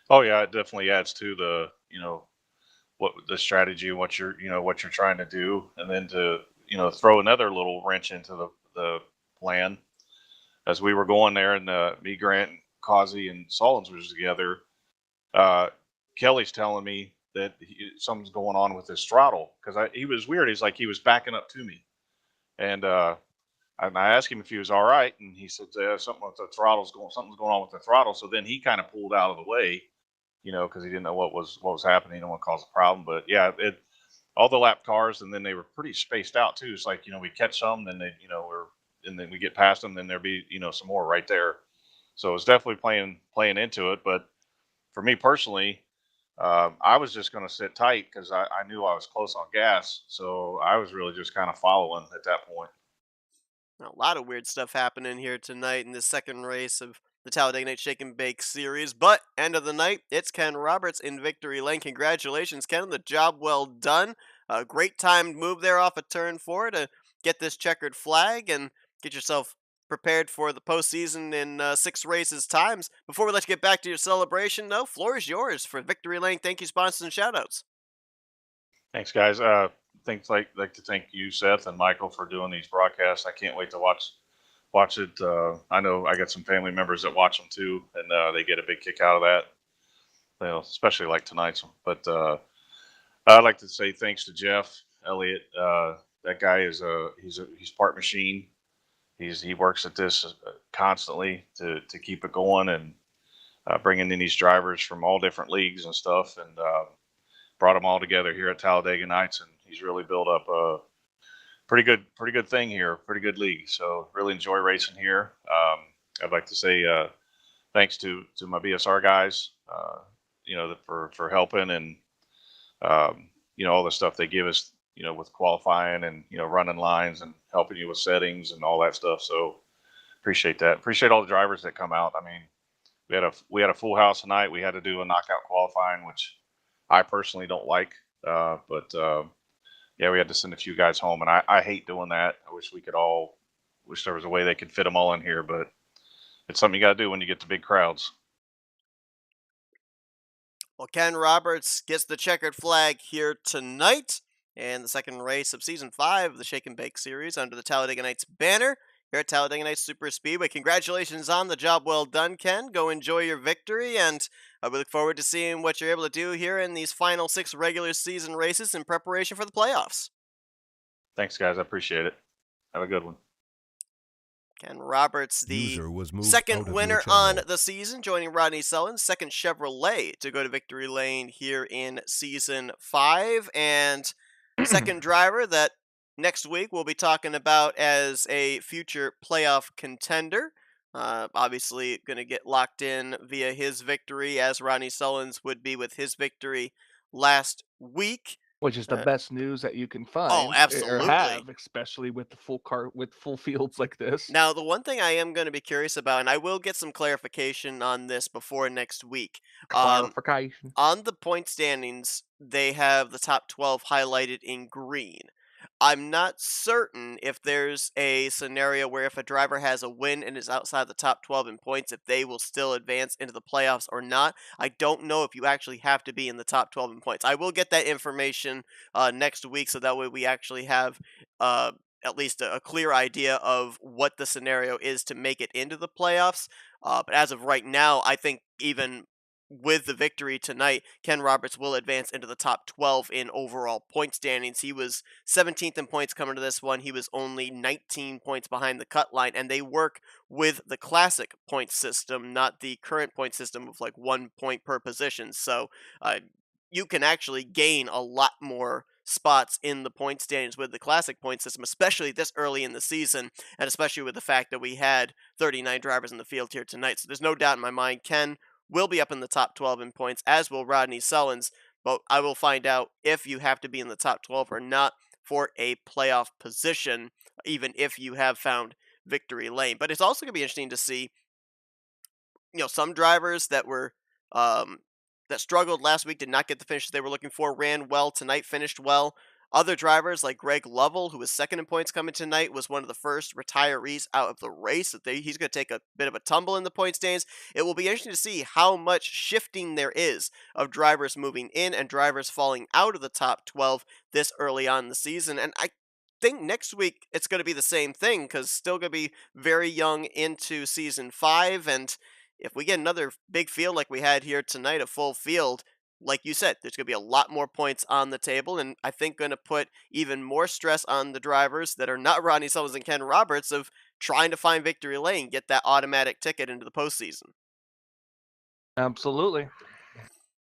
Oh yeah, it definitely adds to the what the strategy, what you're trying to do, and then to throw another little wrench into the plan. As we were going there, and me, Grant, and Causey, and Solons was together. Kelly's telling me that something's going on with his throttle, because he was weird. He's like, he was backing up to me, and I asked him if he was all right, and he said something with the something's going on with the throttle. So then he kind of pulled out of the way, because he didn't know what was happening. He didn't want to cause a problem. But yeah, all the lap cars, and then they were pretty spaced out too. It's like we catch some, then they and then we get past them, then there'd be some more right there. So it's definitely playing into it. But for me personally, I was just going to sit tight because I knew I was close on gas. So I was really just kind of following at that point.
A lot of weird stuff happening here tonight in the second race of the Talladega Night Shake and Bake series. But end of the night, it's Ken Roberts in victory lane. Congratulations, Ken, on the job well done. A great timed move there off of turn 4 to get this checkered flag and get yourself prepared for the postseason in 6 races times. Before we let you get back to your celebration, though, floor is yours for victory lane. Thank you, sponsors, and shoutouts.
Thanks, guys. like to thank you, Seth, and Michael for doing these broadcasts. I can't wait to watch it. I know I got some family members that watch them too, and they get a big kick out of that. You know, especially like tonight's one. But I'd like to say thanks to Jeff Elliott. That guy is he's part machine. He works at this constantly to keep it going, and bringing in these drivers from all different leagues and stuff, and brought them all together here at Talladega Nights, and he's really built up a pretty good thing here, pretty good league. So really enjoy racing here. I'd like to say thanks to my BSR guys, for helping, and all the stuff they give us, with qualifying and running lines and helping you with settings and all that stuff. So appreciate that. Appreciate all the drivers that come out. I mean, we had a full house tonight. We had to do a knockout qualifying, which I personally don't like, but yeah, we had to send a few guys home, and I hate doing that. I wish there was a way they could fit them all in here, but it's something you got to do when you get to big crowds.
Well, Ken Roberts gets the checkered flag here tonight, and the second race of Season 5 of the Shake and Bake Series under the Talladega Nights banner here at Talladega Nights Super Speedway. Congratulations on the job well done, Ken. Go enjoy your victory, and we look forward to seeing what you're able to do here in these final 6 regular season races in preparation for the playoffs.
Thanks, guys. I appreciate it. Have a good one.
Ken Roberts, the second winner on the season, joining Rodney Sullivan, second Chevrolet to go to victory lane here in Season 5, and second driver that next week we'll be talking about as a future playoff contender. Obviously going to get locked in via his victory, as Rodney Sullivan's would be with his victory last week.
Which is the best news that you can find.
Oh, absolutely.
Or have, especially with the full fields like this.
Now, the one thing I am going to be curious about, and I will get some clarification on this before next week.
Clarification.
On the point standings, they have the top 12 highlighted in green. I'm not certain if there's a scenario where if a driver has a win and is outside the top 12 in points, if they will still advance into the playoffs or not. I don't know if you actually have to be in the top 12 in points. I will get that information next week, so that way we actually have at least a clear idea of what the scenario is to make it into the playoffs. But as of right now, I think even with the victory tonight, Ken Roberts will advance into the top 12 in overall point standings. He was 17th in points coming to this one. He was only 19 points behind the cut line, and they work with the classic point system, not the current point system of like 1 point per position. So you can actually gain a lot more spots in the point standings with the classic point system, especially this early in the season, and especially with the fact that we had 39 drivers in the field here tonight. So there's no doubt in my mind Ken will be up in the top 12 in points, as will Rodney Sullins, but I will find out if you have to be in the top 12 or not for a playoff position, even if you have found victory lane. But it's also going to be interesting to see, some drivers that were that struggled last week, did not get the finishes they were looking for, ran well tonight, finished well. Other drivers like Greg Lovell, who was second in points coming tonight, was one of the first retirees out of the race. He's going to take a bit of a tumble in the point standings. It will be interesting to see how much shifting there is of drivers moving in and drivers falling out of the top 12 this early on in the season. And I think next week it's going to be the same thing, because still going to be very young into Season 5. And if we get another big field like we had here tonight, a full field, like you said, there's going to be a lot more points on the table, and I think going to put even more stress on the drivers that are not Rodney Sullins and Ken Roberts of trying to find victory lane, get that automatic ticket into the postseason.
Absolutely.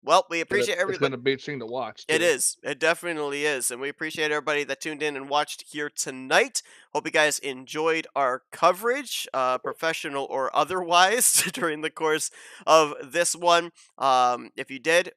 Well, we appreciate everybody.
It's going to be interesting to watch, too.
It is. It definitely is. And we appreciate everybody that tuned in and watched here tonight. Hope you guys enjoyed our coverage, professional or otherwise, during the course of this one. If you did,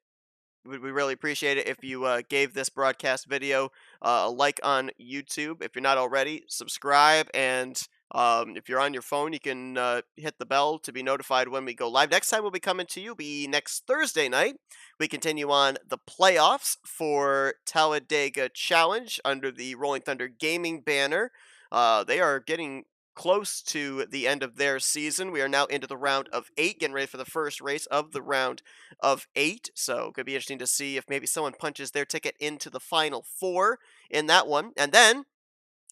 we really appreciate it if you gave this broadcast video a like on YouTube. If you're not already, subscribe, and if you're on your phone, you can hit the bell to be notified when we go live. Next time we'll be coming to you be next Thursday night. We continue on the playoffs for Talladega Challenge under the Rolling Thunder Gaming banner. They are getting close to the end of their season. We are now into the round of 8, getting ready for the first race of the round of 8. So it could be interesting to see if maybe someone punches their ticket into the final 4 in that one. And then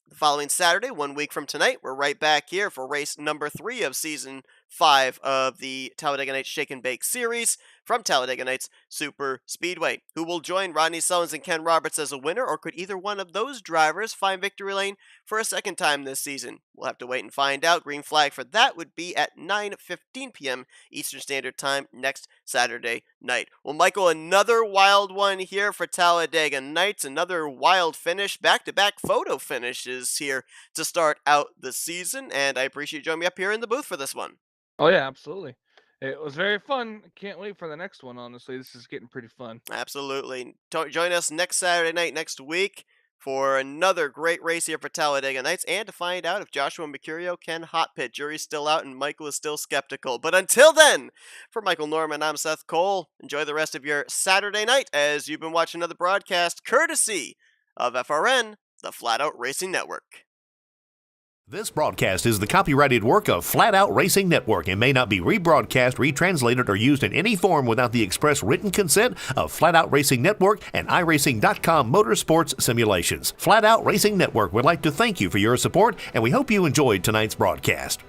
the following Saturday, 1 week from tonight, we're right back here for race number 3 of season 5 of the Talladega Nights Shake and Bake series from Talladega Nights Super Speedway. Who will join Rodney Sullins and Ken Roberts as a winner, or could either one of those drivers find victory lane for a second time this season? We'll have to wait and find out. Green flag for that would be at 9:15 p.m. Eastern Standard Time next Saturday night. Well, Michael, another wild one here for Talladega Nights. Another wild finish, back-to-back photo finishes here to start out the season, and I appreciate you joining me up here in the booth for this one.
Oh yeah, absolutely. It was very fun. Can't wait for the next one, honestly. This is getting pretty fun.
Absolutely. Join us next Saturday night, next week, for another great race here for Talladega Nights, and to find out if Joshua Mercurio can hot pit. Jury's still out, and Michael is still skeptical. But until then, for Michael Norman, I'm Seth Cole. Enjoy the rest of your Saturday night as you've been watching another broadcast courtesy of FRN, the Flatout Racing Network.
This broadcast is the copyrighted work of Flatout Racing Network and may not be rebroadcast, retranslated, or used in any form without the express written consent of Flatout Racing Network and iRacing.com Motorsports Simulations. Flatout Racing Network would like to thank you for your support, and we hope you enjoyed tonight's broadcast.